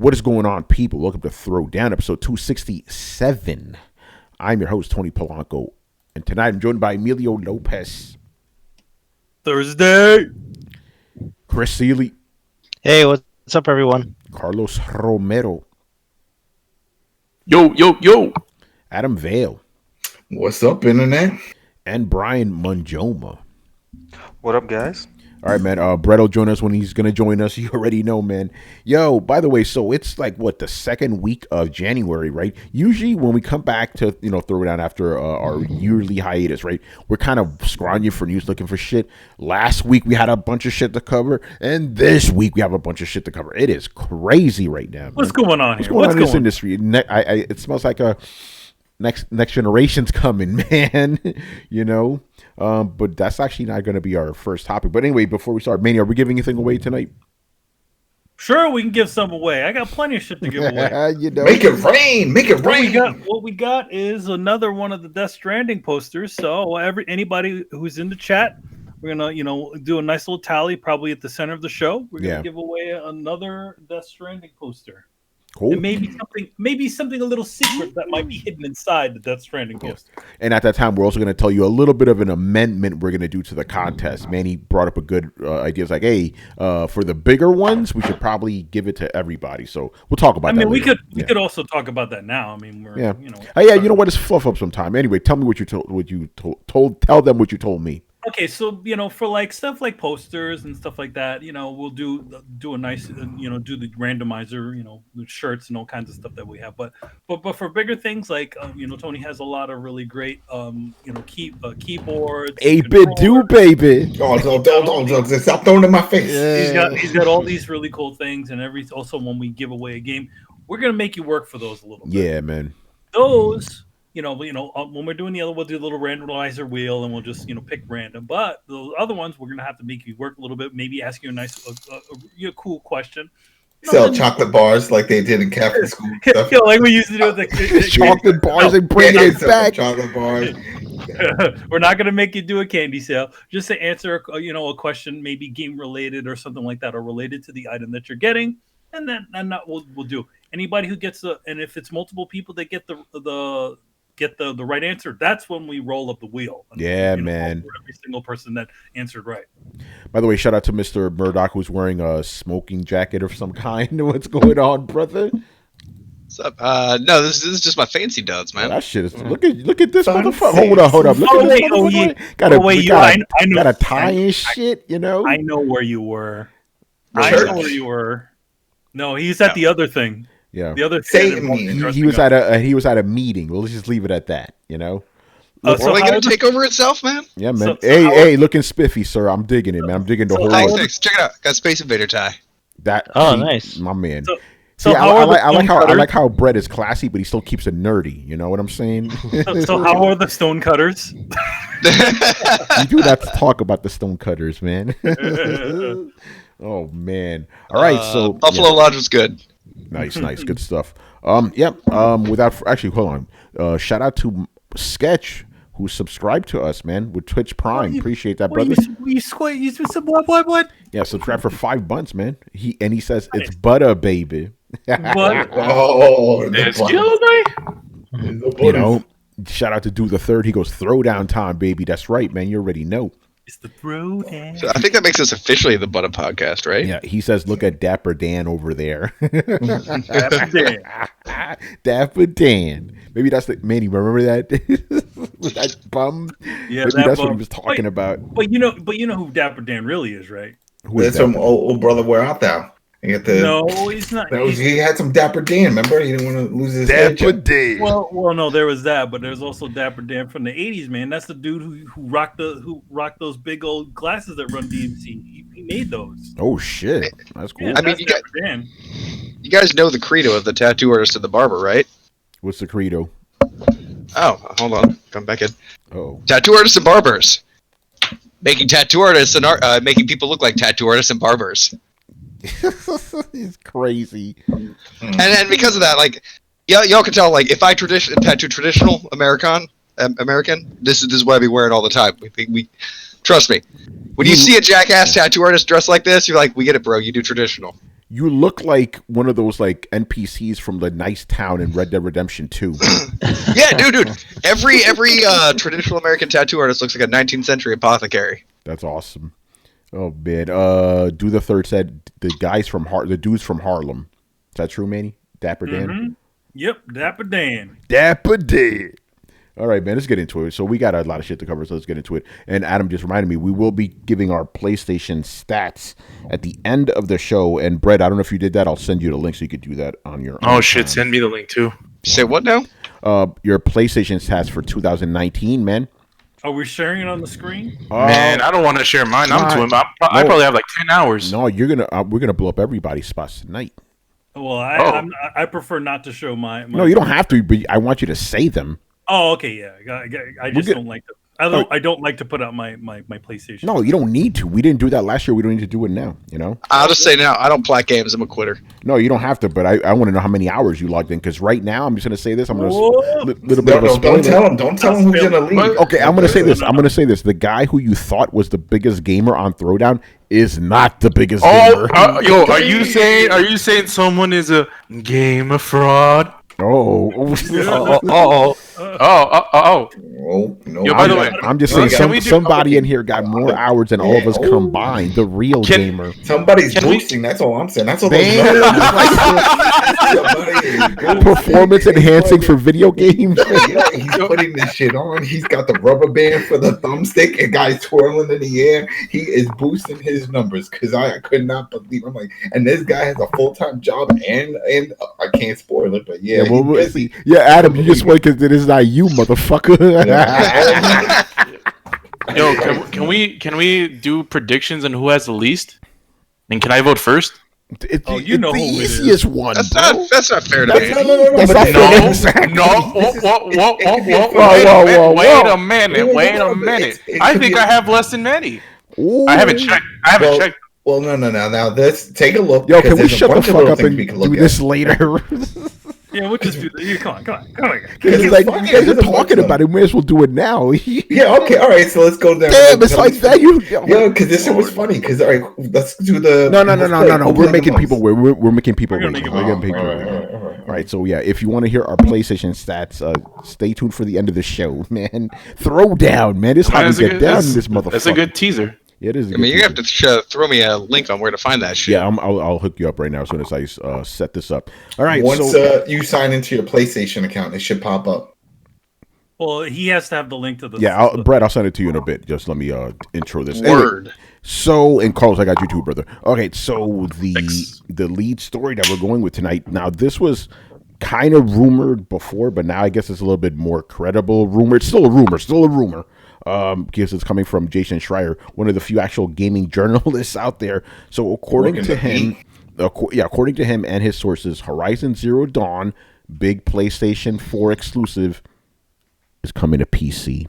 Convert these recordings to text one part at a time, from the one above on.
What is going on, people? Welcome to Throwdown, episode 267. I'm your host, Tony Polanco, and tonight I'm joined by Emilio Lopez. Thursday. Chris Seeley. Hey, what's up, everyone? Carlos Romero. Yo. Adam Vale. What's up, Internet? And Brian Munjoma. What up, guys? All right, man. Brett will join us when he's going to join us. You already know, man. Yo, by the way, so it's like, the second week of January, right? Usually when we come back to, throw it down after our yearly hiatus, right? We're kind of scrounging for news, looking for shit. Last week we had a bunch of shit to cover, and this week we have a bunch of shit to cover. It is crazy right now, man. What's going on here? What's going on in this industry? It smells like a next generation's coming, man. But that's actually not going to be our first topic. But anyway, before we start, Manny, are we giving anything away tonight? Sure, we can give some away. I got plenty of shit to give away. Make it rain. What we got is another one of the Death Stranding posters. So anybody who's in the chat, we're gonna do a nice little tally. Probably at the center of the show, we're gonna give away another Death Stranding poster. Cool. And maybe something a little secret that might be hidden inside the Death Stranding poster. And at that time, we're also going to tell you a little bit of an amendment we're going to do to the contest. Manny brought up a good idea. It's like, hey, for the bigger ones, we should probably give it to everybody. So we'll talk about that. We could also talk about that now. We're you know what? Just fluff up some time. Anyway, tell me what you told. Tell them what you told me. Okay, so for like stuff like posters and stuff like that, we'll do a nice, do the randomizer, the shirts and all kinds of stuff that we have. But for bigger things like, Tony has a lot of really great, keyboards. 8-bit do, baby. Don't stop throwing it in my face. Yeah. He's got all these really cool things, and also when we give away a game, we're gonna make you work for those a little bit. Yeah, man. Those. When we're doing the other, we'll do a little randomizer wheel, and we'll just, pick random. But the other ones, we're gonna have to make you work a little bit. Maybe ask you a nice, cool question. Sell chocolate bars like they did in Catholic school. Like we used to do with the chocolate bars and bring it back. Chocolate bars. We're not gonna make you do a candy sale. Just to answer, a question, maybe game related or something like that, or related to the item that you're getting, and then we'll do. Anybody who gets and if it's multiple people that get the right answer, that's when we roll up the wheel. And, man. For every single person that answered right. By the way, shout out to Mr. Murdoch, who's wearing a smoking jacket of some kind. What's going on, brother? What's up? No, this is just my fancy duds, man. Oh, that shit is. Look at this motherfucker. Hold up. Look at this motherfucker. Got a tie and shit. I know where you were. I know where you were. No, he's at the other thing. Yeah, the other he was at a meeting. Well, let's just leave it at that. So are we gonna take over itself, man? Yeah, man. Hey, looking spiffy, sir. I'm digging it, man. I'm digging the whole. Thanks. Check it out. Got Space Invader tie. Nice, my man. I like how Brett is classy, but he still keeps it nerdy. You know what I'm saying? So how are the stone cutters? You do not talk about the stone cutters, man. Oh man! All right, so Buffalo Lodge was good. Nice, good stuff. Hold on. Shout out to Sketch who subscribed to us, man, with Twitch Prime. Appreciate that, brother. What? Yeah, subscribe for $5, man. He says it's butter, baby. Excuse me. Shout out to Do the Third. He goes Throwdown time, baby. That's right, man. You already know. It's the Throwdown. So I think that makes us officially the Butter Podcast, right? Yeah, he says, look at Dapper Dan over there. Dapper Dan. Maybe that's the Manny. Remember that? That bum. Yeah, maybe that's what he was talking about. But you know who Dapper Dan really is, right? That's from old brother. Where Art Thou? No, he's not. He had some Dapper Dan. Remember, he didn't want to lose his Dapper Dan. Well, no, there was that, but there's also Dapper Dan from the '80s, man. That's the dude who rocked those big old glasses that run DMC. He made those. Oh shit, that's cool. Yeah, I mean, you guys know the credo of the tattoo artist and the barber, right? What's the credo? Oh, hold on, come back in. Oh, tattoo artists and barbers, making tattoo artists and making people look like tattoo artists and barbers. He's crazy. And then because of that, like, y'all can tell, like, if I tattoo traditional American, this is what I be wearing all the time. We trust me. When you see a jackass tattoo artist dressed like this, you're like, we get it, bro. You do traditional. You look like one of those like NPCs from the nice town in Red Dead Redemption 2. Yeah, dude. Every traditional American tattoo artist looks like a 19th century apothecary. That's awesome. Oh man. Do the Third said the dudes from Harlem. Is that true, Manny? Dapper Dan? Mm-hmm. Yep, Dapper Dan. Dapper Dan. All right, man, let's get into it. So we got a lot of shit to cover, so let's get into it. And Adam just reminded me, we will be giving our PlayStation stats at the end of the show. And Brett, I don't know if you did that. I'll send you the link so you could do that on your own. Oh, shit, send me the link, too. Say what now? Your PlayStation stats for 2019, man. Are we sharing it on the screen? Man, I don't want to share mine. I probably have like 10 hours. No, we're gonna blow up everybody's spots tonight. Well, I prefer not to show my. No, you don't have to, but I want you to say them. Oh, okay, yeah. I just don't like to. I don't like to put out my PlayStation. No, you don't need to. We didn't do that last year. We don't need to do it now. You know. I'll just say now, I don't play games. I'm a quitter. No, you don't have to. But I want to know how many hours you logged in, because right now I'm just going to say this. I'm going to little bit of a spoiler. Don't tell him who's gonna leave. Okay, I'm going to say this. I'm going to say this. The guy who you thought was the biggest gamer on Throwdown is not the biggest gamer. Yo, are you saying someone is a gamer fraud? Oh, No. Yo, by the way, I'm just saying somebody in here got more hours than all of us combined. The real gamer. Somebody's boosting. That's all I'm saying. That's all. Performance enhancing for video games. Yeah, he's putting this shit on. He's got the rubber band for the thumbstick and guys twirling in the air. He is boosting his numbers because I could not believe. I'm like, and this guy has a full-time job and I can't spoil it, but yeah. Yeah, Adam, you just wait because it is not you, motherfucker. Yo, can we do predictions on who has the least? And can I vote first? It's the who easiest one. That's not fair to me. That's not fair. Exactly. Wait a minute. I think I have less than many. Ooh. I haven't checked. Well, no. Now let's take a look. Yo, can we shut the fuck up and do this later? Yeah, we'll just do that. Come on. Because like, you guys are talking about it. We may as well do it now. Yeah, okay, all right. So let's go down. Damn, it's like that. Yeah, because this shit was funny. Because all right, let's do the. No. We're making people weird. We're making people weird. All right. So yeah, if you want to hear our PlayStation stats, stay tuned for the end of the show, man. Throwdown, man. This is how we get down. This motherfucker. That's a good teaser. Yeah, it is. I mean, you have to throw me a link on where to find that shit. Yeah, I'll hook you up right now as soon as I set this up. All right. Once you sign into your PlayStation account, it should pop up. Well, he has to have the link to the. Yeah, Brett, I'll send it to you in a bit. Just let me intro this. Word. Anyway, so, and Carlos, I got you too, brother. Okay, so the lead story that we're going with tonight. Now, this was kind of rumored before, but now I guess it's a little bit more credible rumor. It's still a rumor. Because it's coming from Jason Schreier, one of the few actual gaming journalists out there. So according to him and his sources, Horizon Zero Dawn, big PlayStation 4 exclusive, is coming to PC.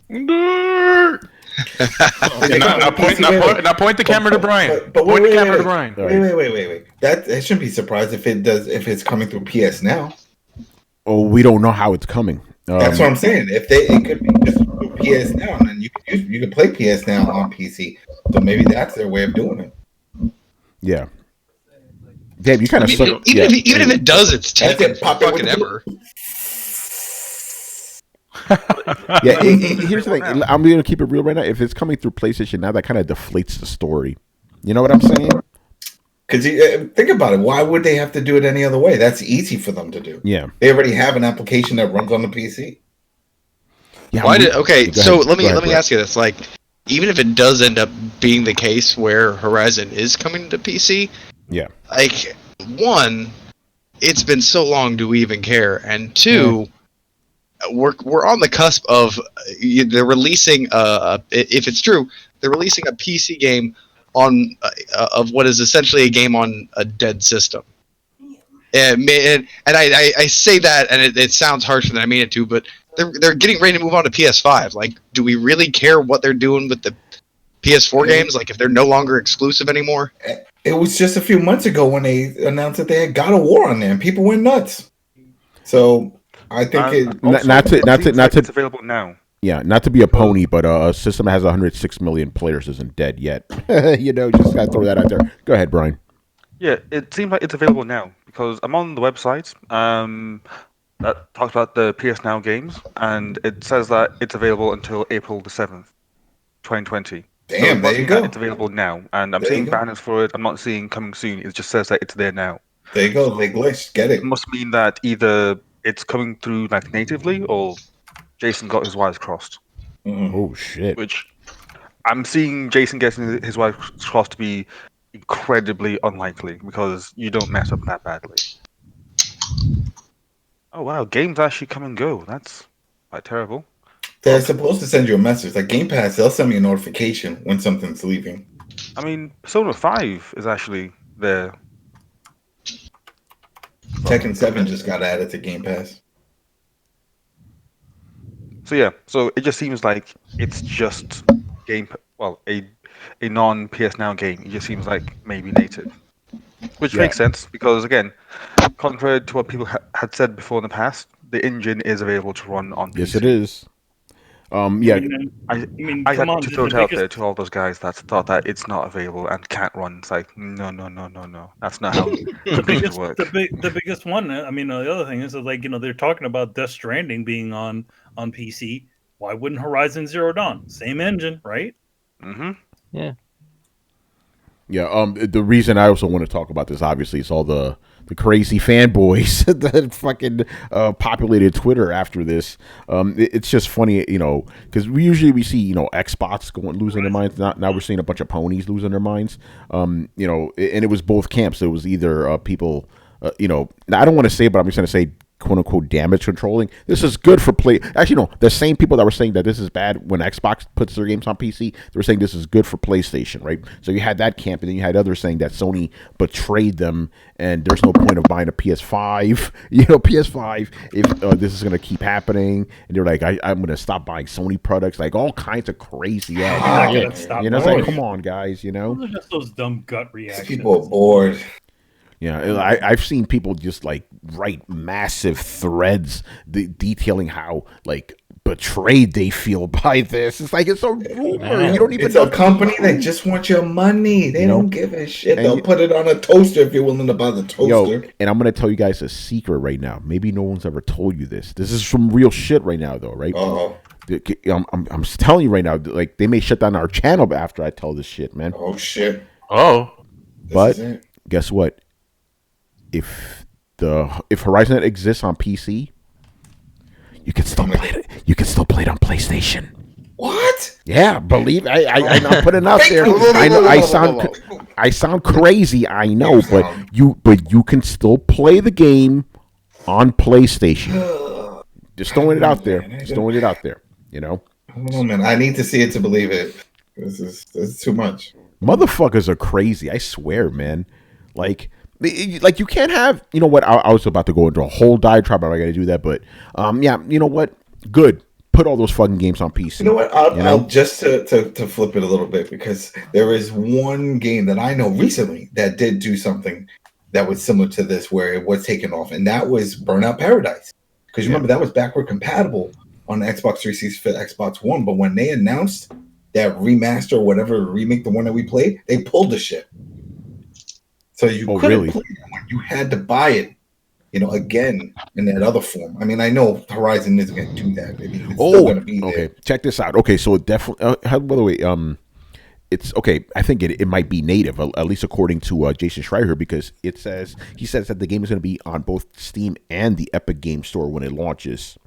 Now point the camera to Brian. Point the camera to Brian. Wait. That shouldn't be surprised if it's coming through PS Now. Oh, we don't know how it's coming. That's what I'm saying. It could be just PS Now, and then you can play PS Now on PC. So maybe that's their way of doing it. Yeah. Damn, you kind of even if it does, it's taking fucking ever. Yeah, here's the thing. I'm going to keep it real right now. If it's coming through PlayStation Now, that kind of deflates the story. You know what I'm saying? Because think about it. Why would they have to do it any other way? That's easy for them to do. Yeah. They already have an application that runs on the PC. Yeah, so let me ask you this. Like, even if it does end up being the case where Horizon is coming to PC, yeah. Like, one, it's been so long, do we even care? And two, we're on the cusp of they're releasing if it's true, they're releasing a PC game on of what is essentially a game on a dead system. And I say that, and it sounds harsher than I mean it to, but they're getting ready to move on to PS5. Like, do we really care what they're doing with the PS4 games? Like, if they're no longer exclusive anymore? It was just a few months ago when they announced that they had God of War on there, and people went nuts. So I think it's available now. Yeah, not to be a pony, but a system that has 106 million players isn't dead yet. Just gotta throw that out there. Go ahead, Brian. Yeah, it seems like it's available now because I'm on the website that talks about the PS Now games, and it says that it's available until April the 7th, 2020. So Damn, it there must you mean that go. it's available now, and I'm There you seeing go. banners for it. I'm not seeing coming soon. It just says that it's there now. There you go. So They glitched. Get it it. must mean that either it's coming through like natively, or Jason got his wires crossed. Oh shit. Which I'm seeing Jason getting his wires crossed to be incredibly unlikely because you don't mess up that badly. Oh wow, games actually come and go. That's quite terrible. They're supposed to send you a message. Like Game Pass, they'll send me a notification when something's leaving. I mean, Persona 5 is actually there. Tekken 7 just got added to Game Pass. So yeah, so it just seems like it's just a non PS Now game. It just seems like maybe native, which Yeah. makes sense because again, contrary to what people had said before in the past, the engine is available to run on PC. Yes, it is. Yeah. I come had on, to throw the it out biggest- there to all those guys that thought that it's not available and can't run. It's like no. That's not how computers work. the biggest one. I mean, the other thing is like they're talking about Death Stranding being on PC. Why wouldn't Horizon Zero Dawn? Same engine, right? Mm-hmm. Yeah. Yeah. The reason I also want to talk about this, obviously, is all the crazy fanboys that fucking populated Twitter after this. It's just funny, because we see Xbox losing their minds. Now we're seeing a bunch of ponies losing their minds. And it was both camps. It was either people, I don't want to say it, but I'm just going to say, quote unquote, damage controlling. This is good for play. Actually, no, the same people that were saying that this is bad when Xbox puts their games on PC, they were saying this is good for PlayStation, right? So you had that camp, and then you had others saying that Sony betrayed them, and there's no point of buying a PS5. PS5 if this is going to keep happening, and they're like, I'm going to stop buying Sony products, like all kinds of crazy ass shit. It's like, come on, guys, Those are just those dumb gut reactions. People are bored. Yeah, I've seen people just like write massive threads detailing how like betrayed they feel by this. It's like it's a rumor. You don't even It's know a company that just wants your money. They don't give a shit. They'll put it on a toaster if you're willing to buy the toaster. And I'm gonna tell you guys a secret right now. Maybe no one's ever told you this. This is some real shit right now, though, right? Oh. I'm telling you right now. Like they may shut down our channel after I tell this shit, man. Oh shit. Oh. But guess what? If Horizon exists on PC, you can still play it. You can still play it on PlayStation. What? Yeah, believe I'm not putting it out there. I know I sound crazy. I know, but you can still play the game on PlayStation. Just throwing it out there. Just throwing it out there. I don't know, man. I need to see it to believe it. This is too much. Motherfuckers are crazy. I swear, man. Like you can't have, what, I was about to go into a whole diatribe, but I got to do that, but yeah, you know what, good, put all those fucking games on PC. You know what, I'll just to flip it a little bit, because there is one game that I know recently that did do something that was similar to this, where it was taken off, and that was Burnout Paradise, because remember that was backward compatible on the Xbox 360 for Xbox One, but when they announced that remaster or whatever remake, the one that we played, they pulled the shit. So you couldn't play that one. You had to buy it, again in that other form. I mean, I know Horizon isn't going to do that. I mean, it's still going to be there. Okay, check this out. Okay, so it definitely. By the way, it's okay. I think it might be native, at least according to Jason Schreier, because he says that the game is going to be on both Steam and the Epic Game Store when it launches.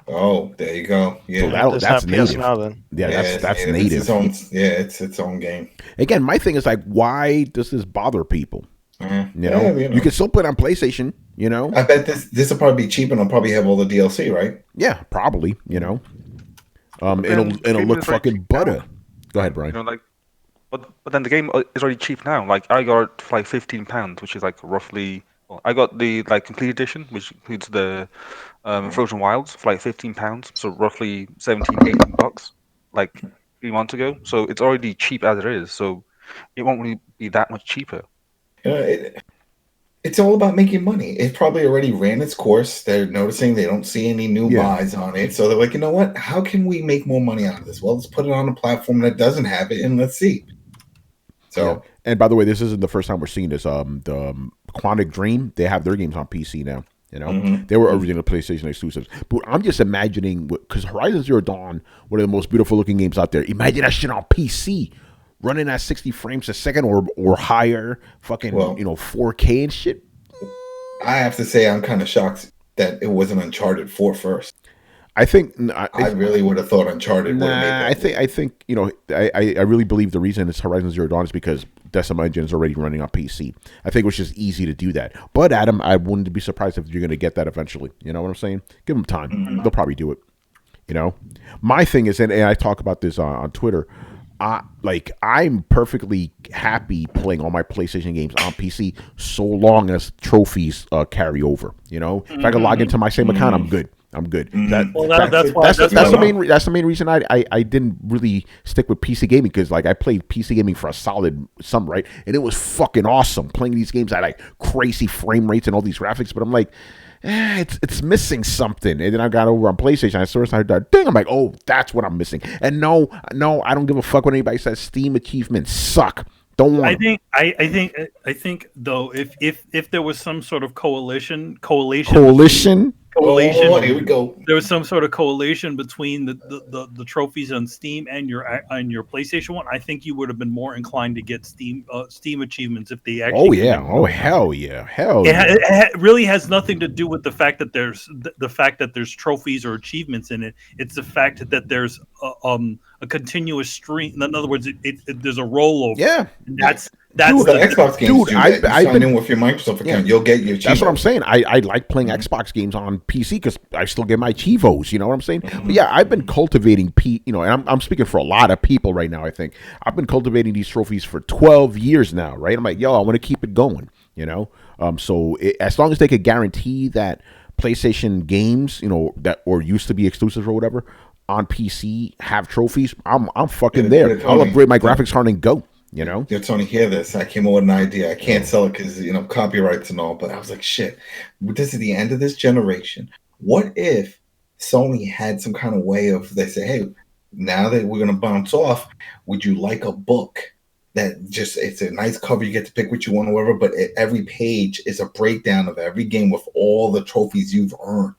Oh, there you go. Yeah, so that's native. Now, then. Yeah, that's native. It's its own game. Again, my thing is like, why does this bother people? You can still play it on PlayStation. I bet this will probably be cheap, and it'll probably have all the DLC, right? Yeah, probably. It'll look fucking butter. Go ahead, Brian. But then the game is already cheap now. Like I got it for like £15, which is like roughly. Well, I got the complete edition, which includes the Frozen Wilds for like £15, so roughly 18 bucks, like 3 months ago. So it's already cheap as it is. So it won't really be that much cheaper. It's all about making money. It probably already ran its course. They're noticing they don't see any new buys on it. So they're like, you know what? How can we make more money out of this? Well, let's put it on a platform that doesn't have it, and let's see. So And by the way, this isn't the first time we're seeing this. The Quantic Dream, they have their games on PC now. You know, they were original PlayStation exclusives. But I'm just imagining, because Horizon Zero Dawn, one of the most beautiful looking games out there. Imagine that shit on PC, running at 60 frames a second or higher, fucking 4K and shit. I have to say, I'm kind of shocked that it wasn't Uncharted 4 first. I think I really would have thought Uncharted would have made that. I think I really believe the reason it's Horizon Zero Dawn is because Decima Engine is already running on PC. I think it was just easy to do that. But Adam, I wouldn't be surprised if you're going to get that eventually. You know what I'm saying? Give them time. They'll probably do it. You know, my thing is, and I talk about this on Twitter. I'm perfectly happy playing all my PlayStation games on PC so long as trophies carry over. You know, if I can log into my same account, I'm good. I'm good. That's the main reason I didn't really stick with PC gaming, because like I played PC gaming for a solid sum, right? And it was fucking awesome playing these games at like crazy frame rates and all these graphics. But I'm like, it's missing something. And then I got over on PlayStation. I saw that ding. I'm like, oh, that's what I'm missing. And no, I don't give a fuck when anybody says Steam achievements suck. Don't want. I think though, if there was some sort of coalition. Oh, here we go. There was some sort of coalition between the trophies on Steam and your PlayStation 1. I think you would have been more inclined to get Steam achievements if they actually. Oh yeah! Oh hell yeah! It really has nothing to do with the fact that there's trophies or achievements in it. It's the fact that there's a continuous stream. In other words, there's a rollover. Yeah, and that's the Xbox games. Dude, I've been in with your Microsoft account. You'll get your. That's what I'm saying. I like playing Xbox games on PC because I still get my Chivos. You know what I'm saying? But yeah, I've been cultivating and I'm speaking for a lot of people right now. I think I've been cultivating these trophies for 12 years now. Right? I'm like, yo, I want to keep it going. You know, as long as they could guarantee that PlayStation games, that or used to be exclusive or whatever on PC have trophies, I'm fucking there. I'll upgrade my graphics card and go. You know, Tony, hear this. I came up with an idea. I can't sell it because copyrights and all. But I was like, shit. This is the end of this generation. What if Sony had some kind of way of they say, hey, now that we're gonna bounce off, would you like a book that just it's a nice cover, you get to pick what you want or whatever, but every page is a breakdown of every game with all the trophies you've earned.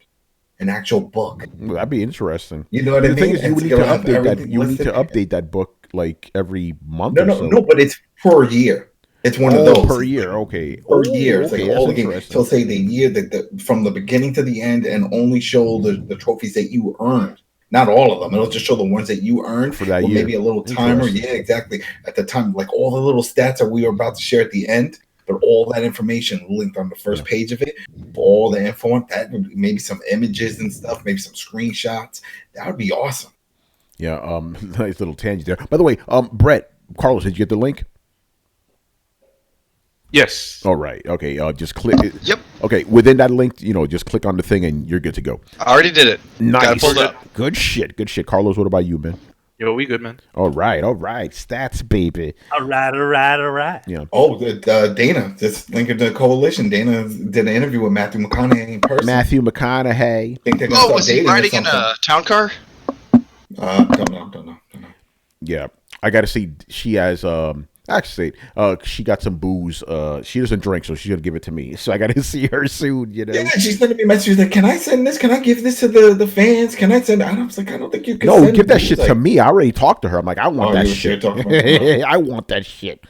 An actual book. Well, that'd be interesting. You know what I mean? The thing is, you would need to update that. You need to update that book like every month. No, but it's per year. It's one of those per year. Okay, per year. It's like all the games. So say the year that from the beginning to the end, and only show the trophies that you earned. Not all of them. It'll just show the ones that you earned for that year. Maybe a little timer. Yeah, exactly. At the time, like all the little stats that we were about to share at the end. But all that information linked on the first page of it, all the info on that, maybe some images and stuff, maybe some screenshots. That would be awesome. Yeah, nice little tangent there. By the way, Brett, Carlos, did you get the link? Yes. All right. Okay. Just click it. Yep. Okay. Within that link, just click on the thing and you're good to go. I already did it. Nice. Got it pulled up. Good shit. Carlos, what about you, man? Yo, we good, man. All right. Stats, baby. All right. Yeah. Oh, Dana, just linking to the coalition. Dana did an interview with Matthew McConaughey in person. Matthew McConaughey. Was he riding in a town car? Don't know. Yeah. I got to see. She has actually she got some booze. She doesn't drink, so she's gonna give it to me. So I got to see her soon. Yeah, she's sending me messages like, "Can I send this? Can I give this to the fans? Can I send?" And I was like, "I don't think you can." No, give that shit to me. I already talked to her. I'm like, I want that shit. I want that shit.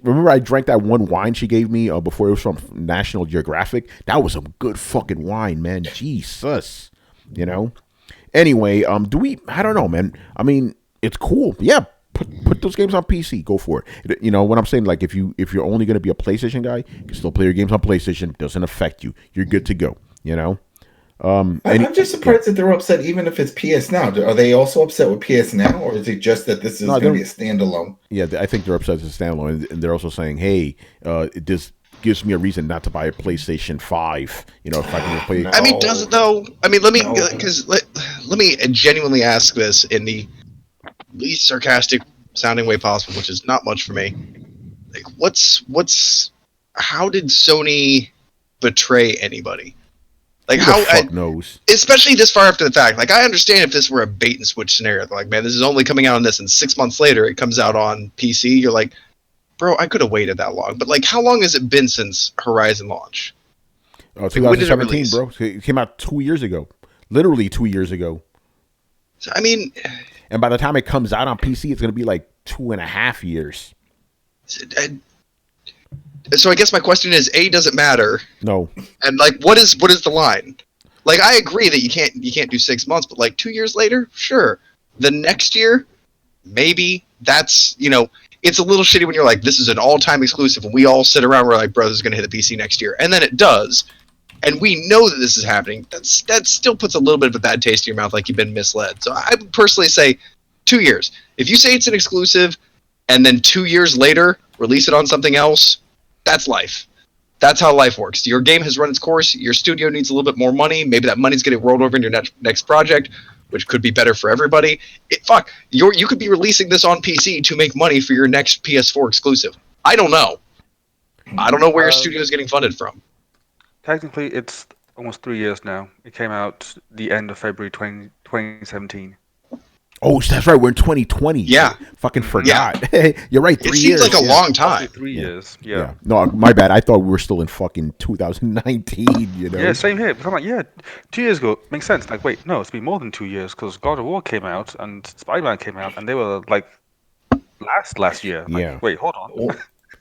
Remember I drank that one wine she gave me before it was from National Geographic. That was some good fucking wine, man. Jesus. Anyway, I don't know, man. I mean, it's cool. Yeah. Put those games on PC. Go for it. What I'm saying, like if you're only going to be a PlayStation guy, you can still play your games on PlayStation. It doesn't affect you. You're good to go. I'm just surprised that they're upset, even if it's PS Now. Are they also upset with PS Now, or is it just that this is going to be a standalone? Yeah, I think they're upset it's a standalone, and they're also saying, hey, this gives me a reason not to buy a PlayStation 5. If I can play. I mean, does it though? I mean, let me genuinely ask this in the least sarcastic sounding way possible, which is not much for me. Like, how did Sony betray anybody? Like, Who how? the fuck knows? Especially this far after the fact. Like, I understand if this were a bait and switch scenario. They're like, man, this is only coming out on this, and 6 months later it comes out on PC. You're like, bro, I could have waited that long. But like, how long has it been since Horizon launch? Oh, when did it 2017, release? bro. It came out 2 years ago. Literally 2 years ago. So, I mean, And by the time it comes out on PC, it's going to be like 2.5 years. so I guess my question is: A, does it matter? No. And like, what is the line? Like, I agree that you can't do 6 months, but like 2 years later, sure. The next year, maybe. That's, it's a little shitty when you're like, this is an all-time exclusive, and we all sit around, we're like, bro, this is going to hit the PC next year. And then it does. And we know that this is happening. That still puts a little bit of a bad taste in your mouth, like you've been misled. So I would personally say 2 years. If you say it's an exclusive, and then 2 years later, release it on something else, that's life. That's how life works. Your game has run its course. Your studio needs a little bit more money. Maybe that money's getting rolled over in your next project, which could be better for everybody. You could be releasing this on PC to make money for your next PS4 exclusive. I don't know. I don't know where your studio is getting funded from. Technically, it's almost 3 years now. It came out the end of February 2017. Oh, that's right. We're in 2020. Yeah. Fucking forgot. You're right. 3 It years. seems like a long time. 3 years. Yeah. No, my bad. I thought we were still in fucking 2019, Yeah, same here. I'm like, 2 years ago makes sense. Like, wait, no, it's been more than 2 years because God of War came out and Spider-Man came out, and they were like last year. Like, Yeah. Wait, hold on.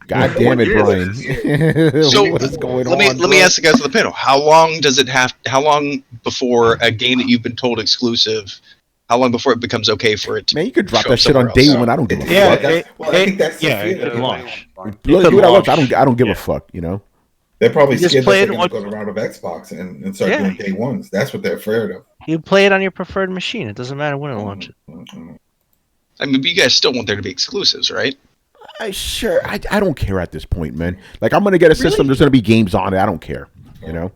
God damn it, Brian. So What is going on? let me ask the guys on the panel: How long before a game that you've been told exclusive? How long before it becomes okay for it to? Man, you could drop show that up shit on somewhere day else? one. I don't give a Yeah, fuck. I think that's the yeah, fear. it could launch. Look, could dude, I launch. don't give a fuck. You know. They're probably You just scared play that it they're going on- to go around of Xbox and start Yeah. doing day ones. That's what they're afraid of. You play it on your preferred machine. It doesn't matter when it launches. I mean, but you guys still want there to be exclusives, right? I don't care at this point, man. Like, I'm gonna get a system. There's gonna be games on it. I don't care. You know.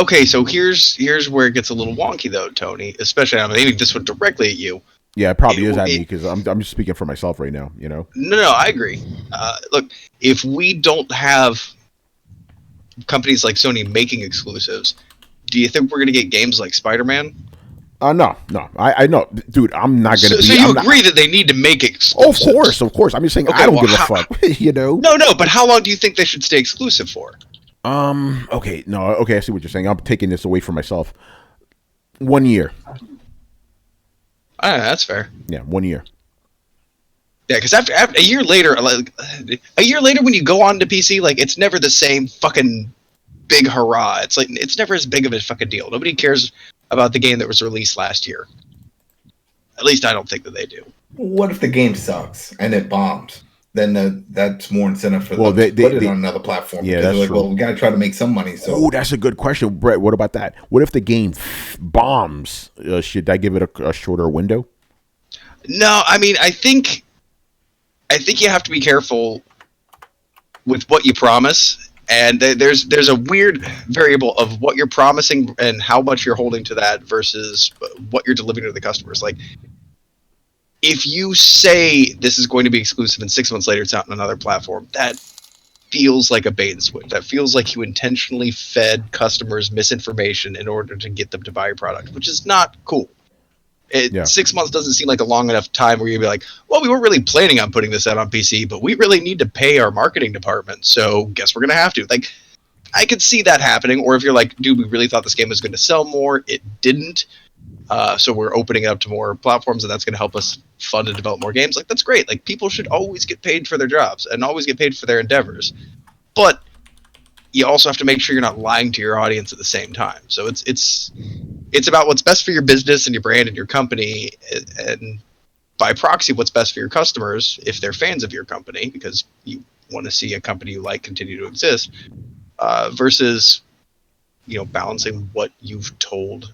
Okay, so here's where it gets a little wonky, though, Tony. Especially, I'm aiming this one directly at you. Yeah, it probably is at It- me because I'm just speaking for myself right now. You know. No, I agree. Look, if we don't have companies like Sony making exclusives, do you think we're going to get games like Spider-Man? No. I know, dude. I'm not gonna. So you agree that they need to make Oh, exclusives? of course. I'm just saying Okay, I don't well, give a fuck. You know. No, but how long do you think they should stay exclusive for? Okay. No. Okay. I see what you're saying. I'm taking this away from myself. 1 year. That's fair. Yeah, 1 year. Yeah, because after a year later, when you go on to PC, like, it's never the same fucking big hurrah. It's like it's never as big of a fucking deal. Nobody cares about the game that was released last year. At least I don't think that they do. What if the game sucks and it bombs? Then that's more incentive for Well, them to put it they- on another platform. Yeah, because that's they're like, true. well, we got to try to make some money. So Oh, that's a good question, Brett. What about that? What if the game bombs? Should I give it a shorter window? No, I mean, I think you have to be careful with what you promise, and there's a weird variable of what you're promising and how much you're holding to that versus what you're delivering to the customers. Like, if you say this is going to be exclusive and 6 months later it's out on another platform, that feels like a bait and switch. That feels like you intentionally fed customers misinformation in order to get them to buy your product, which is not cool. 6 months doesn't seem like a long enough time where you'd be like, well, we weren't really planning on putting this out on PC, but we really need to pay our marketing department, so guess we're going to have to. Like, I could see that happening, or if you're like, dude, we really thought this game was going to sell more, it didn't, so we're opening it up to more platforms, and that's going to help us fund and develop more games. Like, that's great. Like, people should always get paid for their jobs and always get paid for their endeavors. But you also have to make sure you're not lying to your audience at the same time. So it's about what's best for your business and your brand and your company, and by proxy, what's best for your customers if they're fans of your company, because you want to see a company you like continue to exist, versus, balancing what you've told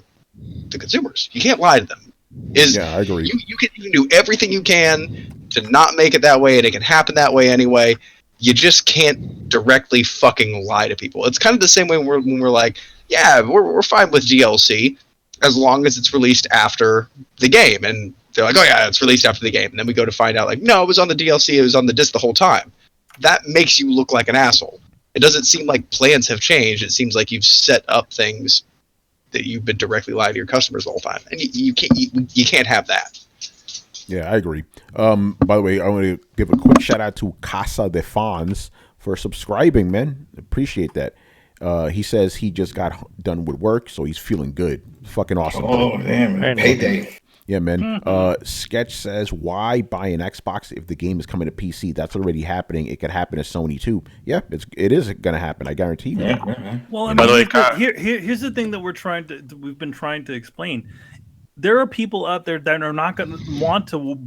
the consumers. You can't lie to them. Yeah, I agree. You can do everything you can to not make it that way, and it can happen that way anyway. You just can't directly fucking lie to people. It's kind of the same way when we're like, yeah, we're fine with DLC as long as it's released after the game. And they're like, oh yeah, it's released after the game. And then we go to find out, like, no, it was on the DLC, it was on the disc the whole time. That makes you look like an asshole. It doesn't seem like plans have changed. It seems like you've set up things that you've been directly lying to your customers the whole time, and you can't have that. Yeah, I agree. By the way, I want to give a quick shout out to Casa de Fons for subscribing, man. Appreciate that. He says he just got done with work, so he's feeling good. Fucking awesome. Oh, damn. Payday. Yeah, man. Sketch says, why buy an Xbox if the game is coming to PC? That's already happening. It could happen to Sony, too. Yeah, it is going to happen. I guarantee you. Yeah. Well, I By the mean, way, here's the thing that we've been trying to explain. There are people out there that are not going to want to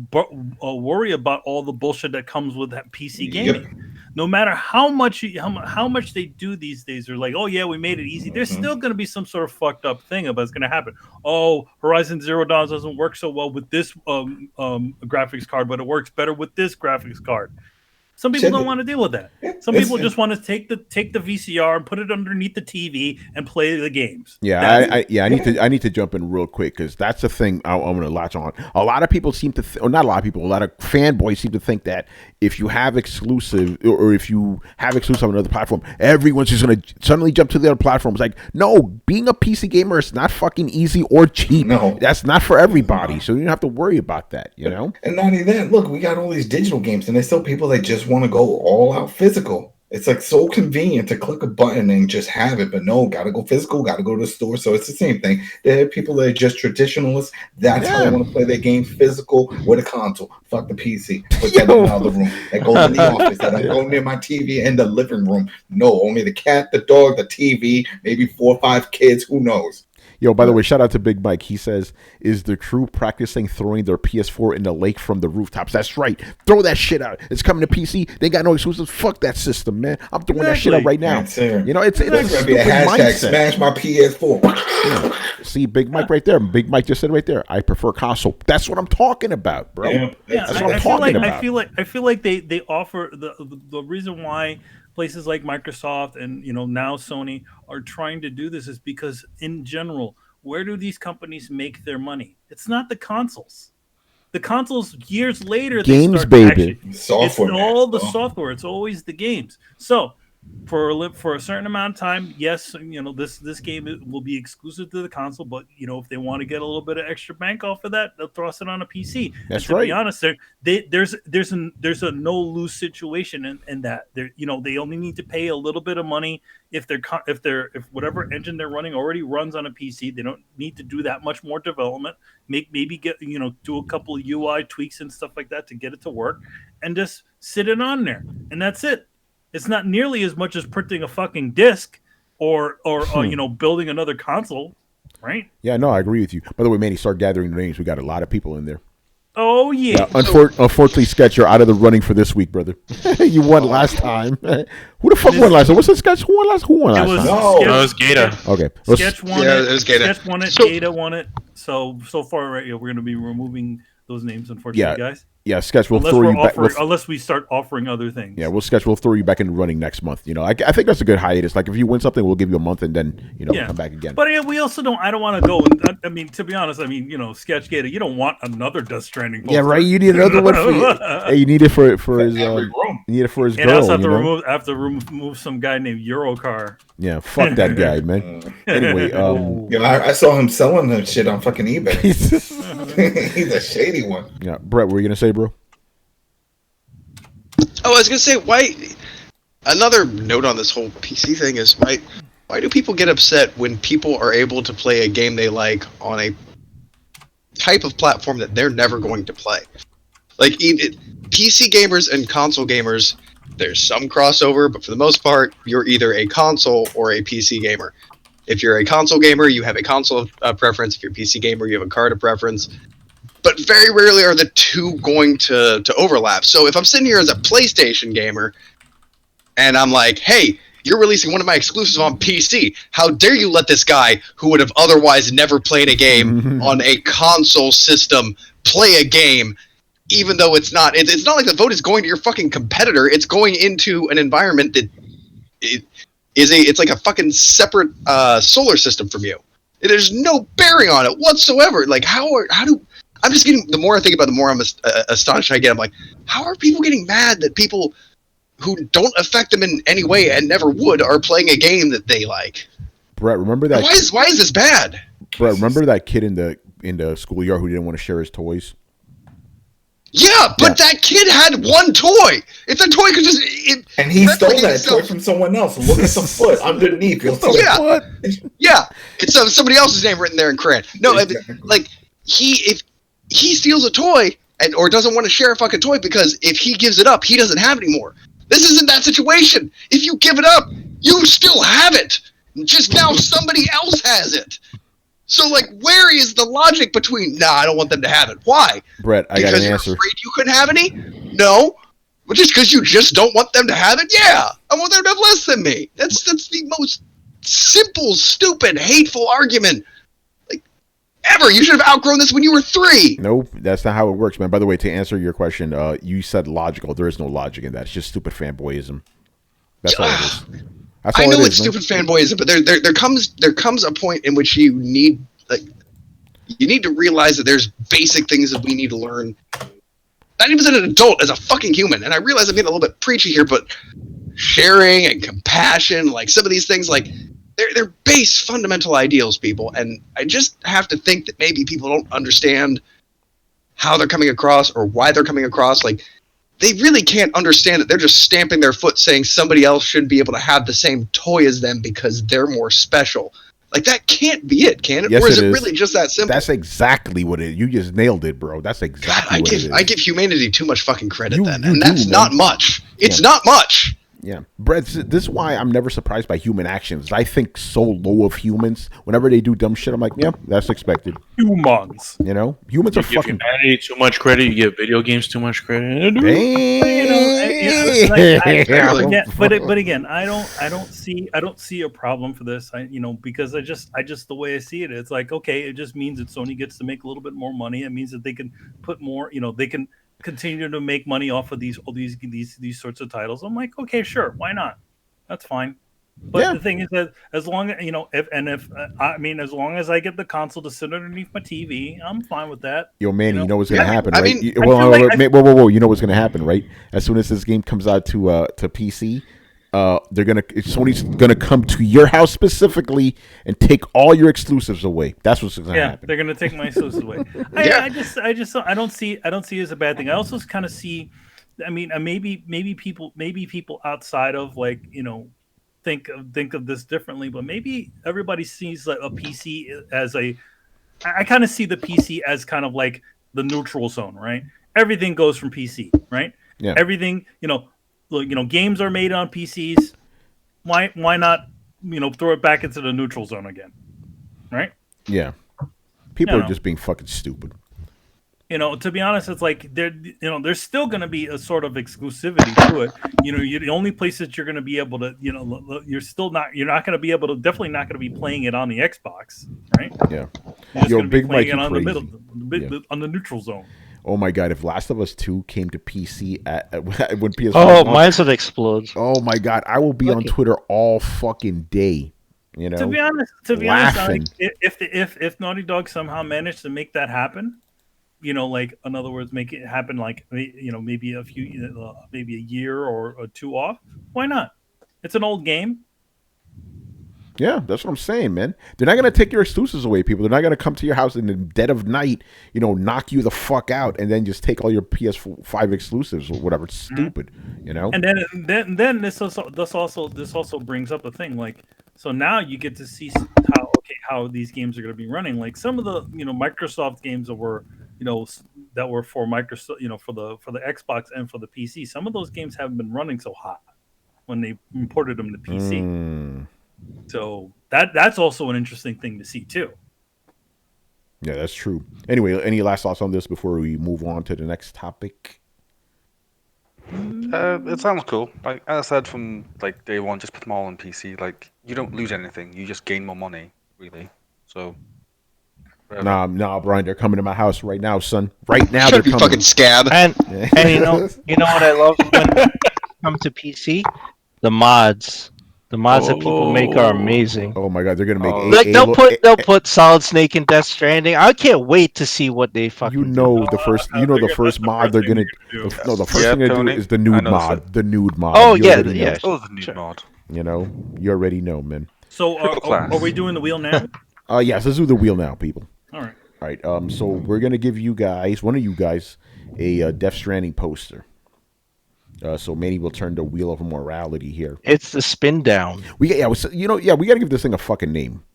worry about all the bullshit that comes with that PC gaming. Yep. No matter how much they do these days, they're like, oh yeah, we made it easy. There's still going to be some sort of fucked up thing about it's going to happen. Oh, Horizon Zero Dawn doesn't work so well with this graphics card, but it works better with this graphics card. Some people don't want to deal with that. Some people just want to take the VCR and put it underneath the TV and play the games. Yeah, I need to jump in real quick because that's the thing I'm going to latch on. A lot of people seem to, or not a lot of people, a lot of fanboys seem to think that if you have exclusive or if you have exclusive on another platform, everyone's just going to suddenly jump to the other platforms. Like, no, being a PC gamer is not fucking easy or cheap. No, that's not for everybody. So you don't have to worry about that. You know. And not only that, look, we got all these digital games, and there's still people that just want to go all out physical. It's like so convenient to click a button and just have it, but no, gotta go physical, gotta go to the store. So it's the same thing. There are people that are just traditionalists. That's how they want to play their game physical with a console. Fuck the PC. Put that in another room. That goes in the office. That I go near my TV in the living room. No, only the cat, the dog, the TV, maybe 4 or 5 kids. Who knows? Yo, by the way, shout out to Big Mike. He says, is the crew practicing throwing their PS4 in the lake from the rooftops? That's right. Throw that shit out. It's coming to PC. They got no exclusives. Fuck that system, man. I'm throwing that shit out right now. You know, it's going to be a hashtag mindset. Smash my PS4. Yeah. See, Big Mike right there. Big Mike just said right there, I prefer console. That's what I'm talking about, bro. Yeah, that's what I'm talking about. I feel like they offer the reason why places like Microsoft and now Sony are trying to do this is because in general, where do these companies make their money? It's not the consoles. The consoles years later, games, they start baby. Software. It's all the software. It's always the games. So for a certain amount of time, yes, this game will be exclusive to the console. But if they want to get a little bit of extra bank off of that, they'll throw it on a PC. That's and to right. be honest, there's a no lose situation in that. They only need to pay a little bit of money if whatever engine they're running already runs on a PC. They don't need to do that much more development. Maybe do a couple of UI tweaks and stuff like that to get it to work, and just sit it on there, and that's it. It's not nearly as much as printing a fucking disc or building another console, right? Yeah, no, I agree with you. By the way, Manny, start gathering names. We got a lot of people in there. Oh, yeah. Unfortunately, Sketch, you're out of the running for this week, brother. You won last time. Who the fuck won last time? What's the Sketch? Who won last time? No, it was Gata. Okay. Sketch won it. It was Gata. Sketch won it. Gata won it. So far, right, we're going to be removing those names, unfortunately, guys. Yeah, Sketch, we'll throw you back. Unless we start offering other things. Yeah, we'll throw you back in the running next month. I think that's a good hiatus. Like, if you win something, we'll give you a month and then, come back again. But we also I don't want to go. I mean, to be honest, Sketch Gator, you don't want another Death Stranding poster. Yeah, right? You need another one for you. Hey, you need it for his You need it for his girl. And I also have to remove some guy named Eurocar. Yeah, fuck that guy, man. Anyway, I saw him selling that shit on fucking eBay. He's a shady one. Yeah, Brett, what were you gonna say, bro? Oh, I was gonna say, why? Another note on this whole PC thing is why do people get upset when people are able to play a game they like on a type of platform that they're never going to play? Like, PC gamers and console gamers, there's some crossover, but for the most part, you're either a console or a PC gamer. If you're a console gamer, you have a console preference. If you're a PC gamer, you have a card of preference. But very rarely are the two going to overlap. So if I'm sitting here as a PlayStation gamer, and I'm like, hey, you're releasing one of my exclusives on PC. How dare you let this guy, who would have otherwise never played a game on a console system, play a game, even though it's not like the vote is going to your fucking competitor. It's going into an environment that it's like a fucking separate solar system from you. There's no bearing on it whatsoever. Like, I'm just getting, the more I think about it, the more I'm astonished I get. I'm like, how are people getting mad that people who don't affect them in any way and never would are playing a game that they like. Brett, remember that? Why is this bad? Brett, remember that kid in the schoolyard who didn't want to share his toys? Yeah, but that kid had one toy. If that toy could just... and he stole that toy from someone else. Look at the foot underneath. Yeah. It's somebody else's name written there in crayon. No, like, if he steals a toy or doesn't want to share a fucking toy because if he gives it up, he doesn't have it anymore. This isn't that situation. If you give it up, you still have it. Just now somebody else has it. So, like, where is the logic between, I don't want them to have it. Why? Brett, I got an answer. Because you're afraid you couldn't have any? No. Well, just because you just don't want them to have it? Yeah. I want them to have less than me. That's the most simple, stupid, hateful argument like ever. You should have outgrown this when you were 3. Nope, that's not how it works, man. By the way, to answer your question, you said logical. There is no logic in that. It's just stupid fanboyism. That's all it is. I know it's stupid fanboyism, but there comes a point in which you need to realize that there's basic things that we need to learn. Not even as an adult, as a fucking human. And I realize I'm getting a little bit preachy here, but sharing and compassion, like some of these things, like they're base fundamental ideals, people. And I just have to think that maybe people don't understand how they're coming across or why they're coming across. Like, they really can't understand that they're just stamping their foot saying somebody else shouldn't be able to have the same toy as them because they're more special. Like, that can't be it, can it? Yes, or is it really just that simple? That's exactly what it is. You just nailed it, bro. That's exactly what it is. I give humanity too much fucking credit and that's not much. It's not much. Yeah. Brett, this is why I'm never surprised by human actions. I think so low of humans. Whenever they do dumb shit, I'm like, yeah, that's expected. Humans. You know? Humans are give fucking... humanity too much credit. You give video games too much credit. But again, I don't see a problem for this. Because I just the way I see it, it's like, okay, it just means that Sony gets to make a little bit more money. It means that they can put more, they can continue to make money off of these sorts of titles. I'm like, okay, sure, why not? That's fine. But the thing is that as long as as long as I get the console to sit underneath my TV, I'm fine with that. Yo, man, you know what's gonna happen, I right? mean, whoa! You know what's gonna happen, right? As soon as this game comes out to PC, Sony's gonna come to your house specifically and take all your exclusives away. That's what's gonna happen. They're gonna take my exclusives away. I don't see it as a bad thing. I also kind of see, maybe people outside of think of this differently, but maybe everybody sees like a PC as I kind of see the PC as kind of like the neutral zone, right? Everything goes from PC, right? Yeah. Everything, games are made on PCs. Why not, throw it back into the neutral zone again, right? Yeah. People are just being fucking stupid. To be honest, it's like there's still going to be a sort of exclusivity to it. You're the only place that you're going to be able to, you're not going to be able to, definitely not going to be playing it on the Xbox, right? Yeah. You're just going to be playing it on the middle, on the neutral zone. Oh my god! If Last of Us 2 came to PC when PS4, mine would explode. Oh my god! I will be on Twitter all fucking day. To be honest, if Naughty Dog somehow managed to make that happen. In other words, make it happen maybe maybe a year or 2 off. Why not? It's an old game. Yeah, that's what I'm saying, man. They're not going to take your exclusives away, people. They're not going to come to your house in the dead of night, knock you the fuck out and then just take all your PS5 exclusives or whatever. It's stupid, And then this also brings up a thing so now you get to see how these games are going to be running. Like some of the Microsoft games that were for Microsoft, for the Xbox and for the PC. Some of those games haven't been running so hot when they imported them to PC. So that's also an interesting thing to see too. Yeah, that's true. Anyway, any last thoughts on this before we move on to the next topic? It sounds cool. Like as I said from day one, just put them all on PC. Like you don't lose anything; you just gain more money, really. So. Nah, Brian, they're coming to my house right now, son. Right now, they're coming. Fucking scab. And you know what I love when it comes to PC? The mods. The mods that people make are amazing. Oh my god, they're gonna make Like they'll put Solid Snake in Death Stranding. I can't wait to see what they fucking. You know the first mod they're gonna do. The first thing they're gonna do is the nude mod. The nude mod. Oh You yeah, already know. yeah. Oh, the nude mod. You know, you already know, man. So are we doing the wheel now? Yes, let's do the wheel now, people. All right. All right. So we're gonna give you guys, one of you guys, a Death Stranding poster. So Manny will turn the wheel of morality here. It's the spin down. We gotta give this thing a fucking name.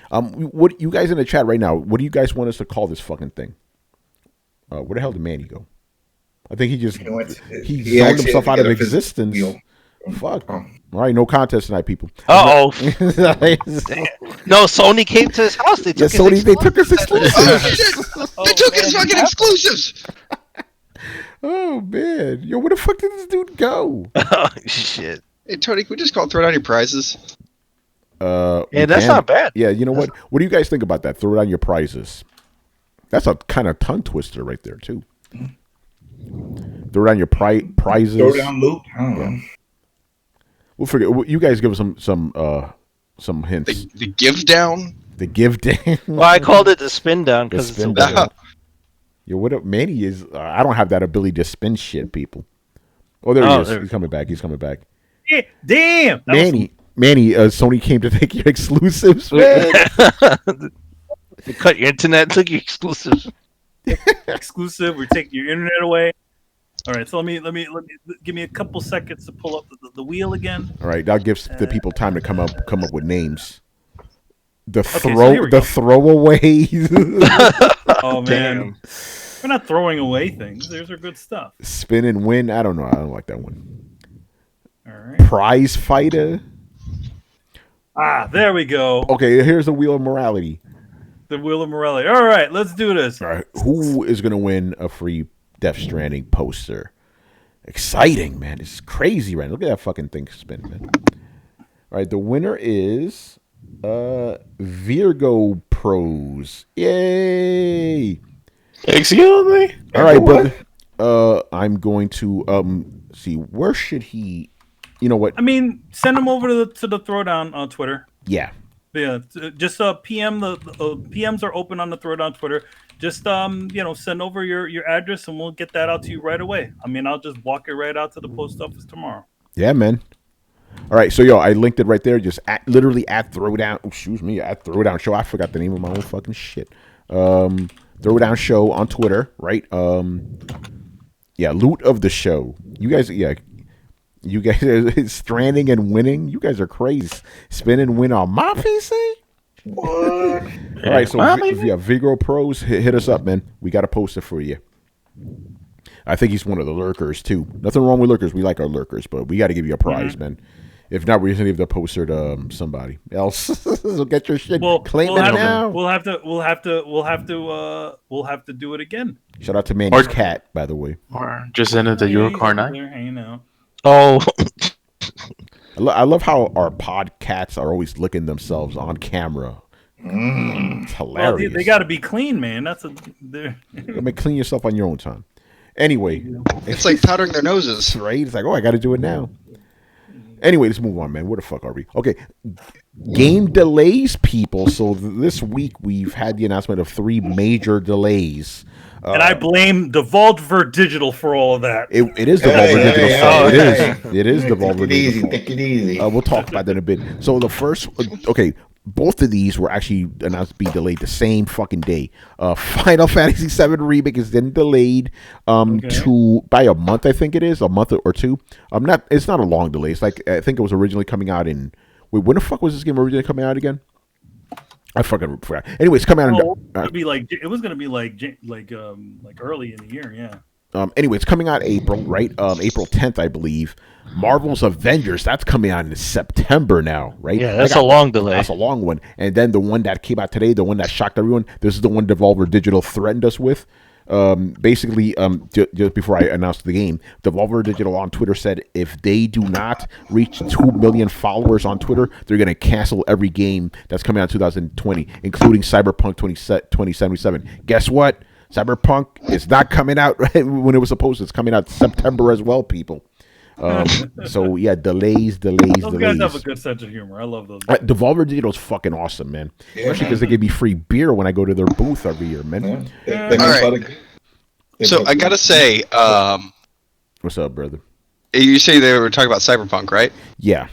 What you guys in the chat right now? What do you guys want us to call this fucking thing? Where the hell did Manny go? I think he just he zoned himself out of existence. Fuck. All right, no contest tonight, people. No, Sony came to his house. They took his they took his exclusives. Oh shit! They took his fucking exclusives. Oh man, yo, where the fuck did this dude go? Oh shit! Hey Tony, can we just throw down your prizes? Yeah, that's not bad. Yeah, you know what? What do you guys think about that? Throw down your prizes. That's a kind of tongue twister right there too. Throw down your prizes. Throw down loot. I don't know. We'll figure. You guys give us some hints. The give down. The give down. Well, I called it the spin down because it's spin down. Yo, what up, Manny is? I don't have that ability to spin shit, people. Oh, there he is. He's coming back. He's coming back. Yeah, damn, Manny. Sony came to take your exclusives, man. They cut your internet, took your exclusives. Exclusive. We're taking your internet away. All right, so let me give me a couple seconds to pull up the wheel again. All right, that gives the people time to come up with names. The go. throwaways. Oh man, we're not throwing away things. Those are good stuff. Spin and win. I don't know. I don't like that one. All right. Prize fighter. There we go. Okay, here's the wheel of morality. The wheel of morality. All right, let's do this. All right, who is gonna win a free Death Stranding poster? Exciting, man. It's crazy, right? Look at that fucking thing spin, man. All right, the winner is Virgo Pros. Yay! Excuse me. All right, brother. I'm going to see, where should he? You know what? I mean, send them over to the Throwdown on Twitter. Yeah. Yeah, just PM. The PMs are open on the Throwdown Twitter. Just send over your address and we'll get that out to you right away. I mean, I'll just walk it right out to the post office tomorrow. Yeah, man. All right, so I linked it right there. Just literally at Throwdown. Oh, excuse me, at Throwdown Show. I forgot the name of my own fucking shit. Throwdown Show on Twitter, right? Yeah, loot of the show. You guys are stranding and winning. You guys are crazy. Spin and win on my PC. What? All right, so Vigro Pros, hit us up, man. We got a poster for you. I think he's one of the lurkers too. Nothing wrong with lurkers. We like our lurkers, but we got to give you a prize, man. If not, we're gonna give the poster to somebody else. So get your shit. Claim it now. We'll have to do it again. Shout out to Manny's cat, by the way. Or just send it to Eurocar 9. They're hanging out. Oh. I love how our podcats are always licking themselves on camera. It's hilarious. Well, they got to be clean, man. Clean yourself on your own time. Anyway, it's like powdering their noses, right? It's like, I got to do it now. Anyway, let's move on, man. Where the fuck are we? Okay, game delays, people. So this week we've had the announcement of 3 major delays. And I blame Devolver Digital for all of that. It is Devolver Digital. It is Devolver Digital. Take it easy. We'll talk about that in a bit. So the first, both of these were actually announced to be delayed the same fucking day. Final Fantasy VII Remake is then delayed by a month. I think it is a month or 2. It's not a long delay. It's like, I think it was originally coming out in. Wait, when the fuck was this game originally coming out again? I fucking forgot. Anyway, it's coming out. It was gonna be like early in the year, yeah. Anyway, it's coming out April, right? April 10th, I believe. Marvel's Avengers, that's coming out in September now, right? Yeah, that's a long delay. That's a long one. And then the one that came out today, the one that shocked everyone, this is the one Devolver Digital threatened us with. Basically, just before I announced the game, Devolver Digital on Twitter said if they do not reach 2 million followers on Twitter, they're going to cancel every game that's coming out in 2020, including Cyberpunk 2077. Guess what? Cyberpunk is not coming out right when it was supposed to. It's coming out September as well, people. So yeah, delays. Those guys have a good sense of humor. I love those guys. Devolver Digito's fucking awesome, man. Especially because they give me free beer when I go to their booth every year, man. Yeah. All right. So I gotta say, What's up, brother? you say they were talking about Cyberpunk, right? Yeah.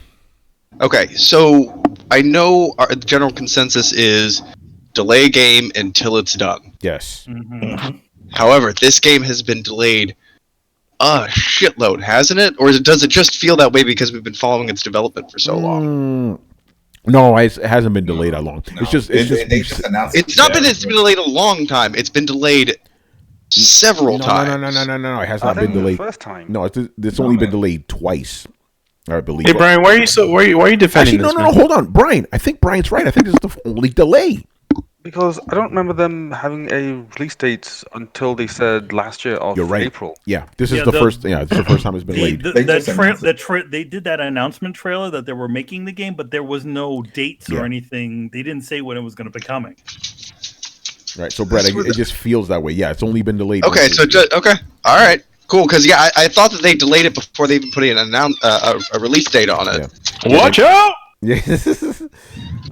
Okay, so I know the general consensus is delay a game until it's done. Yes. Mm-hmm. However, this game has been delayed a shitload, hasn't it? Or does it just feel that way because we've been following its development for so long? No, it hasn't been delayed that long. No. It's just They just announced It's not been it's been delayed a long time. It's been delayed several times. No. It has I not been think the delayed. first time. No, it's only been delayed twice. I believe. Hey Brian, why are you defending Actually, this? no. Hold on, Brian. I think Brian's right. I think this is the only delay. Because I don't remember them having a release date until they said last year of You're right. April. Yeah, this is Yeah, the first. Yeah, this is the first time it's been delayed. They just announced They did that announcement trailer that they were making the game, but there was no dates Yeah. or anything. They didn't say when it was going to be coming. Right. So, Brett, it just feels that way. Yeah, it's only been delayed. Okay, once so this year. okay, all right, cool. Because I thought that they delayed it before they even put in a release date on it. Yeah. Watch out! Yeah.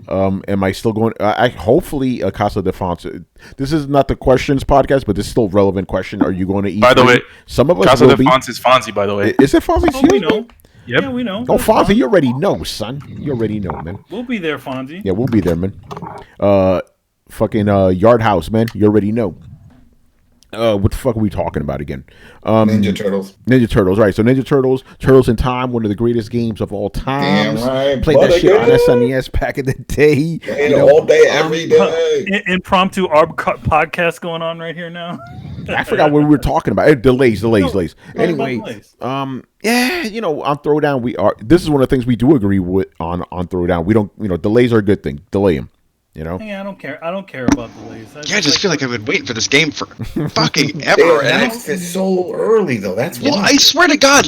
Am I still going? I hopefully Casa de Fonse. This is not the questions podcast, but this is still a relevant question. Are you going to eat? By the way, some of us Casa will de be. Fonse is Fonzie, by the way. Is it Fonzie? Oh, we know. Yep. Yeah, we know. Oh, Fonzie, you already know, son. You already know, man. We'll be there, Fonzie. Yeah, we'll be there, man. Fucking Yard House, man. You already know. What the fuck are we talking about again? Ninja Turtles. Ninja Turtles, right? So Ninja Turtles, Turtles in Time, one of the greatest games of all time. Damn right. Played that shit on Buddy. SNES back in the day. Playing all day, every day. Impromptu ARB podcast going on right here now. I forgot what we were talking about. Delays. Anyway, delays. yeah, on Throwdown this is one of the things we do agree with on Throwdown. We don't, delays are a good thing. Delay them, Hey, I don't care. I don't care about delays. Yeah, I just feel like I've been waiting for this game for fucking They ever. And announced it so early, though. That's well, why. I swear to God,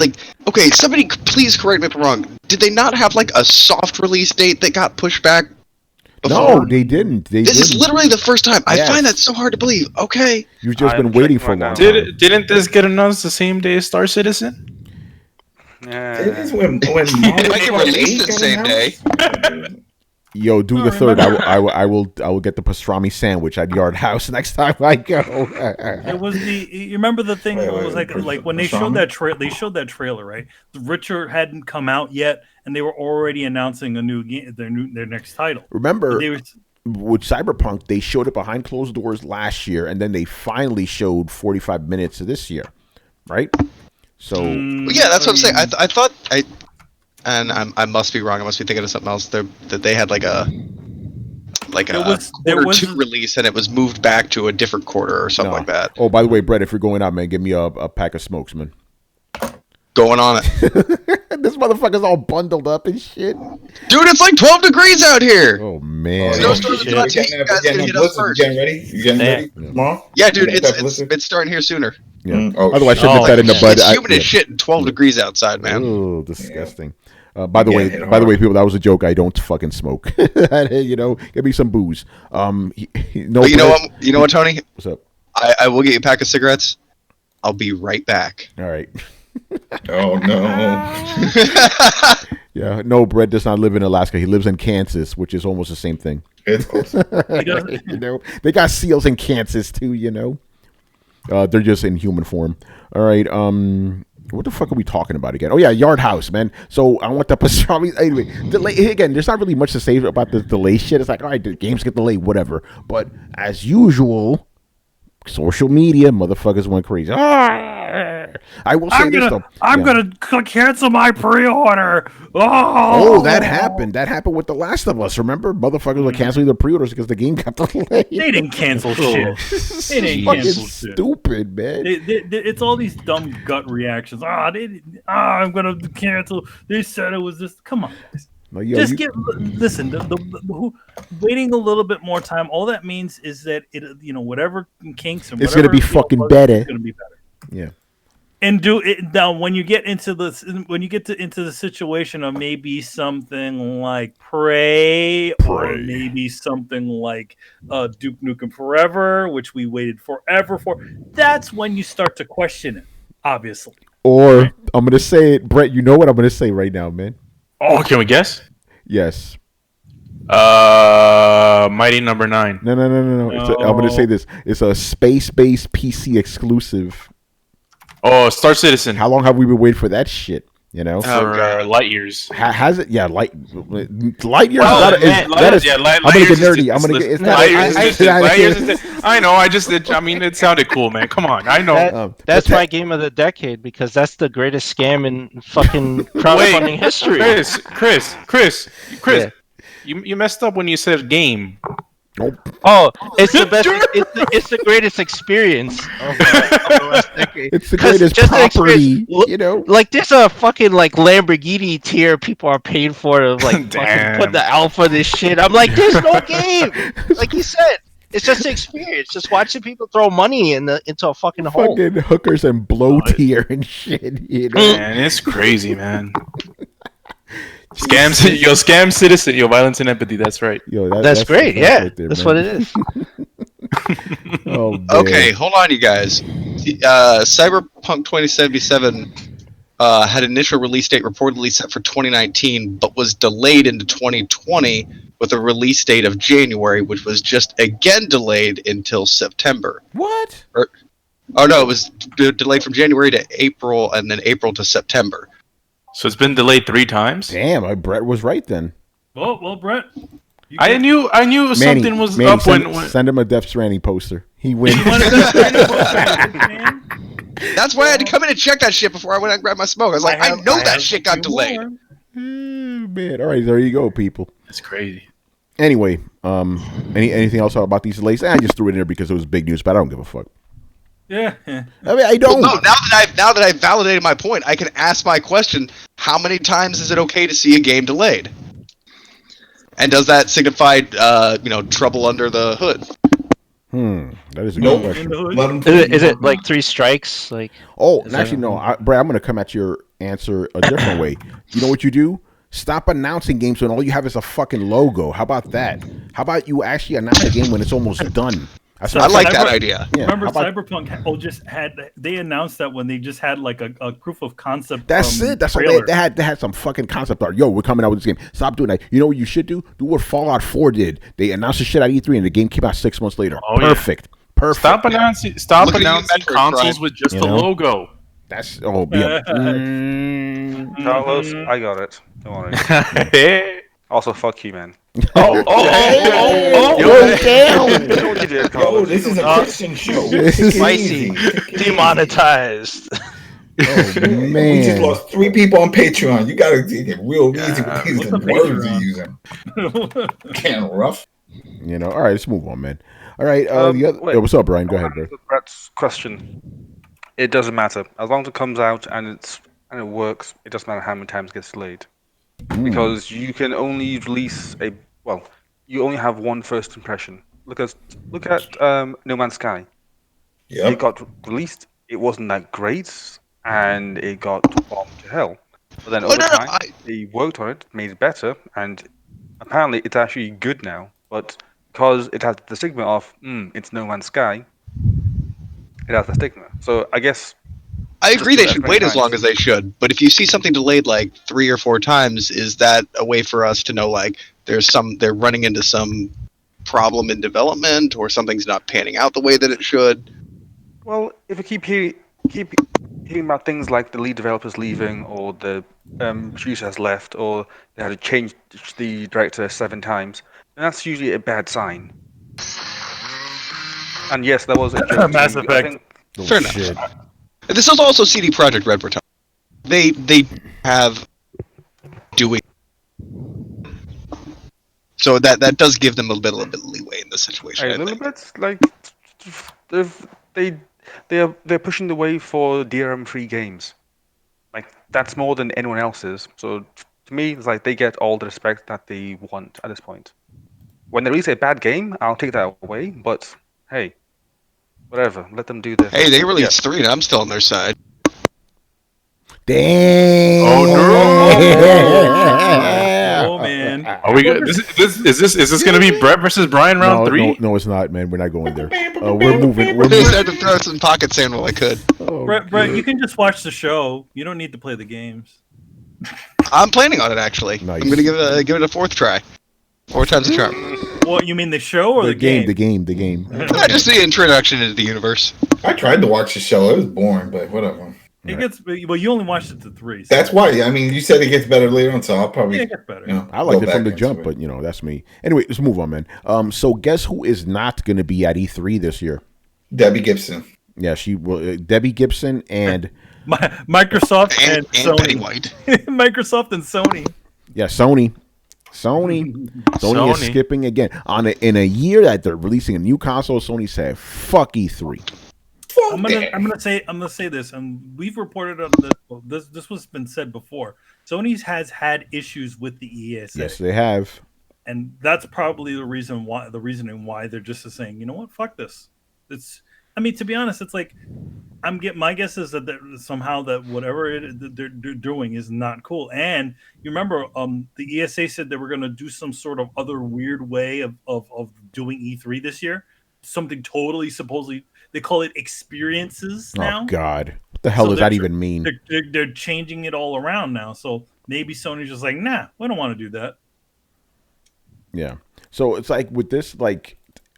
okay, somebody please correct me if I'm wrong. Did they not have a soft release date that got pushed back before? No, they didn't. This is literally the first time. I Yes. find that so hard to believe. Okay. You've just I'm been waiting checking for a right long now. time. Didn't this get announced the same day as Star Citizen? It is when It might get released the same day. Yo, do No, the third. remember- I will get the pastrami sandwich at Yard House next time I go. It was you remember the thing Wait, it was like when they showed that trailer, right? Richard hadn't come out yet, and they were already announcing a new game, their next title. Remember, They were, with Cyberpunk, they showed it behind closed doors last year, and then they finally showed 45 minutes of this year, right? So Well, yeah, that's what I'm saying. I thought I must be wrong. I must be thinking of something else. That they had a there quarter was- two release, and it was moved back to a different quarter or something no. like that. Oh, by the way, Brett, if you're going out, man, give me a pack of smokes, man. Going on it, This motherfucker's all bundled up and shit. dude. It's like 12 degrees out here. Oh man. Snowstorms are about to hit. You guys gonna hit up first. You getting ready? You getting ready tomorrow? Yeah, dude, You got that blizzard? it's starting here sooner. Yeah. Oh, Otherwise, I should have Oh, that in the bud. It's humid as shit and 12 degrees outside, man. Oh, disgusting. By the Yeah, way, hit by the way, hard. people, that was a joke. I don't fucking smoke. Give me some booze. No, But you know Brett- what? You know what, Tony? What's up? I will get you a pack of cigarettes. I'll be right back. All right. Oh no. Yeah. No, Brett does not live in Alaska. He lives in Kansas, which is almost the same thing. It's close. he doesn't- They got seals in Kansas too. They're just in human form. All right. What the fuck are we talking about again? Oh yeah, Yard House, man. So I want the pastrami. Anyway, delay again. There's not really much to say about the delay shit. It's like, all right, the games get delayed, whatever. But as usual, social media motherfuckers went crazy. I will say this though. I'm Yeah. gonna cancel my pre-order. Oh, that happened. That happened with The Last of Us. Remember, motherfuckers were canceling their pre-orders because the game got delayed. They didn't cancel shit. They didn't Fucking cancel shit. stupid, man. It's all these dumb gut reactions. I'm gonna cancel. They said it was this. Come on, guys. No, yo, Just you- listen. Waiting a little bit more time. All that means is that whatever kinks and It's gonna whatever, be fucking better. It's gonna be better. yeah. And do it now when you get into into the situation of maybe something like Prey. Or maybe something like Duke Nukem Forever, which we waited forever for. That's when you start to question it, obviously. Or I'm gonna say it, Brett. You know what I'm gonna say right now, man. Oh, can we guess? Yes. Mighty Number 9. No. I'm gonna say this. It's a space-based PC exclusive. Oh, Star Citizen. How long have we been waiting for that shit? You know, For light years. has it? Yeah, light years. I'm gonna get nerdy. I'm gonna get. Light years. I know. I mean, it sounded cool, man. Come on. I know. That's my game of the decade because that's the greatest scam in fucking crowdfunding history. Chris. Yeah. You messed up when you said game. Nope. Oh, it's the best. It's the greatest experience of the last decade. It's the 'Cause greatest just the property. experience- You know, Like there's a fucking like Lamborghini tier people are paying for to like fucking Damn. put the alpha this shit. I'm like, there's no game. Like you said, it's just an experience. Just watching people throw money into a fucking hole. fucking hookers and blow tier and shit. You know, Man, it's crazy, man. Scam citizen, violence and empathy. That's right. yo, That's great. Yeah, right there, that's man. what it is. Oh, man. Okay, hold on, you guys. Cyberpunk 2077 had initial release date reportedly set for 2019, but was delayed into 2020 with a release date of January, which was just again delayed until September. What? Oh no, it was delayed from January to April, and then April to September. So it's been delayed 3 times. Damn, Brett was right then. Well, Brett. I knew Manny, something was Manny, up send, when. send him a Death Stranding poster. He wins. You wanted that man? That's why I had to come in and check that shit before I went and grabbed my smoke. I was like, I know that shit got delayed. Man, all right, there you go, people. That's crazy. Anyway, anything else about these delays? I just threw it in there because it was big news, but I don't give a fuck. Yeah. I mean, I don't. Well, no, now that I've validated my point, I can ask my question: how many times is it okay to see a game delayed? And does that signify, trouble under the hood? That is a good Nope. question. Let 'em Is it like 3 strikes? Like Oh, Is actually, that- no, Brad, I'm going to come at your answer a different way. You know what you do? Stop announcing games when all you have is a fucking logo. How about that? How about you actually announce a game when it's almost done? That's what I like Cyber- that idea. Yeah, Remember, how about- Cyberpunk they announced that when they just had like a proof of concept. That's it. That's what trailer. they had some fucking concept art. Yo, we're coming out with this game. Stop doing that. You know what you should do? Do what Fallout 4 did. They announced the shit at E3 and the game came out 6 months later. Oh, yeah. Perfect. Stop announcing Look at you, announcing Metroid consoles Prime. with just You the know? logo. That's yeah. Carlos, I got it. Don't worry. Hey. Also, fuck you, man. Oh, damn. You know what you did, Yo, Carlos. this is a Christian show. This is spicy, demonetized. Oh, We just man. lost 3 people on Patreon. You gotta take it real easy with these What's the words you're Patreon? using. Kind of rough. You know, all right, let's move on, man. All right, the other, wait. yo, what's up, Brian? Go ahead, bro. Brett's question. It doesn't matter as long as it comes out and it works. It doesn't matter how many times it gets delayed, because you can only release you only have one first impression. Look at No Man's Sky. It Yep. got released. It wasn't that great, and it got bombed to hell. But then over time, they worked on it, made it better, and apparently it's actually good now. But because it has the stigma of it's No Man's Sky, it has the stigma. So I guess I agree Just they do should that wait many as long times. as they should. But if you see something delayed like 3 or 4 times, is that a way for us to know like they're running into some problem in development or something's not panning out the way that it should? well, if you keep hearing about things like the lead developers leaving, or the producer has left, or they had to change the director 7 times, then that's usually a bad sign. And yes, there was a joke Mass to- I Effect. think- Oh, Fair enough. shit. This is also CD Projekt Red. We're talking. They have doing. So that does give them a little bit of leeway in this situation. a I little think. bit like they're pushing the way for DRM-free games. Like that's more than anyone else's. So to me, it's like they get all the respect that they want at this point. When they release a bad game, I'll take that away. But hey, whatever, let them do this. Hey, they released 3, and I'm still on their side. Damn. Oh man. Are we good? Is this gonna be Brett versus Brian round 3? No, it's not, man. We're not going there. We're moving. We're I just moving. had to throw some pocket sand while I could. Oh, Brett, you can just watch the show. You don't need to play the games. I'm planning on it actually. Nice. I'm gonna give it a fourth try. 4 times a charm. What, you mean the show or the game? The game. Just the introduction into the universe. I tried to watch the show. It was boring, but whatever. It gets well. You only watched it to 3. That's why. I mean, you said it gets better later on, so I'll probably. Yeah, it gets better. I liked go it from the back jump, into it. but that's me. Anyway, let's move on, man. So guess who is not going to be at E3 this year? Debbie Gibson. Yeah, she will. Debbie Gibson and Microsoft and Sony. Betty White. Microsoft and Sony. yeah, Sony is skipping again in a year that they're releasing a new console. Sony said, "Fuck E3." I'm gonna say this, and we've reported on this. This was been said before. Sony has had issues with the ESA. Yes, they have. And that's probably the reasoning why they're just saying, you know what, fuck this. I mean, to be honest, it's like my guess is that somehow that whatever they're doing is not cool. And you remember, the ESA said they were going to do some sort of other weird way of doing E3 this year. Something totally supposedly they call it experiences now. Oh God, what the hell does that even mean? They're changing it all around now. So maybe Sony's just like, nah, we don't want to do that. Yeah. So it's like with this, like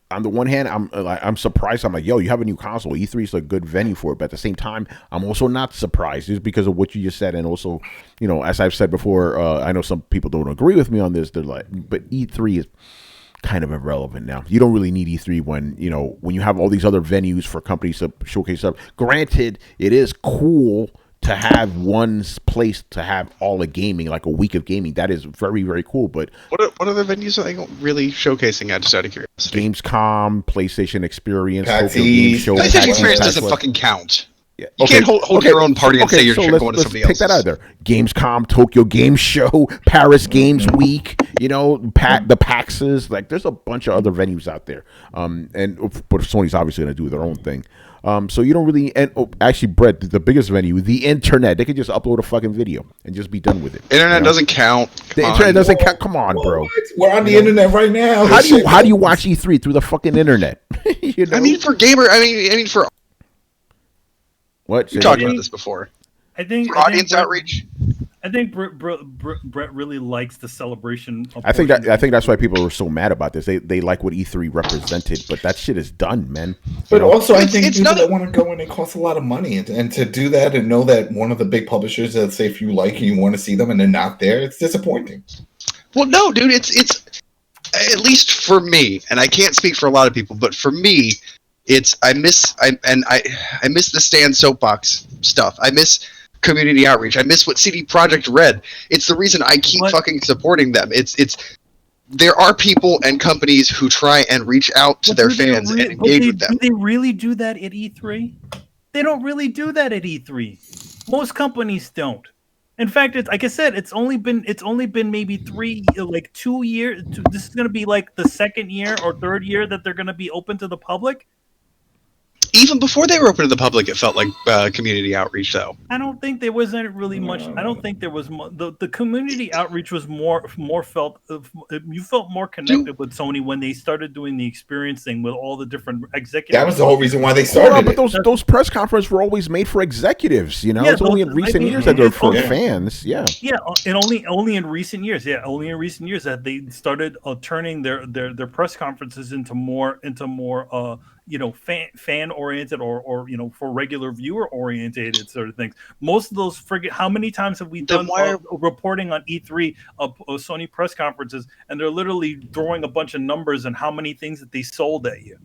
on the one hand, I'm surprised. I'm like, yo, you have a new console. E3 is a good venue for it. But at the same time, I'm also not surprised just because of what you just said. And also, as I've said before, I know some people don't agree with me on this. They're like, but E3 is kind of irrelevant now. You don't really need E3 when you have all these other venues for companies to showcase stuff. Granted, it is cool to have one place to have all the gaming, like a week of gaming. That is very, very cool. But What other venues are they really showcasing? I just out of curiosity. Gamescom, PlayStation Experience, PAX Tokyo East. Game Show. PlayStation PAX Experience East, doesn't Xbox. fucking count. Yeah. You can't hold your own party and say you're going to let's somebody take else's. that out of there. Gamescom, Tokyo Game Show, Paris Games Week, the PAXs. Like, there's a bunch of other venues out there. But Sony's obviously going to do their own thing. So you don't really, actually, Brett, the biggest venue, the internet. They could just upload a fucking video and just be done with it. Internet doesn't count. The internet doesn't count. Come on, bro. What? We're on the internet right now. How do you watch E3 through the fucking internet? I mean, for gamer. I mean, for what? we talked about this before. I think For audience outreach. I think Brett really likes the celebration. I think that's why people are so mad about this. They like what E3 represented, but that shit is done, man. But also, I think it's people not that want to go in, it costs a lot of money, and to do that and know that one of the big publishers that say if you like and you want to see them and they're not there, it's disappointing. Well, no, dude, it's at least for me, and I can't speak for a lot of people, but for me, I miss the stand soapbox stuff. I miss community outreach. I miss what CD Projekt Red. It's the reason I keep fucking supporting them. It's there are people and companies who try and reach out to their fans and engage with them. Do they really do that at E3? They don't really do that at E3. Most companies don't. In fact, it's like I said, it's only been maybe 2 years. This is going to be like the second year or third year that they're going to be open to the public. Even before they were open to the public, it felt like community outreach, though. I don't think there wasn't really much. I don't think there was the community outreach was more felt. You felt more connected with Sony when they started doing the experience thing with all the different executives. That was the whole reason why they started but those press conferences were always made for executives. It's only in recent years that they're for fans. Yeah. Yeah, and only in recent years. Yeah, only in recent years that they started turning their press conferences into more fan oriented or for regular viewer oriented sort of things. Most of those how many times have we done reporting on E3 of Sony press conferences, and they're literally throwing a bunch of numbers and how many things that they sold at you.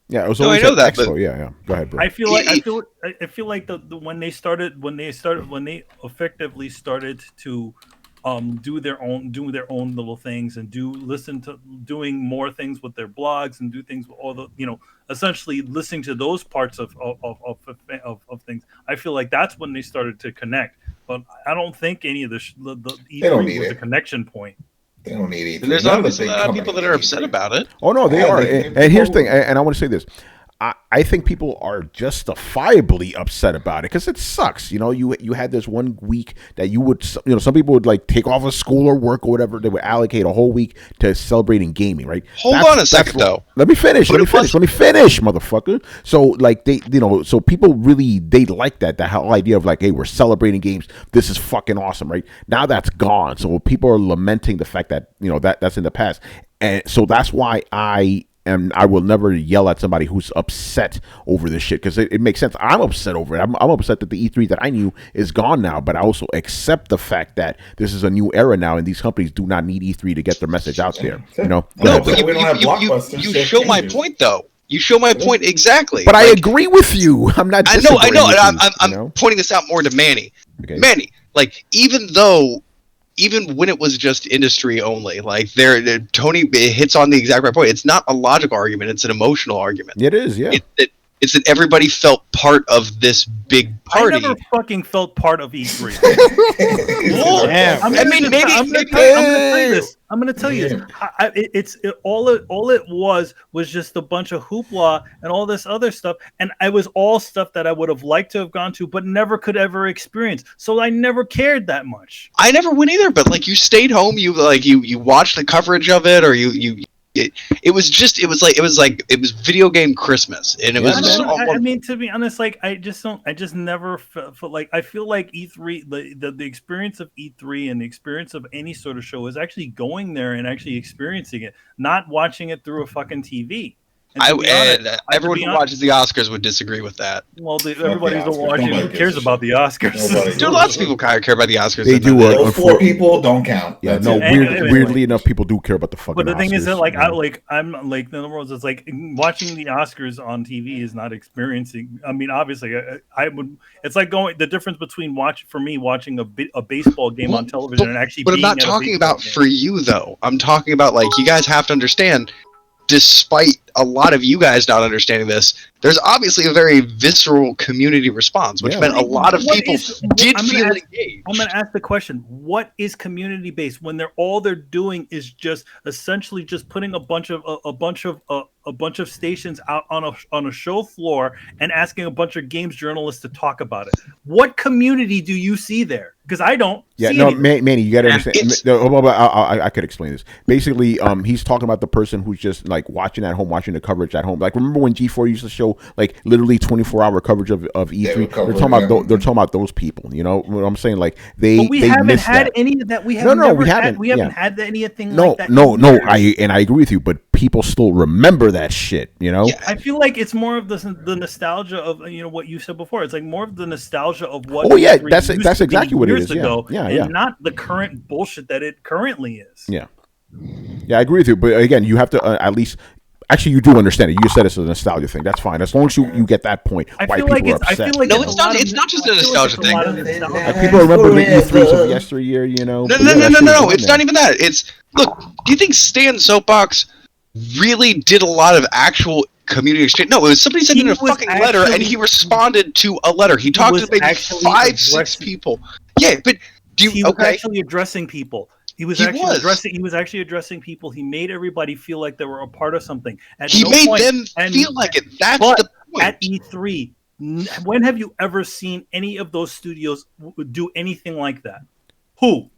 Yeah, it was I know that. Expo. But yeah. Go ahead, bro. I feel like when they effectively started to do their own little things and doing more things with their blogs and do things with all the essentially listening to those parts of things. I feel like that's when they started to connect. But I don't think any of the E3 was a connection point. They don't need E3. there's obviously a lot of people that are upset about it. Oh no, they are. And here's the thing, and I want to say this. I think people are justifiably upset about it because it sucks. You know, you had this 1 week that you would, you know, some people would like take off of school or work or whatever. They would allocate a whole week to celebrating gaming, right? Hold on a second, though. Let me finish, motherfucker. So like they, you know, so people really, they like that whole idea of like, hey, we're celebrating games. This is fucking awesome, right? Now that's gone. So people are lamenting the fact that, you know, that's in the past. And so that's why I will never yell at somebody who's upset over this shit because it makes sense. I'm upset over it. I'm upset that the E3 that I knew is gone now, but I also accept the fact that this is a new era now, and these companies do not need E3 to get their message out there. You know, no, but you show my point though. You show my point exactly. But like, I agree with you. I'm not. I know. And I'm pointing this out more to Manny. Okay. Manny, like even when it was just industry only, like Tony hits on the exact right point. It's not a logical argument; it's an emotional argument. It is, yeah. It's that everybody felt part of this big party. I never fucking felt part of E3. Well, I'm going to tell you this. All it was just a bunch of hoopla and all this other stuff, and it was all stuff that I would have liked to have gone to, but never could ever experience. So I never cared that much. I never went either, but like you stayed home, you watched the coverage of it, or it was video game Christmas, and it was. I mean, to be honest, like I just never felt like, I feel like E3, the experience of E3 and the experience of any sort of show is actually going there and actually experiencing it, not watching it through a fucking TV. Everyone who watches the Oscars would disagree with that. Well, everybody who's watching who cares about the Oscars. Dude, lots of people kind of care about the Oscars. They do. Those 4 people don't count. Yeah, no. Weirdly enough, people do care about the fucking. But the Oscars, thing is that, like, you know? I'm like, in other words, it's like watching the Oscars on TV is not experiencing. I mean, obviously, I would. It's like the difference between watching a baseball game on television and actually. But I'm not talking about for you though. I'm talking about like you guys have to understand. Despite a lot of you guys not understanding this, there's obviously a very visceral community response, which meant a lot of people did feel engaged. I'm going to ask the question: what is community based when all they're doing is just essentially just putting a bunch of stations out on a show floor and asking a bunch of games journalists to talk about it? What community do you see there? Because I don't. Yeah, no, Manny, you got to understand. I could explain this. Basically, he's talking about the person who's just like watching at home, watching the coverage at home. Like, remember when G4 used to show like literally 24-hour coverage of E3? They're talking about those people. You know what I'm saying? Like we haven't had any of that. We haven't had anything like that. No. I agree with you, but people still remember that shit. You know. Yeah, I feel like it's more of the nostalgia of what you said before. It's like more of the nostalgia of what. Oh yeah, that's exactly what it is. Ago, yeah. Not the current bullshit that it currently is. Yeah, I agree with you. But again, you have to at least. Actually, you do understand it. You said it's a nostalgia thing. That's fine. As long as you get that point, why people are upset. I feel like it's not just a nostalgia thing. People remember the E3s of yesteryear, you know. No. It's not even that. It's look. Do you think Stan Soapbox really did a lot of actual community exchange? No, it was somebody sent in a fucking letter, and he responded to a letter. He talked to maybe 5-6 people. Yeah, but he was actually addressing people. He was actually addressing people. He made everybody feel like they were a part of something. He made them feel like it. That's the point. At E3, when have you ever seen any of those studios do anything like that? Who?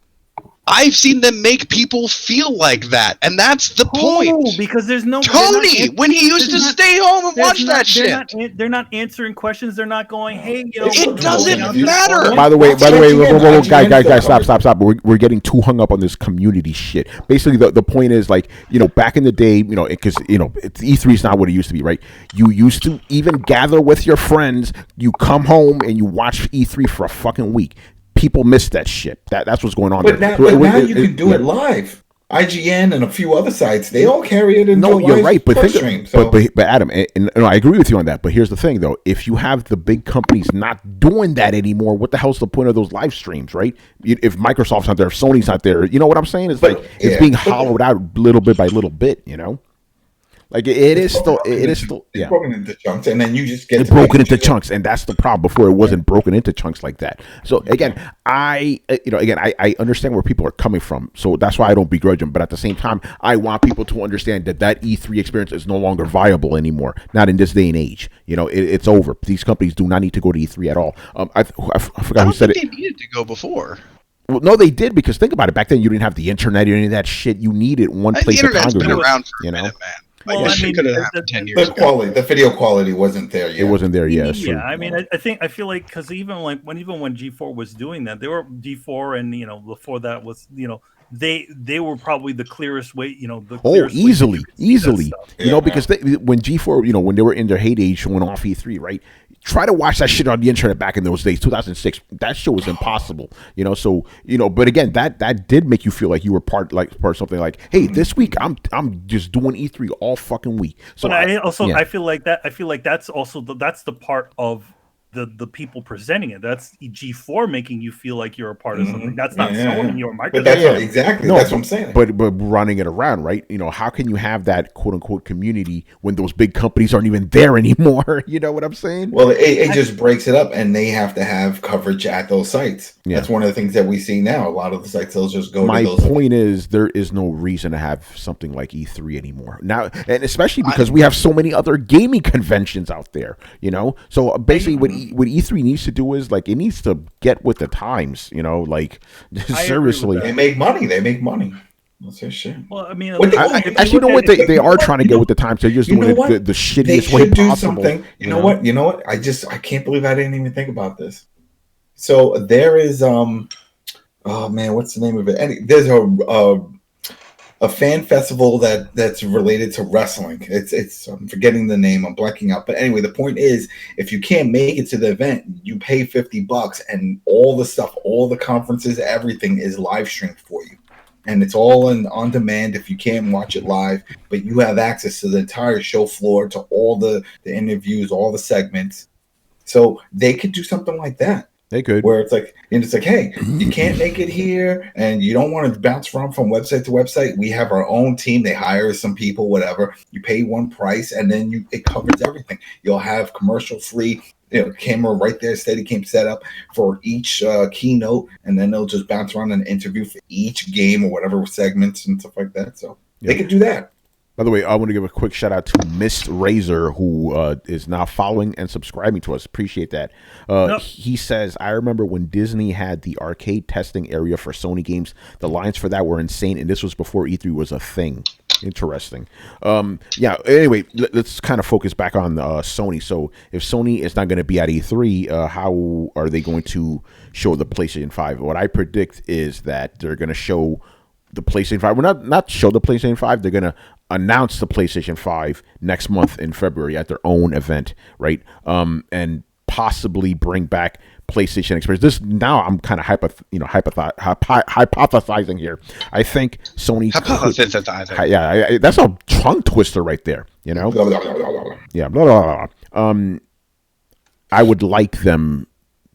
I've seen them make people feel like that, and that's the point. Because there's no Tony when he used to stay home and watch that shit. They're not answering questions. They're not going, "Hey, it doesn't matter." By the way, guys, stop. We're getting too hung up on this community shit. Basically, the point is like back in the day, because E3 is not what it used to be, right? You used to even gather with your friends. You come home and you watch E3 for a fucking week. People miss that shit. That's what's going on. But now you can do it live. IGN and a few other sites, they all carry it in. No, you're right. But stream, but Adam, and I agree with you on that. But here's the thing, though: if you have the big companies not doing that anymore, what the hell's the point of those live streams, right? If Microsoft's not there, if Sony's not there, you know what I'm saying? It's it's being hollowed out little bit by little bit, Like it is still, it's yeah. broken into chunks, and then you just get It to broken make into sure. chunks, and that's the problem. Before it wasn't broken into chunks like that. So again, I understand where people are coming from. So that's why I don't begrudge them. But at the same time, I want people to understand that E3 experience is no longer viable anymore. Not in this day and age. It's over. These companies do not need to go to E3 at all. I forgot I who don't said think it. they needed to go before. Well, no, they did, because think about it. Back then, you didn't have the internet or any of that shit. You needed one The place to internet's been congregate. around for a minute, man. Well, This I shit mean, could have happened 10 The years ago. quality, the video quality wasn't there yet. It wasn't there yet. It's yeah, true. I mean, I feel like, because even when G4 was doing that, they were G4, and before that was they were probably the clearest way. The clearest way that you could see that stuff. Because when G4, when they were in their heyday showing off E3, right? Try to watch that shit on the internet back in those days, 2006. That shit was impossible, So but again, that did make you feel like you were part of something. Like, hey, this week I'm just doing E3 all fucking week. So But I feel like that. I feel like that's also that's the part of the people presenting it. That's G4 making you feel like you're a part of something. That's not Sony or Microsoft. But that's exactly. No, that's what I'm saying. But running it around, right? How can you have that quote unquote community when those big companies aren't even there anymore? You know what I'm saying? Well, it just breaks it up, and they have to have coverage at those sites. Yeah. That's one of the things that we see now. A lot of the sites, they'll just go My to those. point is, there is no reason to have something like E3 anymore now, and especially because we have so many other gaming conventions out there. So basically, what E3 needs to do is, like, it needs to get with the times. Like, seriously, They make money. That's their shit. Well, I mean, actually, you know what? They are trying to get with the times. They're just doing it the shittiest way do possible. Something. You know what? I can't believe I didn't even think about this. So there is oh man, what's the name of it? There's a fan festival that's related to wrestling. It's I'm forgetting the name. I'm blanking out. But anyway, the point is, if you can't make it to the event, you pay $50, and all the stuff, all the conferences, everything is live streamed for you. And it's all on demand if you can't watch it live, but you have access to the entire show floor, to all the interviews, all the segments. So they could do something like that. They could. Where it's like, hey, you can't make it here, and you don't want to bounce from website to website. We have our own team. They hire some people, whatever. You pay one price, and then it covers everything. You'll have commercial-free camera right there, Steadicam set up for each keynote, and then they'll just bounce around and interview for each game or whatever segments and stuff like that. So they could do that. By the way, I want to give a quick shout out to Mist Razor, who is now following and subscribing to us. Appreciate that. He says, I remember when Disney had the arcade testing area for Sony games. The lines for that were insane, and this was before E3 was a thing. Interesting. Anyway, let's kind of focus back on Sony. So if Sony is not going to be at E3, how are they going to show the PlayStation 5? What I predict is that they're going to show the PlayStation 5. We're not show the PlayStation 5. They're going to announce the PlayStation 5 next month in February at their own event, right? And possibly bring back PlayStation Experience. This now I'm kind of hypothesizing here. I think Sony. Hypothesizing. That's a tongue twister right there. Blah, blah, blah, blah, blah. Yeah. Blah, blah, blah. I would like them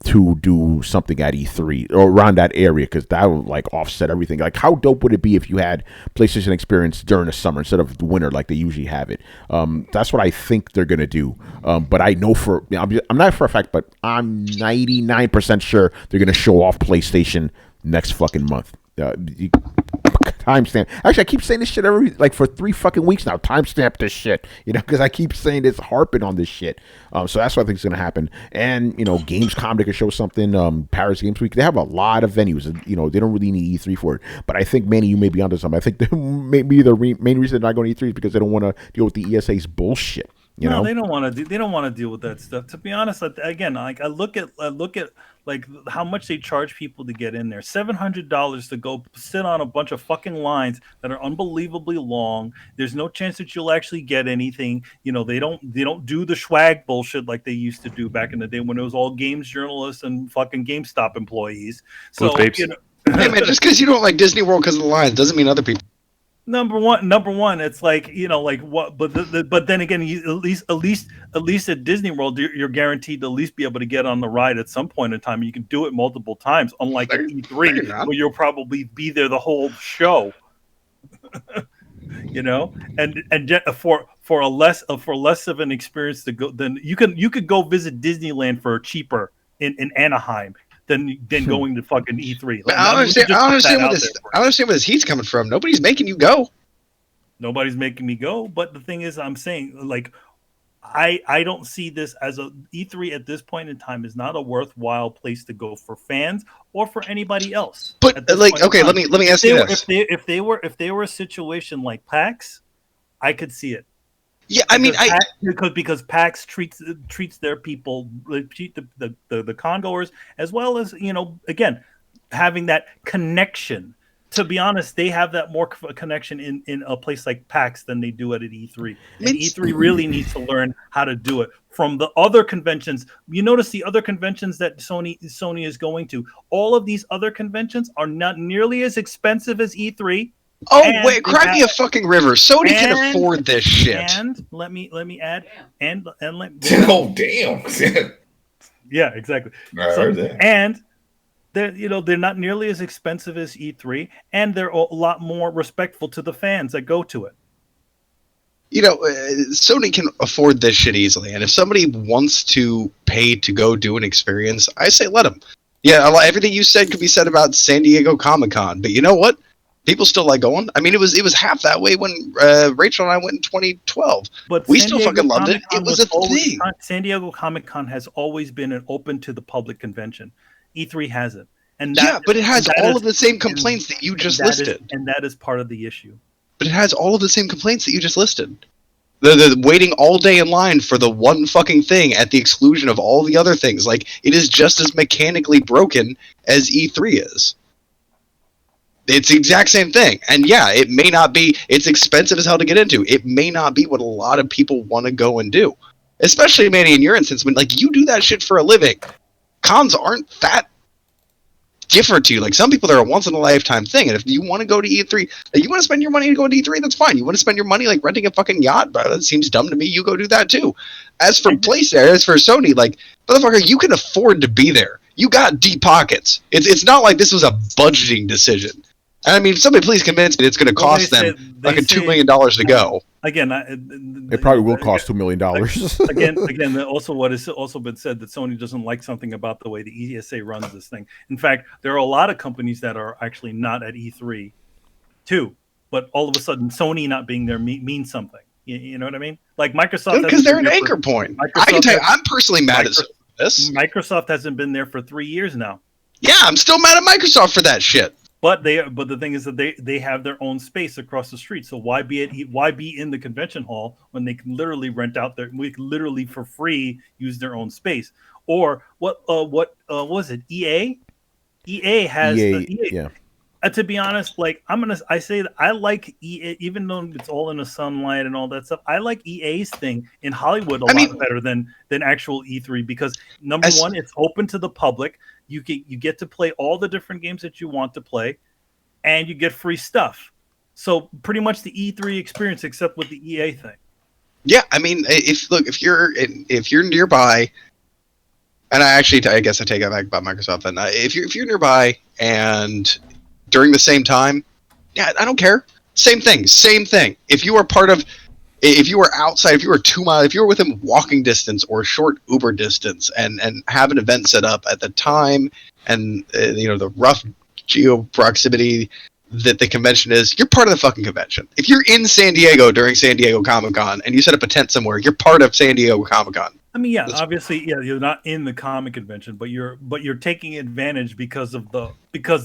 to do something at E3 or around that area, because that would like offset everything. Like, how dope would it be if you had PlayStation Experience during the summer instead of the winter like they usually have it? That's what I think they're gonna do. But I know I'm not for a fact, but I'm 99% sure they're gonna show off PlayStation next fucking month. Timestamp. Actually, I keep saying this shit for 3 fucking weeks now. Timestamp this shit, because I keep saying this, harping on this shit. So that's what I think is going to happen. And Gamescom, they could show something. Paris Games Week, they have a lot of venues. They don't really need E3 for it. But I think, Manny, you may be onto something. I think maybe the main reason they're not going to E3 is because they don't want to deal with the ESA's bullshit. They don't want to. They don't want to deal with that stuff. To be honest, again, like I look at like how much they charge people to get in there. $700 to go sit on a bunch of fucking lines that are unbelievably long. There's no chance that you'll actually get anything. They don't do the swag bullshit like they used to do back in the day when it was all games journalists and fucking GameStop employees. So hey man, just because you don't like Disney World because of the lines doesn't mean other people. Number one, it's like like what, but then again, at least at Disney World, you're guaranteed to at least be able to get on the ride at some point in time. You can do it multiple times, unlike at E3, where you'll probably be there the whole show. And for less of an experience to go, then you could go visit Disneyland for cheaper in Anaheim than going to fucking E3. But I don't understand where this heat's coming from. Nobody's making you go. Nobody's making me go, but the thing is, I'm saying, like, I don't see this as a E3 at this point in time is not a worthwhile place to go for fans or for anybody else. But like, okay, let me ask you this: if they were a situation like PAX, I could see it. Yeah, I mean, because PAX treats their people, treat the congoers as well as, you know, again, having that connection. To be honest, they have that more connection in a place like PAX than they do at an E3. And E3 really needs to learn how to do it. From the other conventions, you notice the other conventions that Sony is going to. All of these other conventions are not nearly as expensive as E3. Oh wait, cry me a fucking river. Sony can afford this shit. And let me add, and let. Oh damn! Yeah, exactly. And they're not nearly as expensive as E3, and they're a lot more respectful to the fans that go to it. You know, Sony can afford this shit easily, and if somebody wants to pay to go do an experience, I say let them. Yeah, everything you said could be said about San Diego Comic-Con, but you know what? People still like going. I mean, it was half that way when Rachel and I went in 2012. But we still fucking loved it. It was a thing. San Diego Comic-Con has always been an open to the public convention. E3 hasn't. But it has all of the same complaints that you just listed. And that is part of the issue. But it has all of the same complaints that you just listed. The waiting all day in line for the one fucking thing at the exclusion of all the other things. Like, it is just as mechanically broken as E3 is. It's the exact same thing. And yeah, it may not be, it's expensive as hell to get into. It may not be what a lot of people want to go and do. Especially, Manny, in your instance, when like you do that shit for a living. Cons aren't that different to you. Like, some people, they're a once in a lifetime thing. And if you want to go to E3, you want to spend your money to go to E3, that's fine. You want to spend your money like renting a fucking yacht, bro, that seems dumb to me. You go do that too. As for Sony, like, motherfucker, you can afford to be there. You got deep pockets. It's not like this was a budgeting decision. And I mean, somebody please convince me it's going to cost them fucking $2 million to go. Again, it probably will cost $2 million. again, also what has also been said that Sony doesn't like something about the way the ESA runs this thing. In fact, there are a lot of companies that are actually not at E3 too, but all of a sudden Sony not being there means something. You know what I mean? Like Microsoft, because they're an anchor point. I can tell you, I'm personally mad at this. Microsoft hasn't been there for 3 years now. Yeah, I'm still mad at Microsoft for that shit. But the thing is that they have their own space across the street. So why be in the convention hall when they can literally rent out we can literally for free use their own space? Or what was it? EA has yeah. To be honest, like I say that I like EA, even though it's all in the sunlight and all that stuff. I like EA's thing in Hollywood a lot better than actual E3 because number one, it's open to the public. You get to play all the different games that you want to play, and you get free stuff. So pretty much the E3 experience, except with the EA thing. Yeah, I mean, if you're nearby, and I guess I take that back about Microsoft. Then if you're nearby and during the same time, yeah, I don't care. Same thing. If you are outside, if you were 2 miles, if you were within walking distance or short Uber distance and have an event set up at the time and, the rough geo proximity that the convention is, you're part of the fucking convention. If you're in San Diego during San Diego Comic-Con and you set up a tent somewhere, you're part of San Diego Comic-Con. I mean, yeah, obviously, yeah, you're not in the comic convention, but you're taking advantage because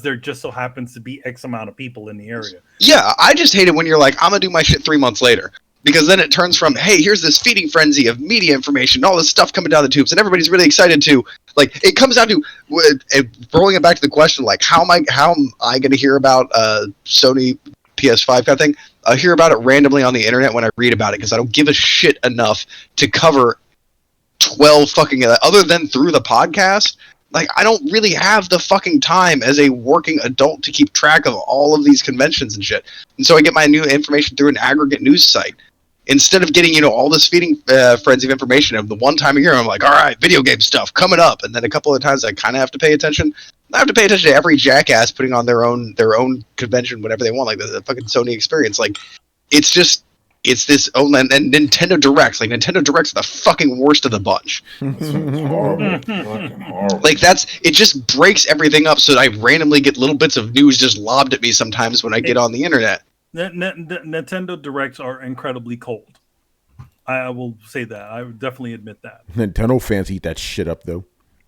there just so happens to be X amount of people in the area. Yeah, I just hate it when you're like, I'm gonna do my shit 3 months later. Because then it turns from, hey, here's this feeding frenzy of media information, all this stuff coming down the tubes, and everybody's really excited to, like, it comes down to, throwing it back to the question, like, how am I going to hear about Sony PS5 kind of thing? I hear about it randomly on the internet when I read about it, because I don't give a shit enough to cover 12 fucking, other than through the podcast. Like, I don't really have the fucking time as a working adult to keep track of all of these conventions and shit. And so I get my new information through an aggregate news site. Instead of getting, all this feeding frenzy of information of the one time a year, I'm like, all right, video game stuff coming up. And then a couple of times I kind of have to pay attention. I have to pay attention to every jackass putting on their own convention, whatever they want, like the fucking Sony experience. Like, it's just, it's this. Oh, and Nintendo Directs. Like Nintendo Directs are the fucking worst of the bunch. That's horrible. Fucking horrible. Like it just breaks everything up. So I randomly get little bits of news just lobbed at me sometimes when I get on the internet. Nintendo Directs are incredibly cold. I will say that. I would definitely admit that. Nintendo fans eat that shit up though.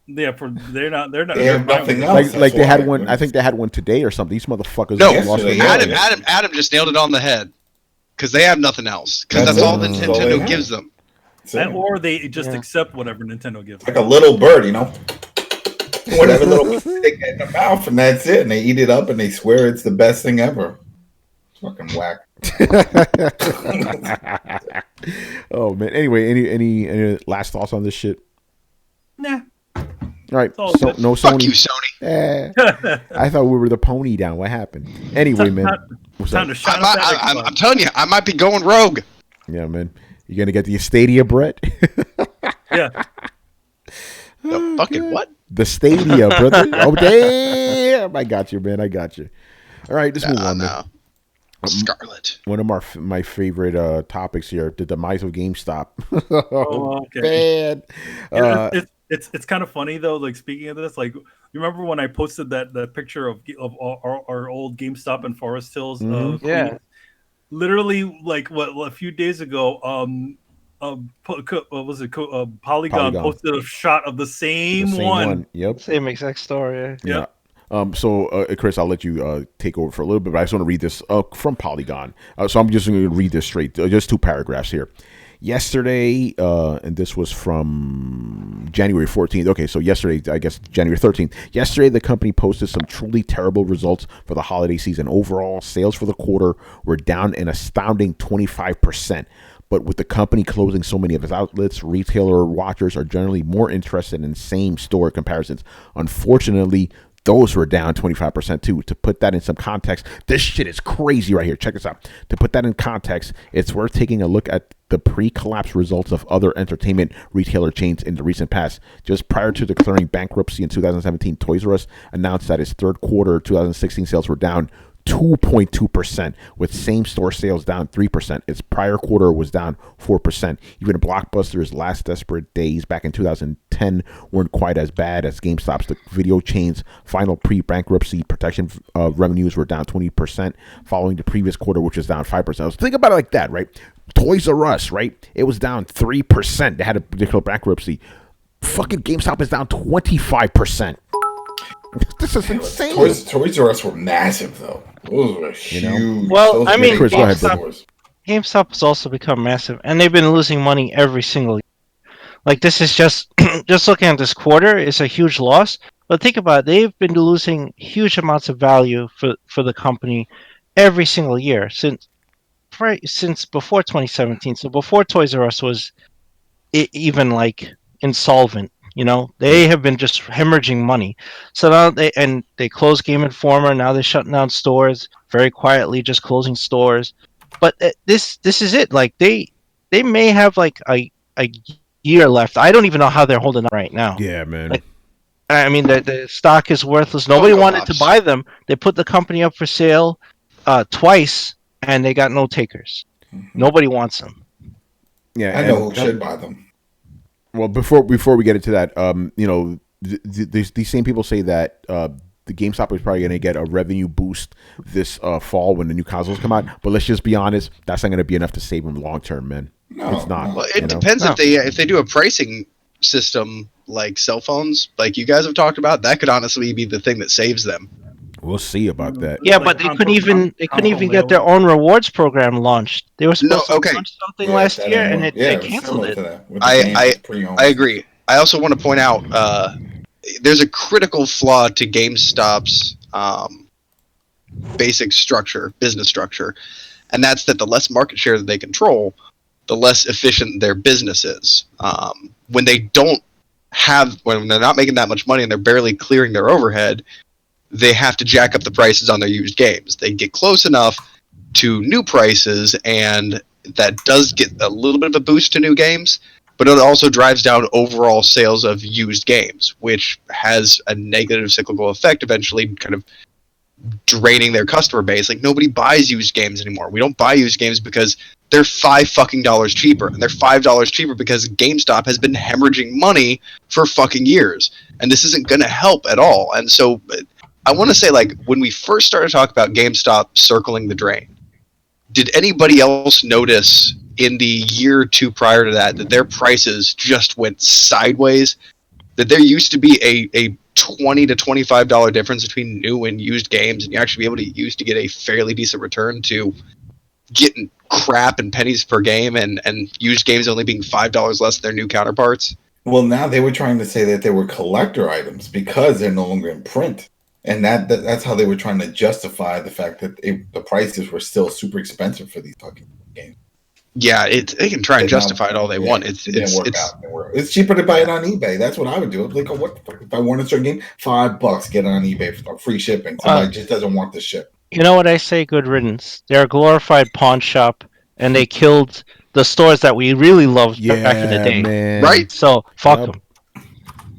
Yeah, they're not. They have nothing else. Like they had one. I think they had one today or something. These motherfuckers. No, lost their yesterday, mind. Adam just nailed it on the head. Because they have nothing else. Because that's all that Nintendo gives them. Or they just accept whatever Nintendo gives them. Like a little bird, you know? Whatever little they get in their mouth, and that's it. And they eat it up, and they swear it's the best thing ever. Fucking whack. Oh man. Anyway, any last thoughts on this shit? Nah. All right. all So, good. no Fuck Sony. you, Sony. I thought we were the pony down. What happened? Anyway, man. What's Time up? to shout out that Xbox. I'm telling you, I might be going rogue. Yeah, man. You gonna get the Stadia, Brett? Yeah. The fucking what? The Stadia, brother. Oh damn! I got you, man. I got you. All right, let's move on. No. Man. Scarlet. One of my favorite topics here: the demise of GameStop. Oh, okay. Man. It's kind of funny though. Like speaking of this, like you remember when I posted that picture of our old GameStop in Forest Hills? Yeah. Literally, like a few days ago, what was it? Polygon posted a shot of the same one. Yep. Same exact story. Yeah. So, Chris, I'll let you take over for a little bit, but I just want to read this from Polygon. So I'm just going to read this straight. Just 2 paragraphs here. Yesterday, and this was from January 14th. Okay, so yesterday, I guess January 13th. Yesterday, the company posted some truly terrible results for the holiday season. Overall, sales for the quarter were down an astounding 25%. But with the company closing so many of its outlets, retailer watchers are generally more interested in same-store comparisons. Unfortunately, those were down 25% too. To put that in some context, this shit is crazy right here. Check this out. To put that in context, it's worth taking a look at the pre-collapse results of other entertainment retailer chains in the recent past. Just prior to declaring bankruptcy in 2017, Toys R Us announced that its third quarter 2016 sales were down 2.2%, with same-store sales down 3%. Its prior quarter was down 4%. Even Blockbuster's last desperate days back in 2010 weren't quite as bad as GameStop's. The video chain's final pre-bankruptcy protection revenues were down 20%, following the previous quarter, which was down 5%. So think about it like that, right? Toys R Us, right? It was down 3%. They had a particular bankruptcy. Fucking GameStop is down 25%. This is insane. Toys R Us were massive, though. Those were huge. Well, I mean, Chris, go ahead, GameStop has also become massive, and they've been losing money every single year. Like, this is just looking at this quarter, it's a huge loss. But think about it, they've been losing huge amounts of value for the company every single year since before 2017. So before Toys R Us was even like insolvent. You know, they have been just hemorrhaging money. So now they closed Game Informer. Now they're shutting down stores very quietly, just closing stores. But this is it. Like they may have like a year left. I don't even know how they're holding up right now. Yeah, man. Like, I mean, the stock is worthless. Nobody wanted to buy them. They put the company up for sale twice, and they got no takers. Nobody wants them. Yeah, I know who should buy them. Well, before we get into that, you know, these same people say that the GameStop is probably going to get a revenue boost this fall when the new consoles come out. But let's just be honest, that's not going to be enough to save them long term, man. No, it's not. Well, it depends if they do a pricing system like cell phones, like you guys have talked about. That could honestly be the thing that saves them. We'll see about that. Yeah, but they couldn't even get their own rewards program launched. They were supposed to launch something last year, and they canceled it. I agree. I also want to point out there's a critical flaw to GameStop's basic structure, business structure, and that's that the less market share that they control, the less efficient their business is. When they're not making that much money and they're barely clearing their overhead, they have to jack up the prices on their used games. They get close enough to new prices, and that does get a little bit of a boost to new games, but it also drives down overall sales of used games, which has a negative cyclical effect, eventually kind of draining their customer base. Like, nobody buys used games anymore. We don't buy used games because they're $5 cheaper, and they're $5 cheaper because GameStop has been hemorrhaging money for fucking years, and this isn't going to help at all. And so, I want to say, like, when we first started to talk about GameStop circling the drain, did anybody else notice in the year or two prior to that their prices just went sideways? That there used to be a $20 to $25 difference between new and used games, and you actually be able to use to get a fairly decent return to getting crap and pennies per game, and used games only being $5 less than their new counterparts. Well, now they were trying to say that they were collector items because they're no longer in print, and that's how they were trying to justify the fact that the prices were still super expensive for these fucking games. Yeah, they can try and justify it all they want. It didn't work out. It's cheaper to buy it on eBay. That's what I would do. I'd be like, oh, what the fuck? If I want a certain game, $5, get it on eBay for free shipping. Somebody just doesn't want the ship. You know what I say? Good riddance. They're a glorified pawn shop, and they killed the stores that we really loved back in the day. Man. Right? So fuck them.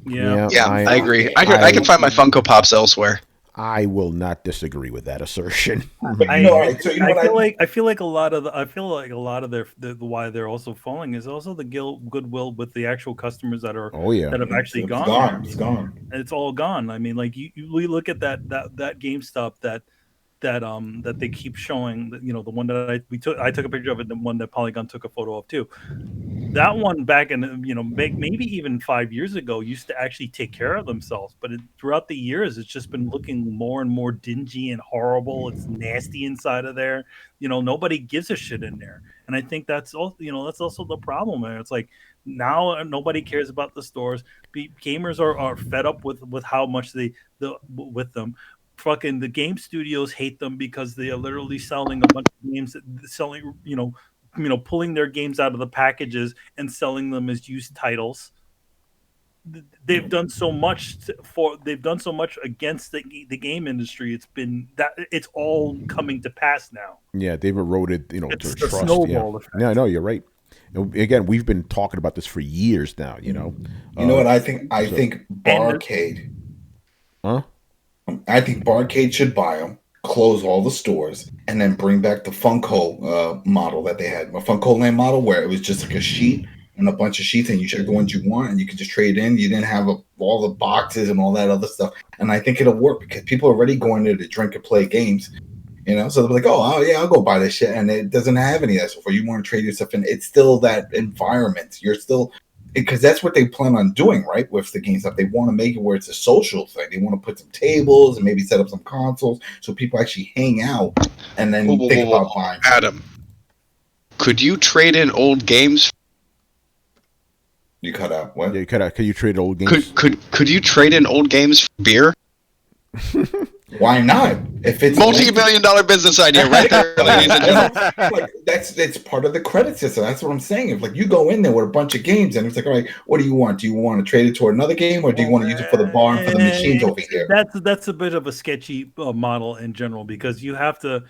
Yeah, I agree. I can find my Funko Pops elsewhere. I will not disagree with that assertion. I feel like a lot of their why they're also falling is also the goodwill with the actual customers that are that have actually gone. It's gone. And it's all gone. I mean, like we look at that GameStop that they keep showing. You know, the one that I took a picture of it. The one that Polygon took a photo of too. That one back in maybe even 5 years ago used to actually take care of themselves, but throughout the years it's just been looking more and more dingy and horrible. It's nasty inside of there. Nobody gives a shit in there, and I think that's also that's also the problem there. It's like now nobody cares about the stores. Gamers are fed up with how much with them. Fucking the game studios hate them because they are literally selling a bunch of games, pulling their games out of the packages and selling them as used titles. They've done so much against the game industry. It's all coming to pass now. Yeah, they've eroded, It's their the trust. snowball effect. Yeah, no, you're right. And again, we've been talking about this for years now. You know what I think? I think Barcade. Huh? I think Barcade should buy them, close all the stores, and then bring back the Funko model that they had, a Funko Land model where it was just like a sheet and a bunch of sheets, and you check the ones you want, and you could just trade in. You didn't have all the boxes and all that other stuff, and I think it'll work because people are already going there to drink and play games, So they're like, oh yeah, I'll go buy this shit, and it doesn't have any of that stuff. Or you want to trade your stuff in, it's still that environment. You're still. Because that's what they plan on doing, right? With the GameStop, they want to make it where it's a social thing. They want to put some tables and maybe set up some consoles so people actually hang out and then think about buying. Adam, could you trade in old games? You cut out. What? Yeah, you cut out. Could you trade old games? Could you trade in old games for beer? Why not? If it's multi-billion-dollar business idea right there, ladies and gentlemen. That's part of the credit system. That's what I'm saying. If you go in there with a bunch of games and it's like, all right, what do you want? Do you want to trade it toward another game, or do you want to use it for the bar and for the machines over here? That's a bit of a sketchy model in general because you have to.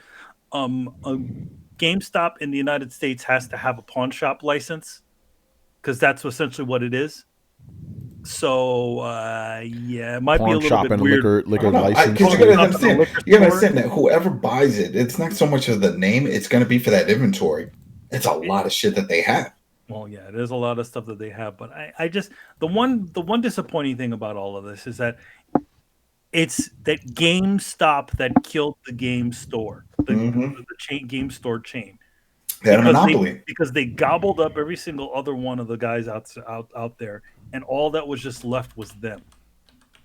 GameStop in the United States has to have a pawn shop license because that's essentially what it is. So it might be a little bit weird. Liquor license. Because you gotta understand that whoever buys it, it's not so much of the name; it's going to be for that inventory. It's a lot of shit that they have. Well, yeah, there's a lot of stuff that they have, but I just the one disappointing thing about all of this is that it's that GameStop that killed the game store, the chain game store chain. They had a monopoly because they gobbled up every single other one of the guys out there, and all that was just left was them.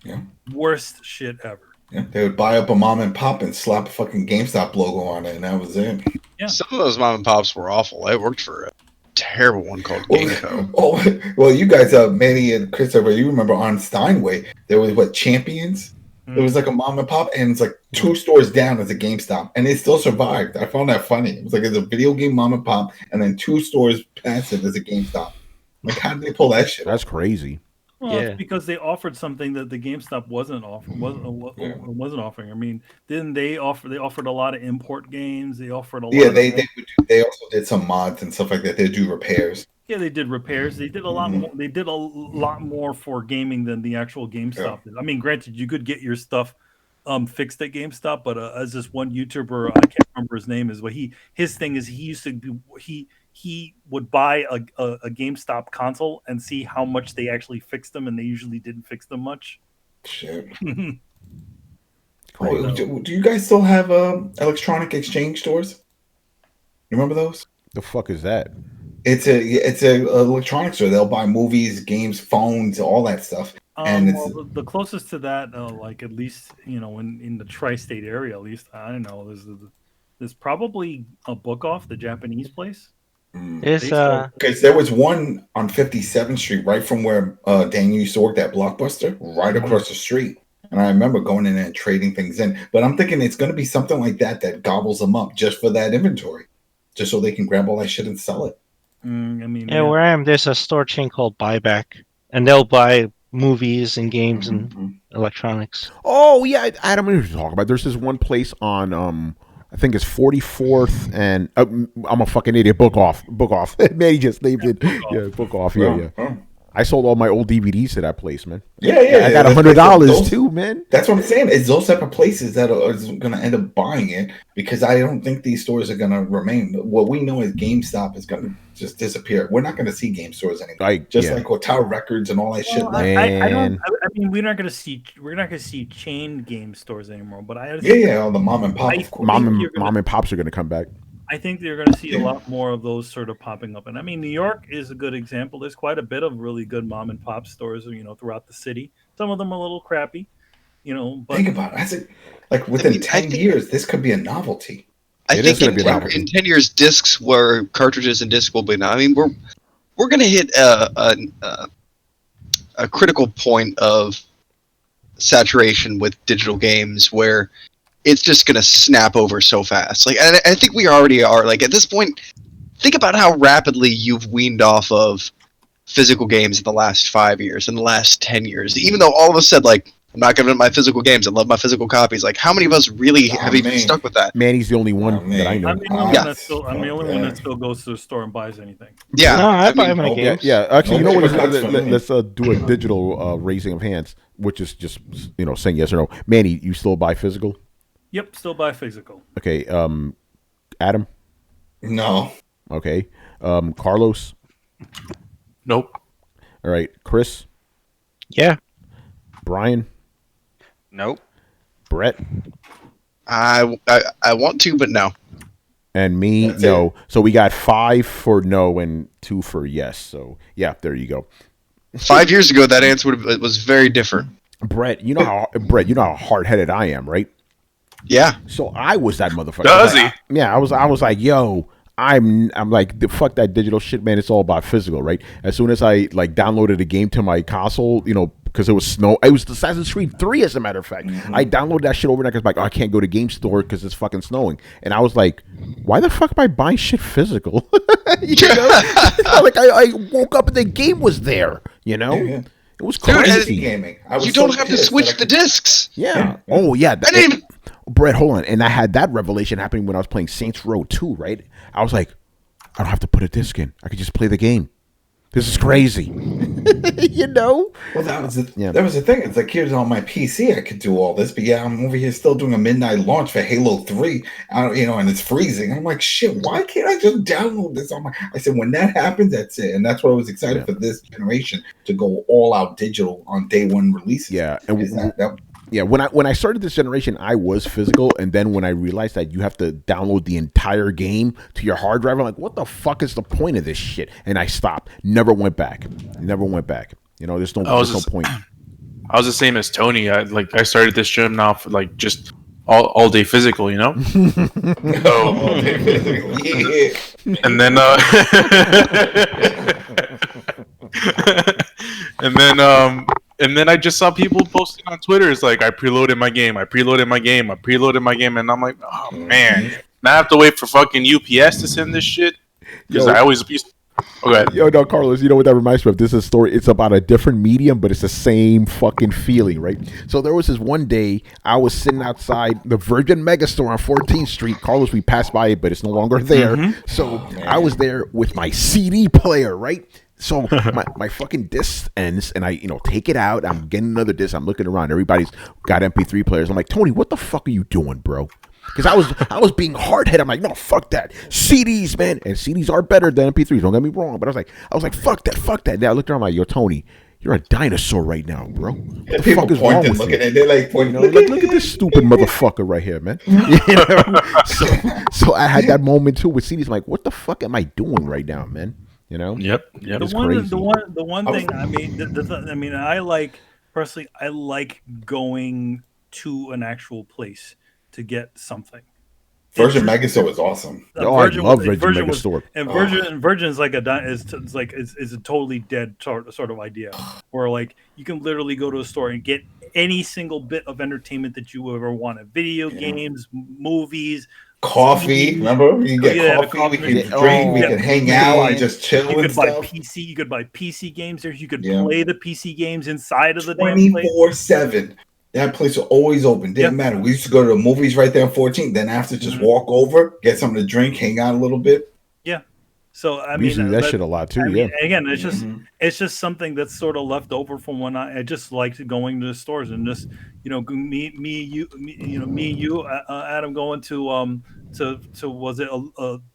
Yeah, worst shit ever. Yeah, they would buy up a mom and pop and slap a fucking GameStop logo on it, and that was it. Yeah, some of those mom and pops were awful. I worked for a terrible one called GameCo. Well, you guys, Manny and Christopher, you remember on Steinway there was Champions. It was like a mom and pop, and it's like 2 stores down as a GameStop, and it still survived. I found that funny. It was like it's a video game mom and pop, and then 2 stores past it as a GameStop. Like, how did they pull that shit? That's crazy. Well, it's because they offered something that the GameStop wasn't offering. I mean, didn't they offer? They offered a lot of import games. They offered a lot. Yeah, they also did some mods and stuff like that. They do repairs. Yeah, they did repairs. They did a lot more. They did a lot more for gaming than the actual GameStop did. I mean, granted, you could get your stuff fixed at GameStop, but as this one YouTuber, I can't remember his name, is what his thing is. He used to be, he would buy a GameStop console and see how much they actually fixed them, and they usually didn't fix them much. Shit. Oh, do you guys still have electronic exchange stores? You remember those? The fuck is that? It's a electronics store. They'll buy movies, games, phones, all that stuff. And it's Well, the closest to that, like at least in the tri-state area, at least I don't know. There's probably a Book Off, the Japanese place. It's because there was one on 57th Street, right from where Dan used to work at Blockbuster, right across the street. And I remember going in there and trading things in. But I'm thinking it's going to be something like that gobbles them up just for that inventory, just so they can grab all that shit and sell it. I mean, yeah, where I am, there's a store chain called Buyback, and they'll buy movies and games and electronics. Oh yeah, Adam, what are you talking about? There's this one place on I think it's 44th and I'm a fucking idiot. Book Off. Man, he just named it. Yeah, Book Off. Yeah. I sold all my old DVDs to that place, man. Yeah. I got $100 too, man. That's what I'm saying. It's those type of places that are going to end up buying it, because I don't think these stores are going to remain. What we know is GameStop is going to just disappear. We're not going to see game stores anymore. Like Hotel Records and all that shit. I mean, we're not going to see chain game stores anymore. But all the mom and pop. Mom and pops are going to come back. I think you're going to see a lot more of those sort of popping up. And I mean, New York is a good example. There's quite a bit of really good mom and pop stores, throughout the city. Some of them are a little crappy, but think about it. Within 10 years, this could be a novelty. I think in 10 years, discs cartridges and discs will be now. I mean, we're going to hit a critical point of saturation with digital games where it's just going to snap over so fast. And I think we already are. At this point, think about how rapidly you've weaned off of physical games in the last 5 years, in the last 10 years. Even though all of us said, I'm not giving up my physical games. I love my physical copies. How many of us really have even stuck with that? Manny's the only one that I know. I'm the only one that still goes to the store and buys anything. Yeah. No, I buy my games. Yeah. Actually, you know what? Let's do a digital raising of hands, which is just, saying yes or no. Manny, you still buy physical? Yep, still buy physical. Okay, Adam? No. Okay. Carlos? Nope. All right, Chris? Yeah. Brian? Nope. Brett? I want to, but no. And me? That's no. it. So we got 5 for no and 2 for yes. So, yeah, there you go. 5 years ago, that answer was very different. Brett, you know how hard-headed I am, right? Yeah. So I was that motherfucker. Does he? Yeah, I was like, yo, I'm like, fuck that digital shit, man. It's all about physical, right? As soon as I downloaded a game to my console, because it was Assassin's Creed 3, as a matter of fact. I downloaded that shit overnight because I can't go to GameStop because it's fucking snowing. And I was like, why the fuck am I buying shit physical? I woke up and the game was there, Yeah. It was crazy. Gaming. You don't have to switch the discs. Yeah. Oh, yeah. Brett, hold on. And I had that revelation happening when I was playing Saints Row 2, right? I was like, I don't have to put a disc in. I could just play the game. This is crazy. Well, that was the thing. It's like, here's on my PC, I could do all this, but I'm over here still doing a midnight launch for Halo 3, and it's freezing. I'm like, shit, why can't I just download this on my? I said, when that happens, that's it. And that's why I was excited for this generation to go all out digital on day one releases. Yeah, when I started this generation, I was physical, and then when I realized that you have to download the entire game to your hard drive, I'm like, what the fuck is the point of this shit? And I stopped. Never went back. There's no point. I was the same as Tony. I started this gym now for just all day physical, So, all day physical. Yeah. And then and then I just saw people posting on Twitter. It's like, I preloaded my game, and I'm like, oh man, now I have to wait for fucking UPS to send this shit because I always used. Oh, go ahead. Yo, no, Carlos, you know what that reminds me of? This is a story. It's about a different medium, but it's the same fucking feeling, right? So there was this one day I was sitting outside the Virgin Megastore on 14th Street. Carlos, we passed by it, but it's no longer there. So I was there with my CD player, right? So my fucking disc ends, and I take it out. I'm getting another disc. I'm looking around. Everybody's got MP3 players. I'm like, Tony, what the fuck are you doing, bro? Because I was being hard headed. I'm like, no, fuck that. CDs, man, and CDs are better than MP3s. Don't get me wrong, but I was like, fuck that. And I looked around, I'm like, yo, Tony, you're a dinosaur right now, bro. What the fuck is wrong with you? At, they're like pointing, look at this stupid motherfucker right here, man. So I had that moment too with CDs. I'm like, what the fuck am I doing right now, man? Yep. It's crazy. The one thing, I mean, I like going to an actual place to get something. Virgin Megastore is awesome. I love Virgin Megastore. Virgin is like is a totally dead sort of idea, where like you can literally go to a store and get any single bit of entertainment that you ever wanted: video games, movies, coffee. CDs. Remember, you get coffee. We can drink. We can hang out and just chill. You and could buy stuff. PC. You could buy PC games there. You could play the PC games inside of the damn place. 24/7. That place was always open. Didn't matter. We used to go to the movies right there on 14th. Then after, just walk over, get something to drink, hang out a little bit. Yeah. So I we used to do that shit a lot too. Again, it's just something that's sort of left over from when I just liked going to the stores and just me and you, Adam, going to was it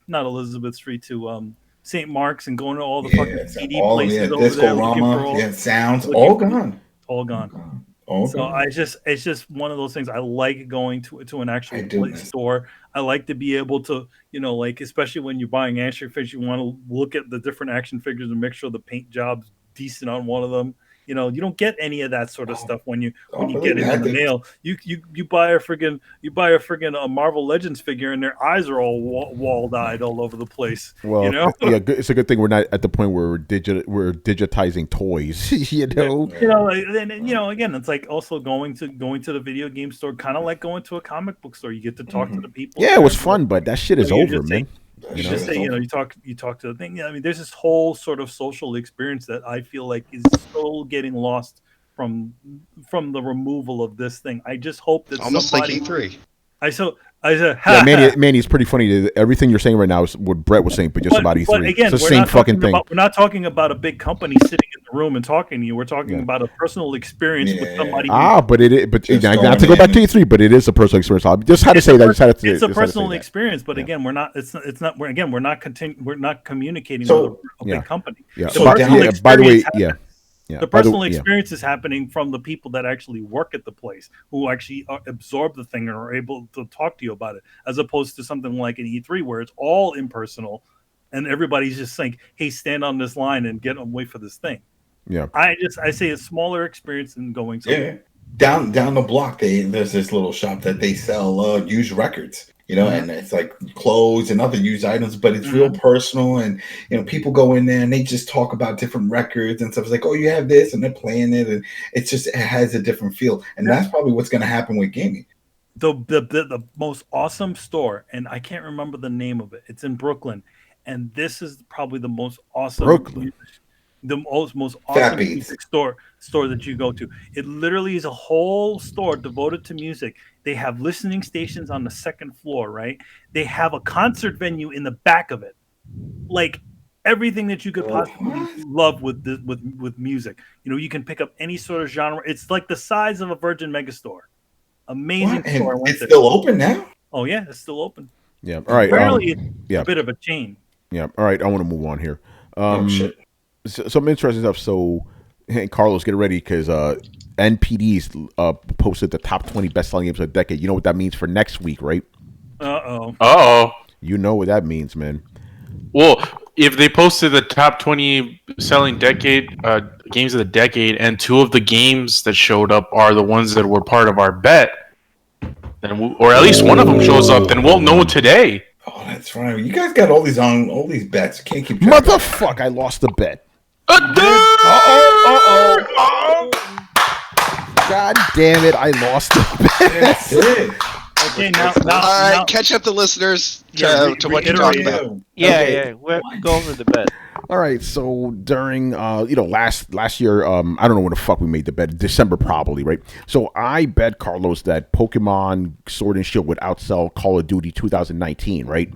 not Elizabeth Street, to St. Mark's, and going to all the fucking CD places over there, Disco-rama, sounds all gone. All gone. Okay. So it's just one of those things. I like going to an actual store. I like to be able to, like, especially when you're buying action figures, you want to look at the different action figures and make sure the paint job's decent on one of them. You don't get any of that sort of stuff when you get it in the mail. You buy a friggin' Marvel Legends figure and their eyes are all walled-eyed all over the place. Well, yeah, it's a good thing we're not at the point where we're digitizing toys. Again, it's like also going to the video game store, kind of like going to a comic book store. You get to talk to the people. Yeah, it was fun, but that shit is over, man. You talk to the thing. I mean, there's this whole sort of social experience that I feel like is so getting lost from the removal of this thing. I just hope that almost like E3. I said, Manny, it's pretty funny. Everything you're saying right now is what Brett was saying, but just about E3. But again, it's the same fucking thing. We're not talking about a big company sitting in the room and talking to you. We're talking about a personal experience with somebody. But not to go back to E3, but it is a personal experience. I just had to say that. It's a personal experience, but again, we're not. We're not communicating with a big company. Yeah. By the way, the personal experience is happening from the people that actually work at the place, who actually absorb the thing and are able to talk to you about it, as opposed to something like an E3 where it's all impersonal and everybody's just saying, hey, stand on this line and wait for this thing. Yeah. I say a smaller experience than going somewhere. Yeah. Down the block, there's this little shop that they sell used records. And it's like clothes and other used items, but it's real personal. And, people go in there and they just talk about different records and stuff. It's like, oh, you have this, and they're playing it. And it has a different feel. And that's probably what's going to happen with gaming. The most awesome store, and I can't remember the name of it. It's in Brooklyn. And this is probably the most awesome. Brooklyn. The most awesome music store that you go to. It literally is a whole store devoted to music. They have listening stations on the second floor, right? They have a concert venue in the back of it. Like everything that you could possibly love with music. You can pick up any sort of genre. It's like the size of a Virgin Megastore. Amazing store. It's still open now? Oh yeah, it's still open. Yeah. All right. Apparently it's a bit of a chain. Yeah. All right. I want to move on here. Shit. Some interesting stuff. So, hey, Carlos, get ready because NPD's posted the top 20 best-selling games of the decade. You know what that means for next week, right? Uh-oh. You know what that means, man. Well, if they posted the top 20 selling games of the decade, and two of the games that showed up are the ones that were part of our bet, then or at least one of them shows up, then we'll know today. Oh, that's right. You guys got all these bets. You can't keep track. Motherfucker, I lost the bet. God damn it, I lost the bet. That's it. Okay, now, all right, catch up the listeners to what you're talking about. Yeah, we're going over the bet. All right, so during last year, I don't know when the fuck we made the bet. December probably, right? So I bet Carlos that Pokemon Sword and Shield would outsell Call of Duty 2019, right?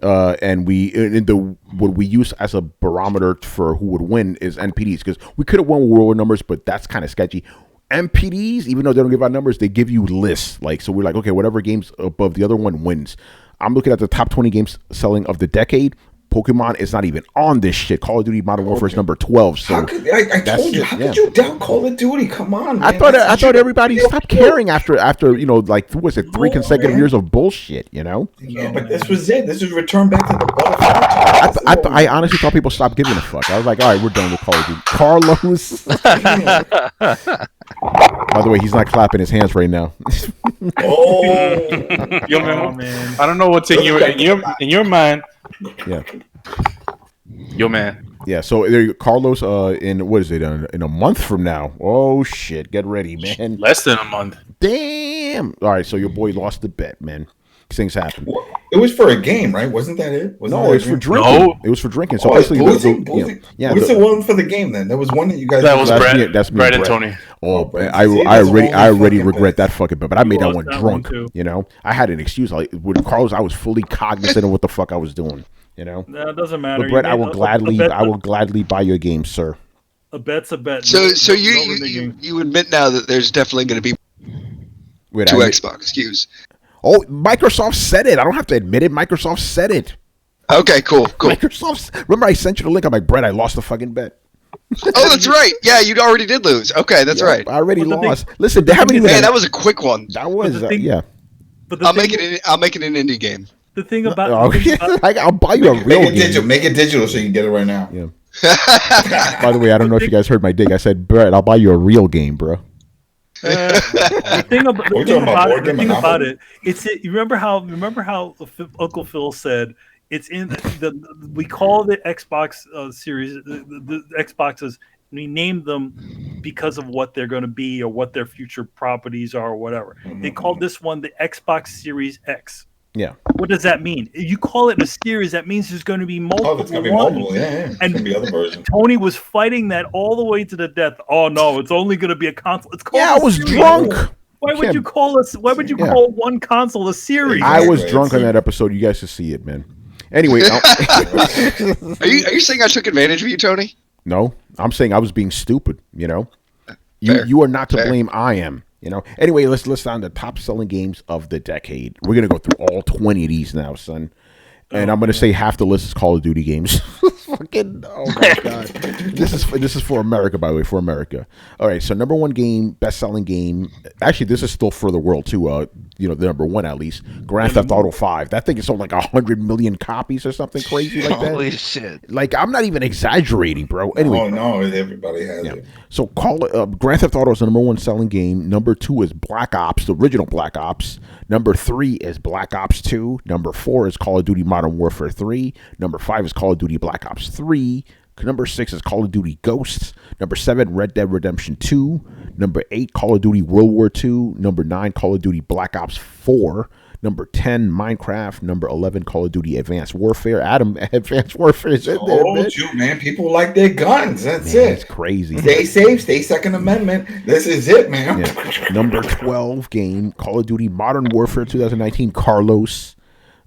And what we use as a barometer for who would win is NPDs, because we could have won world numbers, but that's kind of sketchy. NPDs, even though they don't give out numbers, they give you lists. Like, so we're like, okay, whatever game's above the other one wins. I'm looking at the top 20 games selling of the decade. Pokemon is not even on this shit. Call of Duty Modern Warfare is number 12. So I told you, how could you doubt Call of Duty? Come on, man. I thought everybody stopped caring after like, what was it, 3 consecutive years of bullshit, Yeah, but this was it. This was return back to the butterfly. I honestly thought people stopped giving a fuck. I was like, all right, we're done with Call of Duty. Carlos. By the way, he's not clapping his hands right now. Yo, man, I don't know what's in your mind. Yeah. Yo, man. Yeah, so there you go. Carlos, in what is it, in a month from now? Oh shit, get ready, man. Less than a month. Damn. All right, so your boy lost the bet, man. These things happen. It was for a game, right? Wasn't that it? No, it was for drinking. No. It was for drinking. So Boozing? What's the one for the game then? There was one that you guys. That was Brett. That's me, Brett and Tony. Oh, Brett. I already regret bet. that fucking bet, but I made that one that drunk. one too. I had an excuse. Like with Carlos, I was fully cognizant of what the fuck I was doing. No, it doesn't matter. But Brett, I will gladly buy your game, sir. A bet's a bet. So you admit now that there's definitely going to be two Xbox SKUs. Oh, Microsoft said it. I don't have to admit it. Microsoft said it. Okay, cool. Remember I sent you the link. I'm like, Brett, I lost the fucking bet. Oh, that's right. Yeah, you already did lose. Okay, that's right. I already lost. Listen, they haven't even. Man, that was a quick one. That was yeah. But I'll make it an indie game. The thing about I'll buy you a real game. Make it digital so you can get it right now. Yeah. By the way, I don't know if you guys heard my dig. I said, Brett, I'll buy you a real game, bro. The thing about it, you remember how Uncle Phil said it's in we call the Xbox series the Xboxes. We named them because of what they're going to be or what their future properties are or whatever. They called this one the Xbox Series X. Yeah. What does that mean? If you call it a series, that means there's going to be multiple. Oh, it's going to be multiple. Yeah. And going to be other versions. Tony was fighting that all the way to the death. Oh no, it's only going to be a console. It's called. Yeah, I was drunk. Why would you call us? Why would you call one console a series? I was drunk on that episode. You guys should see it, man. Anyway, are you saying I took advantage of you, Tony? No, I'm saying I was being stupid. You are not to blame. I am. Anyway, let's list down the top selling games of the decade. We're gonna go through all 20 of these now, son. And I'm gonna say half the list is Call of Duty games. Fucking oh my god! This is for America, by the way, for America. All right, so number one game, best selling game. Actually, this is still for the world too. The number one at least. Grand Theft Auto 5. That thing is sold like 100 million copies or something crazy like that. Holy shit! Like I'm not even exaggerating, bro. Anyway, oh no, everybody has it. So Grand Theft Auto is the number one selling game. Number 2 is Black Ops, the original Black Ops. Number 3 is Black Ops 2. Number 4 is Call of Duty Modern Warfare 3. Number 5 is Call of Duty Black Ops 3. Number 6 is Call of Duty Ghosts. Number 7, Red Dead Redemption 2. Number 8, Call of Duty World War 2. Number 9, Call of Duty Black Ops 4. Number 10, Minecraft. Number 11, Call of Duty Advanced Warfare. Adam, Advanced Warfare is in there, man. People like their guns. That's it. It's crazy. Stay safe. Stay Second Amendment. This is it, man. Yeah. Number 12 game, Call of Duty Modern Warfare 2019, Carlos.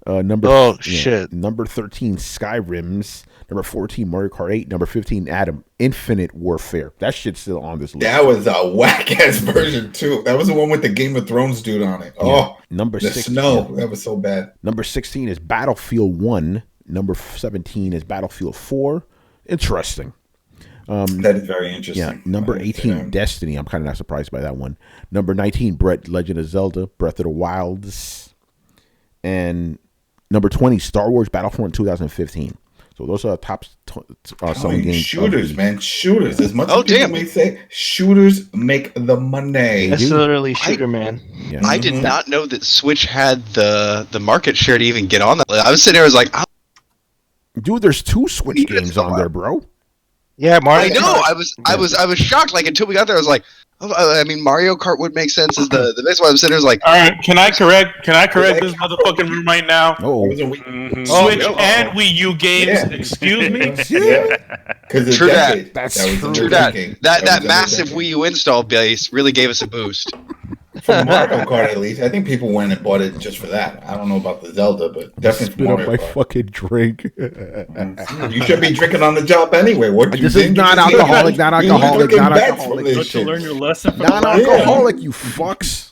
Number 13, Skyrims. Number 14, Mario Kart 8. Number 15, Adam, Infinite Warfare. That shit's still on this list. That was a whack-ass version, too. That was the one with the Game of Thrones dude on it. Oh, number 16. That was so bad. Number 16 is Battlefield 1. Number 17 is Battlefield 4. Interesting. That is very interesting. Yeah. Number 18, Destiny. I'm kind of not surprised by that one. Number 19, Legend of Zelda, Breath of the Wilds. And number 20, Star Wars Battlefront 2015. So those are the top selling games. Shooters, man. Shooters. As much as people may say, shooters make the money. That's literally shooter, man. Yeah. I did not know that Switch had the market share to even get on that list. I was sitting there, I was like, dude, there's 2 Switch games on there, bro. Yeah, Mario. I know. I was shocked. Like until we got there, I was like, oh, I mean, Mario Kart would make sense as the next one. I was sitting there, like, all right, can I correct this motherfucking room right now? Oh, Switch and Wii U games. Yeah. Excuse me. Because true that. That's true. That massive Wii U install base really gave us a boost. for Mario Kart, at least, I think people went and bought it just for that. I don't know about the Zelda, but definitely for Spit up Mario my Kart. fucking drink. You should be drinking on the job anyway. What you This is think? not You just alcoholic, not you alcoholic, fucking not bets alcoholic. from this Don't you shit. learn your lesson from Non-alcoholic, you fucks.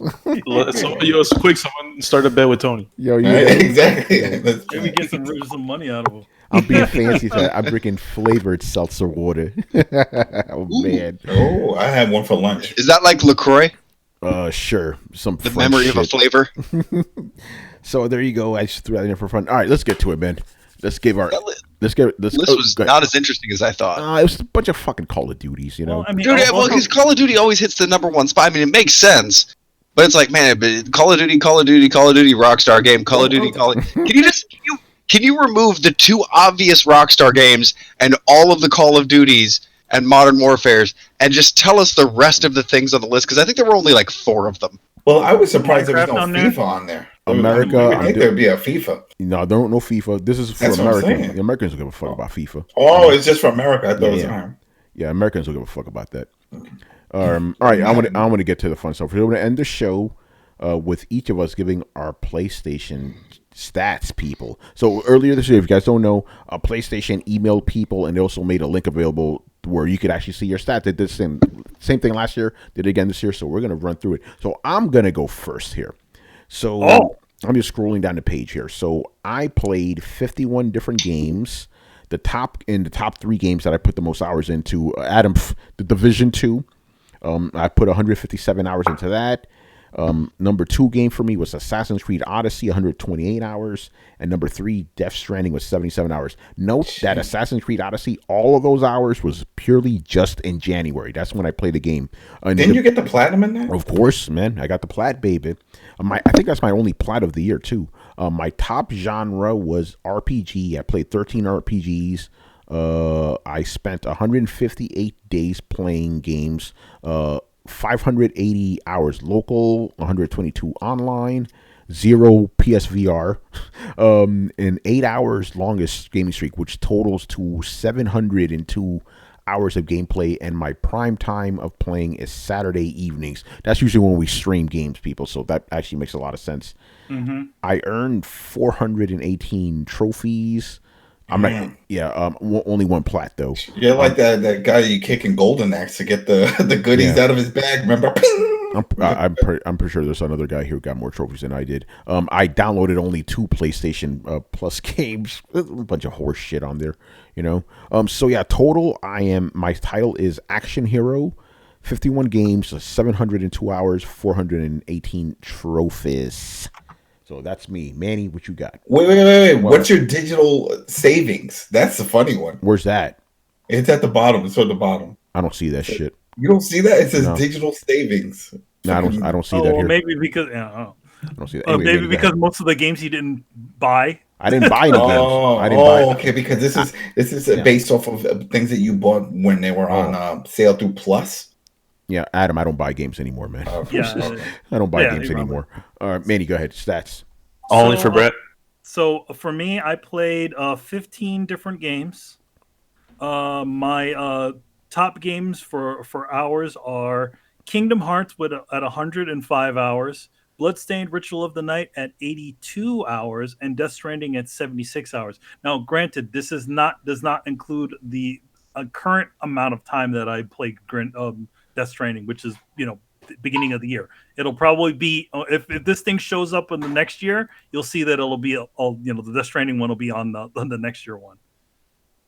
Quick, someone start a bet with Tony. Yo, you Right? Exactly. Maybe get some money out of them. I'm being fancy. I'm drinking flavored seltzer water. Oh man. Oh, I had one for lunch. Is that like LaCroix? Sure. Some The French memory of a shit. flavor? So there you go. I just threw that in for fun. All right, let's get to it, man. Let's give our. This was go ahead. not as interesting as I thought. It was a bunch of fucking Call of Duties, you know. Well, I mean, Dude, because Call of Duty always hits the number one spot. I mean, it makes sense. But it's like, man, but Call of Duty, Rockstar game, Call of Duty. Can you remove the two obvious Rockstar games and all of the Call of Duties and Modern Warfares and just tell us the rest of the things on the list? Because I think there were only like 4 of them. Well, I was surprised there was no Minecraft on there? FIFA on there. America, I think there'd be a FIFA. No, don't know FIFA. This is for That's what I'm America. saying. The Americans don't give a fuck about FIFA. Oh, it's just for America. I thought it was Yeah. fine. Yeah, Americans don't give a fuck about that. All right, I want to get to the fun stuff. We're going to end the show with each of us giving our PlayStation stats, people. So earlier this year, if you guys don't know, PlayStation emailed people, and they also made a link available where you could actually see your stats. They did the same thing last year, did it again this year. So we're going to run through it. So I'm going to go first here. So I'm just scrolling down the page here. So I played 51 different games. The top 3 games that I put the most hours into, Adam, the Division 2. I put 157 hours into that. Number 2 game for me was Assassin's Creed Odyssey, 128 hours. And number 3, Death Stranding, was 77 hours. Note that Assassin's Creed Odyssey, all of those hours was purely just in January. That's when I played the game. Didn't you get the platinum in that? Of course, man. I got the plat, baby. I think that's my only plat of the year, too. My top genre was RPG. I played 13 RPGs. I spent 158 days playing games. 580 hours local, 122 online, 0 PSVR, and 8 hours longest gaming streak, which totals to 702 hours of gameplay. And my prime time of playing is Saturday evenings. That's usually when we stream games, people. So that actually makes a lot of sense. Mm-hmm. I earned 418 trophies. I'm not, only 1 plat though. You're like that guy you kick in Golden Axe to get the goodies out of his bag. Remember? I'm pretty sure there's another guy who got more trophies than I did. I downloaded only 2 PlayStation Plus games. A bunch of horse shit on there, you know. So yeah, total my title is Action Hero. 51 games, 702 hours, 418 trophies. So that's me. Manny, what you got? Wait. What's your digital savings? That's the funny one. Where's that? It's at the bottom. It's on the bottom. I don't see that shit. You don't see that? It says No. digital savings. No, I don't see that here. Maybe because I don't see that. Anyway, maybe because most of the games you didn't buy. I didn't buy any games. I didn't buy. Okay, because this is based off of things that you bought when they were on sale through Plus. Yeah, Adam, I don't buy games anymore, man. Yeah, I don't buy yeah, games you anymore. All right, Manny, go ahead. Stats. Only for Brett. So for me, I played 15 different games. My top games for hours are Kingdom Hearts at 105 hours, Bloodstained Ritual of the Night at 82 hours, and Death Stranding at 76 hours. Now, granted, this does not include the current amount of time that I played Death Stranding, which is the beginning of the year. It'll probably be if this thing shows up in the next year, you'll see that it'll be the Death Stranding one will be on the next year one,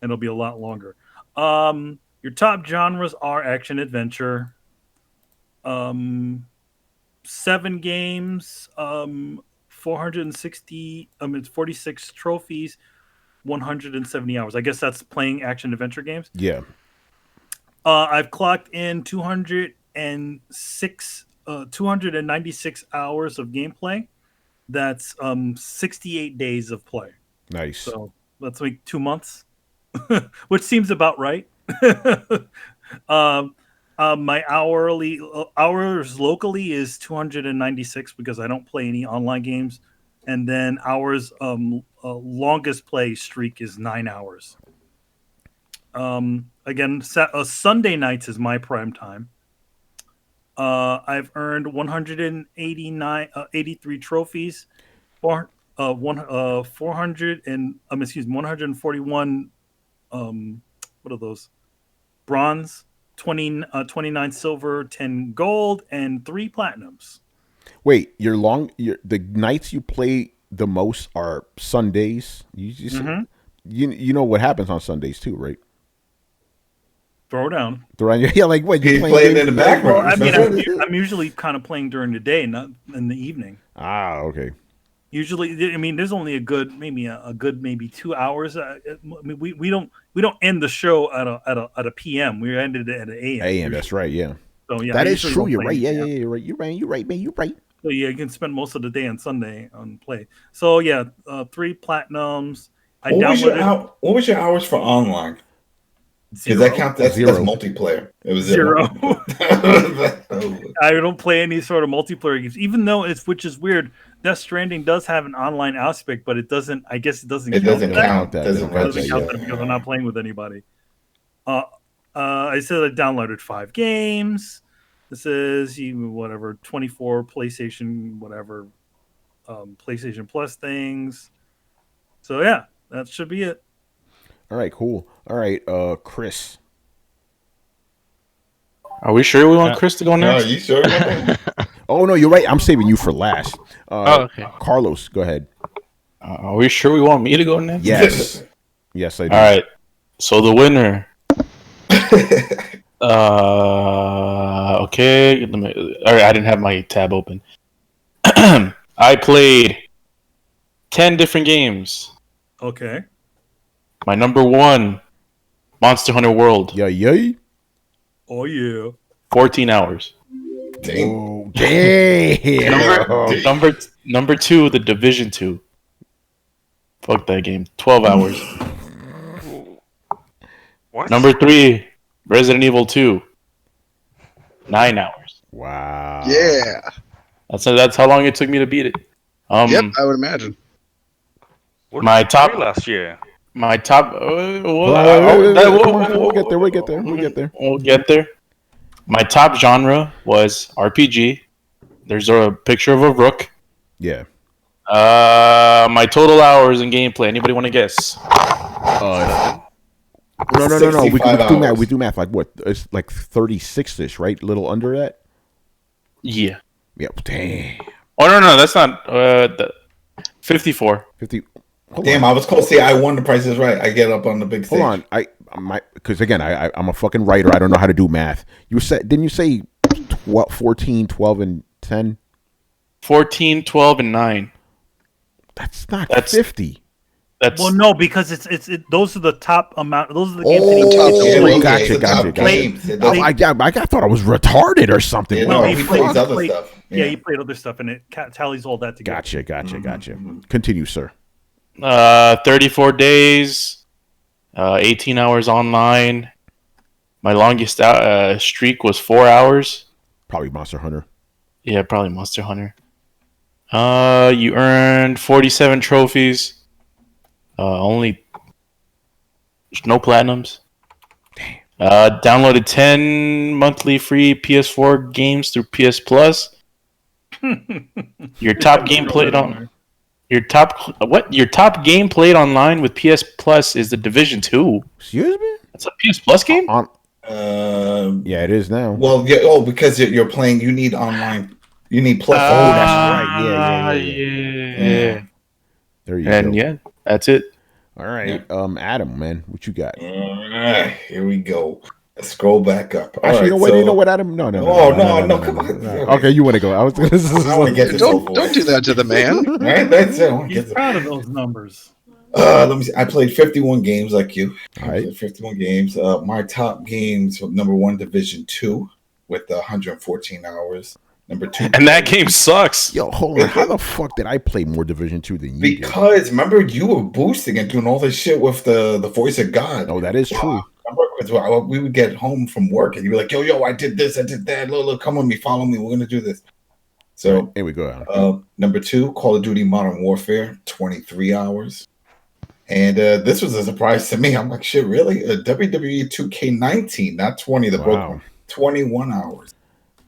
and it'll be a lot longer. Your top genres are action adventure. 7 games, 460. It's 46 trophies, 170 hours. I guess that's playing action adventure games. Yeah. I've clocked in 296 hours of gameplay. That's 68 days of play. Nice. So that's like 2 months, which seems about right. My hours locally is 296 because I don't play any online games, and then hours longest play streak is 9 hours. Again, Sunday nights is my prime time. I've earned 83 trophies, 400 and 141. What are those? Bronze, 29 silver, 10 gold, and 3 platinums. Wait, the nights you play the most are Sundays. You know what happens on Sundays too, right? Throwdown. Yeah, like what? He's playing in the background. Well, I mean, I'm usually kind of playing during the day, not in the evening. Ah, okay. Usually, I mean, there's only a good maybe 2 hours. I mean, we don't end the show at a PM. We ended it at an AM. AM, that's right. Yeah. So yeah, that I is usually true. don't You're play right. Yeah, anything. you're right. You're right, man. You're right. So yeah, you can spend most of the day on Sunday on play. So yeah, 3 platinums. What was your hours for online? Because that counts. That's multiplayer. It was 0. I don't play any sort of multiplayer games, even though which is weird. Death Stranding does have an online aspect, but it doesn't. I guess it doesn't. It doesn't count. It doesn't count that because I'm not playing with anybody. I said I downloaded 5 games. This is 24 PlayStation, PlayStation Plus things. So yeah, that should be it. All right, cool. All right, Chris. Are we sure we want Chris to go next? Are you sure? Oh no, you're right. I'm saving you for last. Okay. Carlos, go ahead. Are we sure we want me to go next? Yes. Yes, I do. All right. So the winner. Okay. All right, I didn't have my tab open. I played 10 different games. Okay. My number 1, Monster Hunter World. Yay. Oh yeah. 14 hours. Damn. Damn. Number 2, The Division 2. Fuck that game. 12 hours. What? Number 3, Resident Evil 2. 9 hours. Wow. Yeah. That's how long it took me to beat it. Yep, I would imagine. What My did you top- play last year. My top. We'll get there. We'll get there. My top genre was RPG. There's a picture of a rook. Yeah. My total hours in gameplay. Anybody want to guess? No. We 65 do math. Like what? It's like 36ish, right? A little under that. Yeah. Yep. Damn. Oh no, that's not. 54. 50. Damn, I was close. See, I won. The Price is Right. I get up on the big stage. Hold on. Because again, I'm a fucking writer. I don't know how to do math. Didn't you say 14, 12, and 10? 14, 12, and 9. That's 50. Well, no, because those are the top amount. Those are the games Gotcha. I thought I was retarded or something. Yeah, No, he plays other stuff. Yeah, he played other stuff, and it tallies all that together. Gotcha. Continue, sir. 34 days. 18 hours online. My longest streak was 4 hours. Probably Monster Hunter. Yeah, probably Monster Hunter. You earned 47 trophies. Only no platinums. Damn. Downloaded 10 monthly free PS4 games through PS Plus. Your top game played on your top game played online with PS Plus is The Division 2. Excuse me? That's a PS Plus game? Yeah, it is now. Well, yeah. Because you're playing. You need online. You need Plus. That's right. Yeah. There you go. And yeah, that's it. All right. Adam, man, what you got? Here we go. Let's scroll back up. Actually, you know what, Adam? No. Come on. Okay, you want to go? I want to get this over with. Don't do that to the man. All right, that's it. He's proud of those numbers. Let me see. I played 51 games like you. All right. I played 51 games. My top games: number 1, Division 2, with 114 hours. Number 2, and that game sucks. Yo, hold on. How the fuck did I play more Division 2 than you did? Because remember, you were boosting and doing all this shit with the voice of God. Oh, that is true. Remember, we would get home from work and you were like, yo, I did this, I did that. Look, come with me, follow me. We're gonna do this. So right, here we go. Number 2, Call of Duty Modern Warfare, 23 hours. And this was a surprise to me. I'm like, shit, really? WWE 2K19, not 20, the broke one. 21 hours.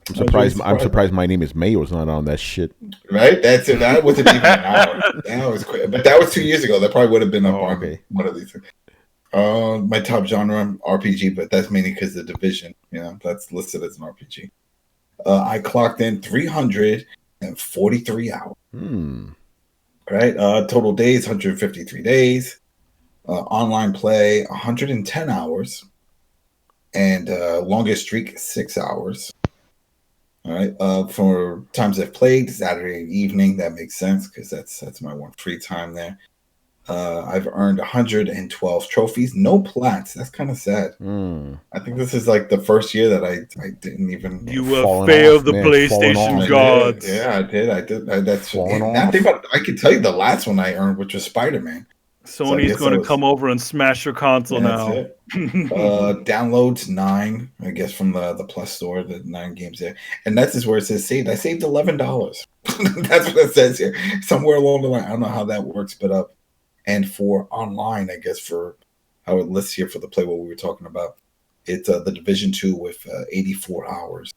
I'm surprised my name is Mayo's not on that shit. Right? That's it. That wasn't even an hour. That was quick. But that was 2 years ago. That probably would have been up on one of these things. My top genre, RPG, but that's mainly because the Division. That's listed as an RPG. I clocked in 343 hours. Right? Total days, 153 days. Online play, 110 hours. And longest streak, 6 hours. All right. For times I've played, Saturday evening, that makes sense because that's my one free time there. I've earned 112 trophies, no plats. That's kind of sad. I think this is like the first year that I didn't even. You have failed the PlayStation gods. Yeah, I did. That's I think I could tell you the last one I earned, which was Spider-Man. Sony's going to come over and smash your console now. Downloads 9, I guess, from the Plus Store, the 9 games there. And that's just where it says saved. I saved $11. That's what it says here. Somewhere along the line. I don't know how that works, but and for online, I guess, for how it lists here for the play what we were talking about, it's the Division 2 with 84 hours.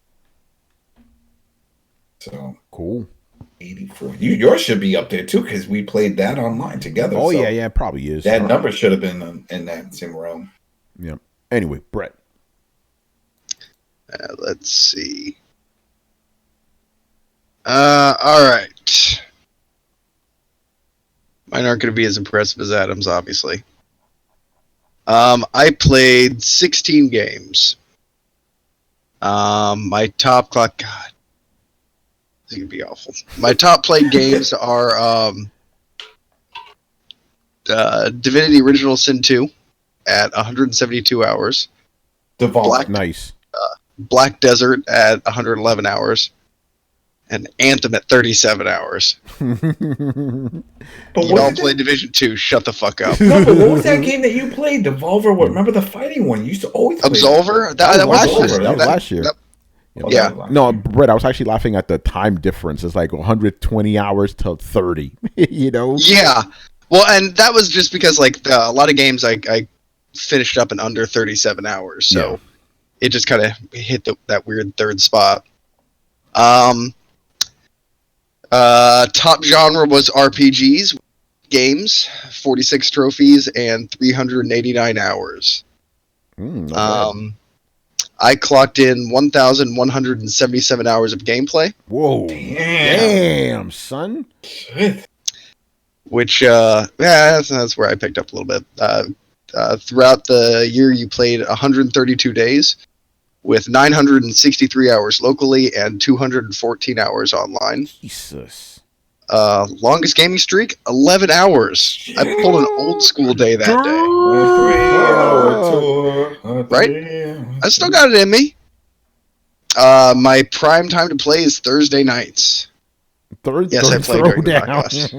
So cool. 84. Yours should be up there too because we played that online together. Oh, so yeah, it probably is. That number should have been in that same realm. Yeah. Anyway, Brett. Let's see. All right. Mine aren't going to be as impressive as Adam's, obviously. I played 16 games. My top clock. God. This is going to be awful. My top played games are Divinity Original Sin 2 at 172 hours. Nice. Black Desert at 111 hours. And Anthem at 37 hours. But you all play Division 2. Shut the fuck up. No, but what was that game that you played? Devolver? What? Remember the fighting one? You used to always play Absolver? That was last year. Yeah. No, Brett, I was actually laughing at the time difference. It's like 120 hours to 30, you know? Yeah. Well, and that was just because, like, a lot of games I finished up in under 37 hours. So it just kind of hit that weird third spot. Top genre was RPGs, games, 46 trophies, and 389 hours. I clocked in 1,177 hours of gameplay. Whoa. Damn, son. Which, that's where I picked up a little bit. Throughout the year, you played 132 days with 963 hours locally and 214 hours online. Jesus. Longest gaming streak, 11 hours. I pulled an old school day that day. Right? I still got it in me. My prime time to play is Thursday nights. Yes, I play during the podcast.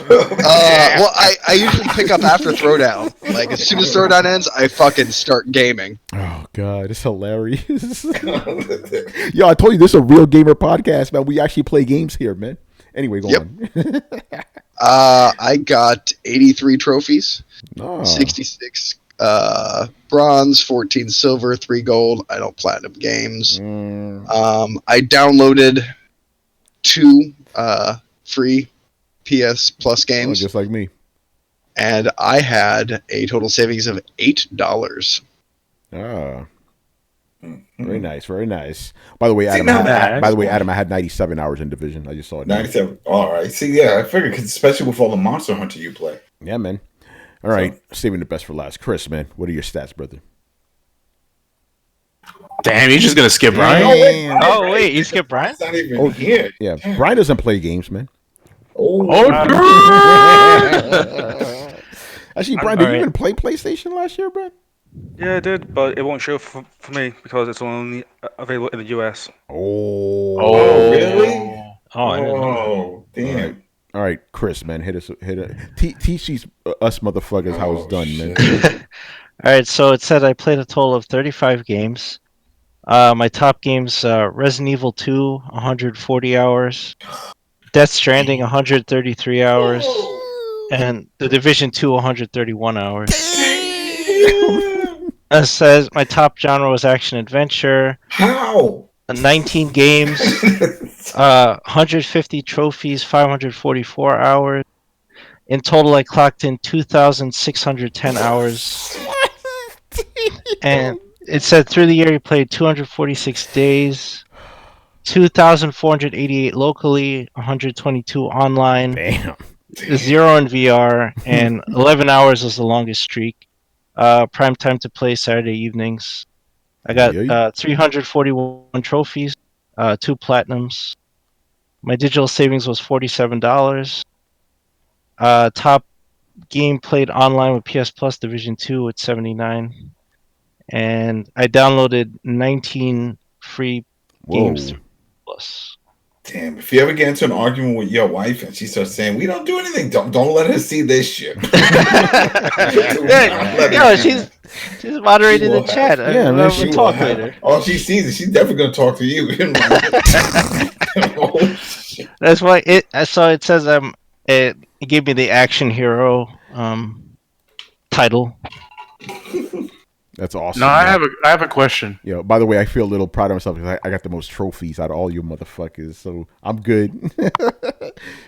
Well, I usually pick up after Throwdown. Like, as soon as Throwdown ends, I fucking start gaming. Oh, God, it's hilarious. Yo, I told you this is a real gamer podcast, man. We actually play games here, man. Anyway, go on. I got 83 trophies, 66 bronze, 14 silver, 3 gold. I don't platinum games. I downloaded 2 free PS Plus games. Just like me. And I had a total savings of $8. Very nice, very nice. By the way, Adam, Adam, I had 97 hours in Division. I just saw it. 97. All right. See, yeah, I figured, cause especially with all the Monster Hunter you play. Yeah, man. All right, saving the best for last. Chris, man, what are your stats, brother? Damn, you're just gonna skip Brian? Oh wait, you skipped Brian? It's not even here. Yeah, Brian doesn't play games, man. Actually, Brian, did you even play PlayStation last year, Brian? Yeah, I did, but it won't show for me because it's only available in the US. Oh, really? Oh, damn. All right, Chris, man, hit it. Teach these us motherfuckers how it's done, man. All right, so it said I played a total of 35 games. My top games: Resident Evil 2, 140 hours; Death Stranding, 133 hours; and The Division 2, 131 hours. It says my top genre was action adventure. How? 19 games, 150 trophies, 544 hours. In total, I clocked in 2,610 hours. And it said through the year he played 246 days, 2,488 locally, 122 online, Damn. 0 in VR, and 11 hours was the longest streak. Prime time to play Saturday evenings. I got 341 trophies, 2 platinums. My digital savings was $47. Top game played online with PS Plus Division 2 at 79. And I downloaded 19 free games through Plus. Damn, if you ever get into an argument with your wife and she starts saying, "We don't do anything," don't let her see this shit. Yeah, she's moderating the chat. Yeah, man, We'll talk later. All she sees is she's definitely gonna talk to you. Oh, shit. That's why it says it gave me the action hero title. That's awesome. No, I man. have a question. Yo, by the way, I feel a little proud of myself because I got the most trophies out of all you motherfuckers, so I'm good.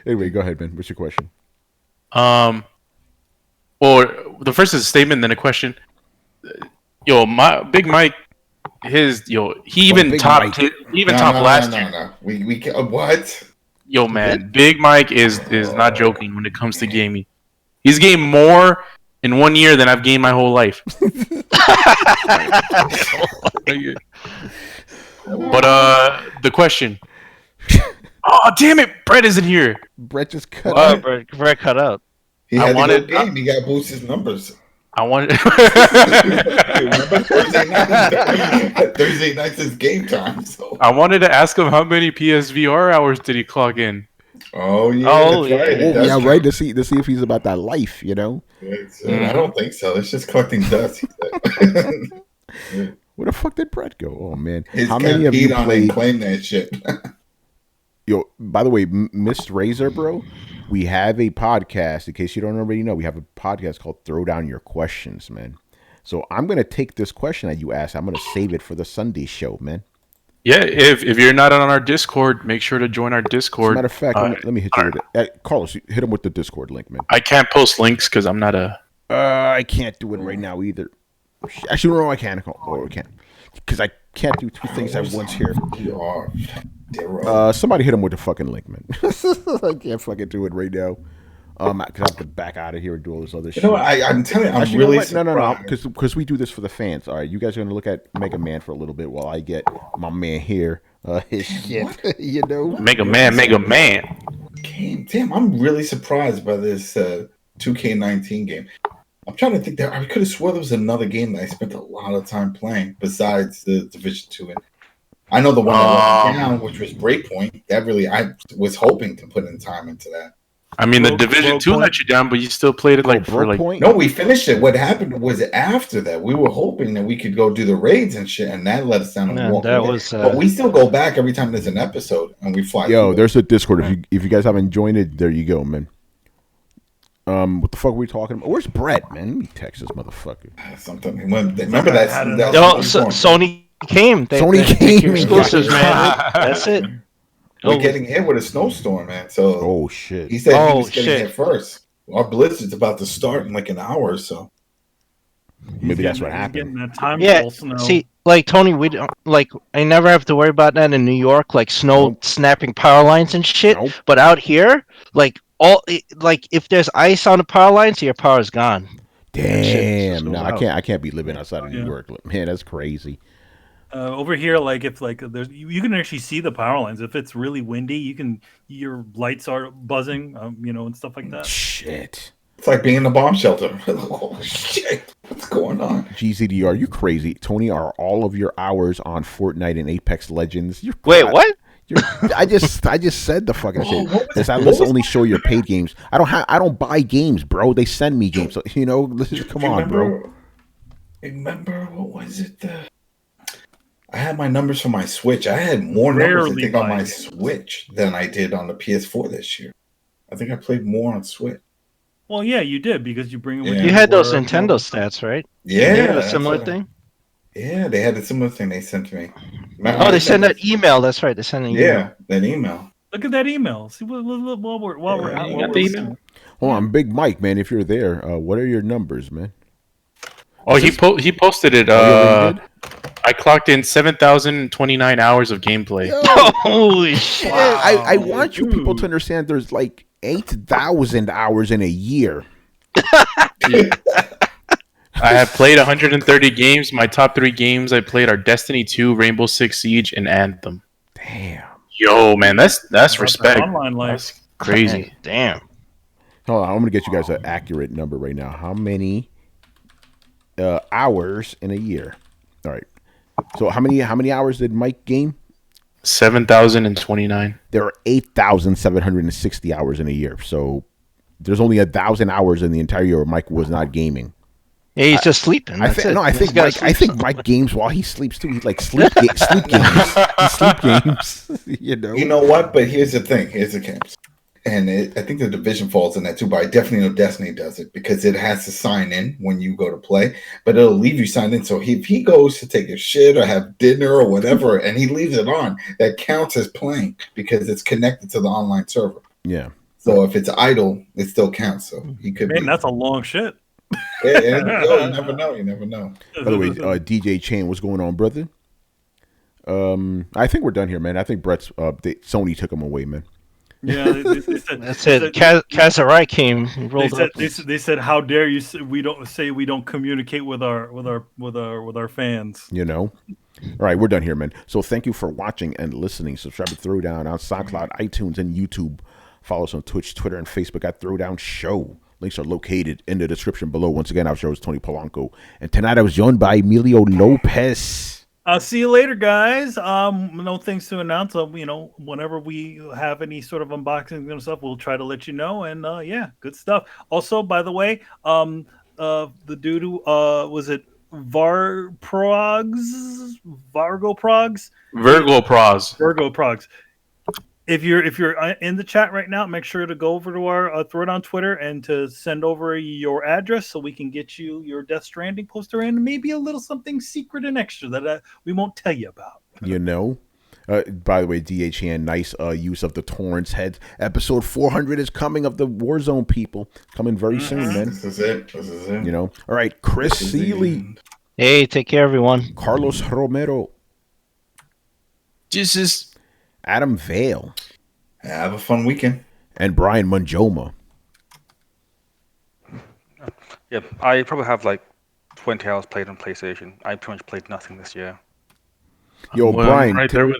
Anyway, go ahead, man. What's your question? Or the first is a statement, then a question. Yo, my Big Mike, he even Big topped Mike? last year. No. We can, what? Yo, man, Big Mike is not joking when it comes to gaming. He's gained more in 1 year than I've gained my whole life. But the question. Oh, damn it, Brett isn't here. Brett just cut out. Brett cut out. He had to go game. He got to boost his numbers. I wanted. Remember Thursday nights is game time. So. I wanted to ask him how many PSVR hours did he clock in. Oh yeah, Right. Right. To see if he's about that life, you know. I don't think so. It's just collecting dust. Where the fuck did Brett go? Oh man, How many of you played? Claim that shit. Yo, by the way, Miss Razor, bro, we have a podcast. In case you don't already know, we have a podcast called "Throwdown Your Questions," man. So I'm gonna take this question that you asked. I'm gonna save it for the Sunday show, man. Yeah, if you're not on our Discord, make sure to join our Discord. As a matter of fact, let me hit you with it. Carlos, hit him with the Discord link, man. I can't post links because I'm not a. I can't do it right now either. Actually, no, I can. I can't because I can't do two things at once here. Somebody hit him with the fucking link, man. I can't fucking do it right now. Because I have to back out of here and do all this other shit. You know what? I'm telling you, I'm really no. Because we do this for the fans. All right, you guys are gonna look at Mega Man for a little bit while I get my man here his shit. You know, Mega Man. Damn, I'm really surprised by this 2K19 game. I'm trying to think that I could have swore there was another game that I spent a lot of time playing besides the Division 2. And I know the one that went down, which was Breakpoint. That really, I was hoping to put in time into that. I mean, the Division 2 let you down, but you still played it No, we finished it. What happened was after that, we were hoping that we could go do the raids and shit, and that let us down. But we still go back every time there's an episode, and we fly. Yo, there's a Discord. If you guys haven't joined it, there you go, man. What the fuck were we talking about? Where's Brett, man? Let me text this motherfucker. Something. Remember that? Sony came. Sony came. Exclusives, man. That's it. We're getting hit with a snowstorm, man. So, oh shit. He said he was getting hit first. Our blizzard's about to start in like an hour or so. Maybe that's what happened. See, like Tony, we don't like. I never have to worry about that in New York, like snow snapping power lines and shit. Nope. But out here, like if there's ice on the power lines, your power's gone. Damn, no, I can't be living outside of New York, man. That's crazy. Over here, like if like there's you can actually see the power lines. If it's really windy, your lights are buzzing, and stuff like that. Shit. It's like being in a bomb shelter. Oh shit! What's going on? GZD, are you crazy? Tony, are all of your hours on Fortnite and Apex Legends? Wait, what? I just said the fucking shit. This let's only show your paid games. I don't buy games, bro. They send me games. So, let's just come on, bro. Remember what was it? I had my numbers for my Switch. I had more numbers, I think, on my Switch than I did on the PS4 this year. I think I played more on Switch. Well, yeah, you did because you bring it with you. had those Nintendo stats, right? Yeah. They had a similar thing? Yeah, they had a similar thing they sent to me. Oh, they send that email. That's right. They send an email. Yeah, that email. Look at that email. See while we're You while got we're the listening. email? Hold on, Big Mike, man. If you're there, what are your numbers, man? Oh, he posted it. Oh, you already did? I clocked in 7,029 hours of gameplay. Yo, Holy shit! I want you people to understand. There's like 8,000 hours in a year. I have played 130 games. My top 3 games I played are Destiny 2, Rainbow Six Siege, and Anthem. Damn. Yo, man, that's About respect. that online life. That's crazy. Damn. Hold on, I'm gonna get you guys an accurate number right now. How many hours in a year? All right. So how many hours did Mike game? 7,029. There are 8,760 hours in a year. So there's only 1,000 hours in the entire year where Mike was not gaming. Yeah, he's just sleeping. I think Mike games while he sleeps too. He's like sleep games. He sleep games. You know what? But here's the thing. Here's the camps. And I think the Division falls in that too, but I definitely know Destiny does it because it has to sign in when you go to play, but it'll leave you signed in. So if he goes to take a shit or have dinner or whatever, and he leaves it on, that counts as playing because it's connected to the online server. Yeah. So if it's idle, it still counts. So he could. Man, that's a long shit. Yeah, you never know. You never know. By the way, DJ Chain, what's going on, brother? I think we're done here, man. I think Brett's Sony took him away, man. Yeah, they said, That's it. Kazurai came. Rolled up. They said, "How dare you? We don't communicate with our fans." You know. All right, we're done here, man. So thank you for watching and listening. Subscribe to Throwdown on SoundCloud, iTunes, and YouTube. Follow us on Twitch, Twitter, and Facebook at Throwdown Show. Links are located in the description below. Once again, our show is Tony Polanco, and tonight I was joined by Emilio Lopez. I'll see you later, guys. No things to announce. Whenever we have any sort of unboxing and stuff, we'll try to let you know. And yeah, good stuff. Also, by the way, the dude who was it Virgo Progs. If you're in the chat right now, make sure to go over to our Throwdown Twitter and to send over your address so we can get you your Death Stranding poster and maybe a little something secret and extra that we won't tell you about. You know. By the way, DHN, nice use of the Torrance heads. Episode 400 is coming of the Warzone people. Coming very soon, man. This is it. You know. All right, Chris Seeley. Hey, take care, everyone. Carlos Romero. Jesus. Adam Vale. Have a fun weekend. And Brian Manjoma. Yeah, I probably have like 20 hours played on PlayStation. I pretty much played nothing this year. Yo, Brian, right there with...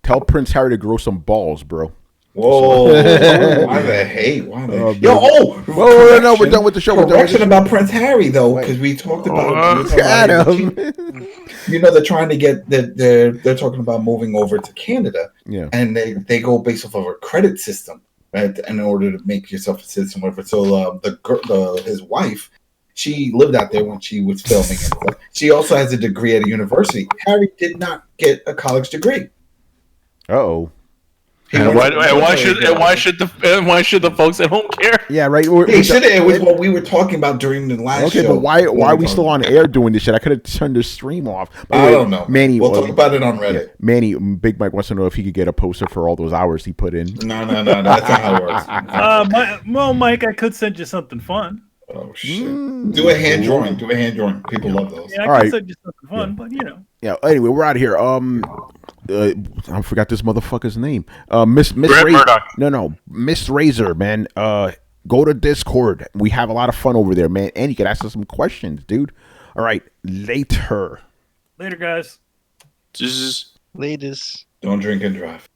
tell Prince Harry to grow some balls, bro. Whoa! Why the hate? Why the no, we're done with the show. Correction about Prince Harry though, because we talked about Adam. You know, they're trying to get they're talking about moving over to Canada. Yeah, and they go based off of a credit system, right? In order to make yourself a citizen, whatever. So his wife, she lived out there when she was filming and stuff. She also has a degree at a university. Harry did not get a college degree. Uh-oh. And why should the folks at home care? Yeah, right. It was what we were talking about during the last show. Okay, but why are we still on air doing this shit? I could have turned the stream off. I don't know. Manny, we'll talk about it on Reddit. Yeah, Manny, Big Mike wants to know if he could get a poster for all those hours he put in. No, that's not how it works. Mike, I could send you something fun. Oh shit! Do a hand drawing. People love those. Yeah, I could send you something fun, but you know. Yeah. Anyway, we're out of here. I forgot this motherfucker's name. Miss Murdoch. No, Miss Razor, man. Go to Discord. We have a lot of fun over there, man. And you can ask us some questions, dude. All right, later, guys. Jesus. Latest. Don't drink and drive.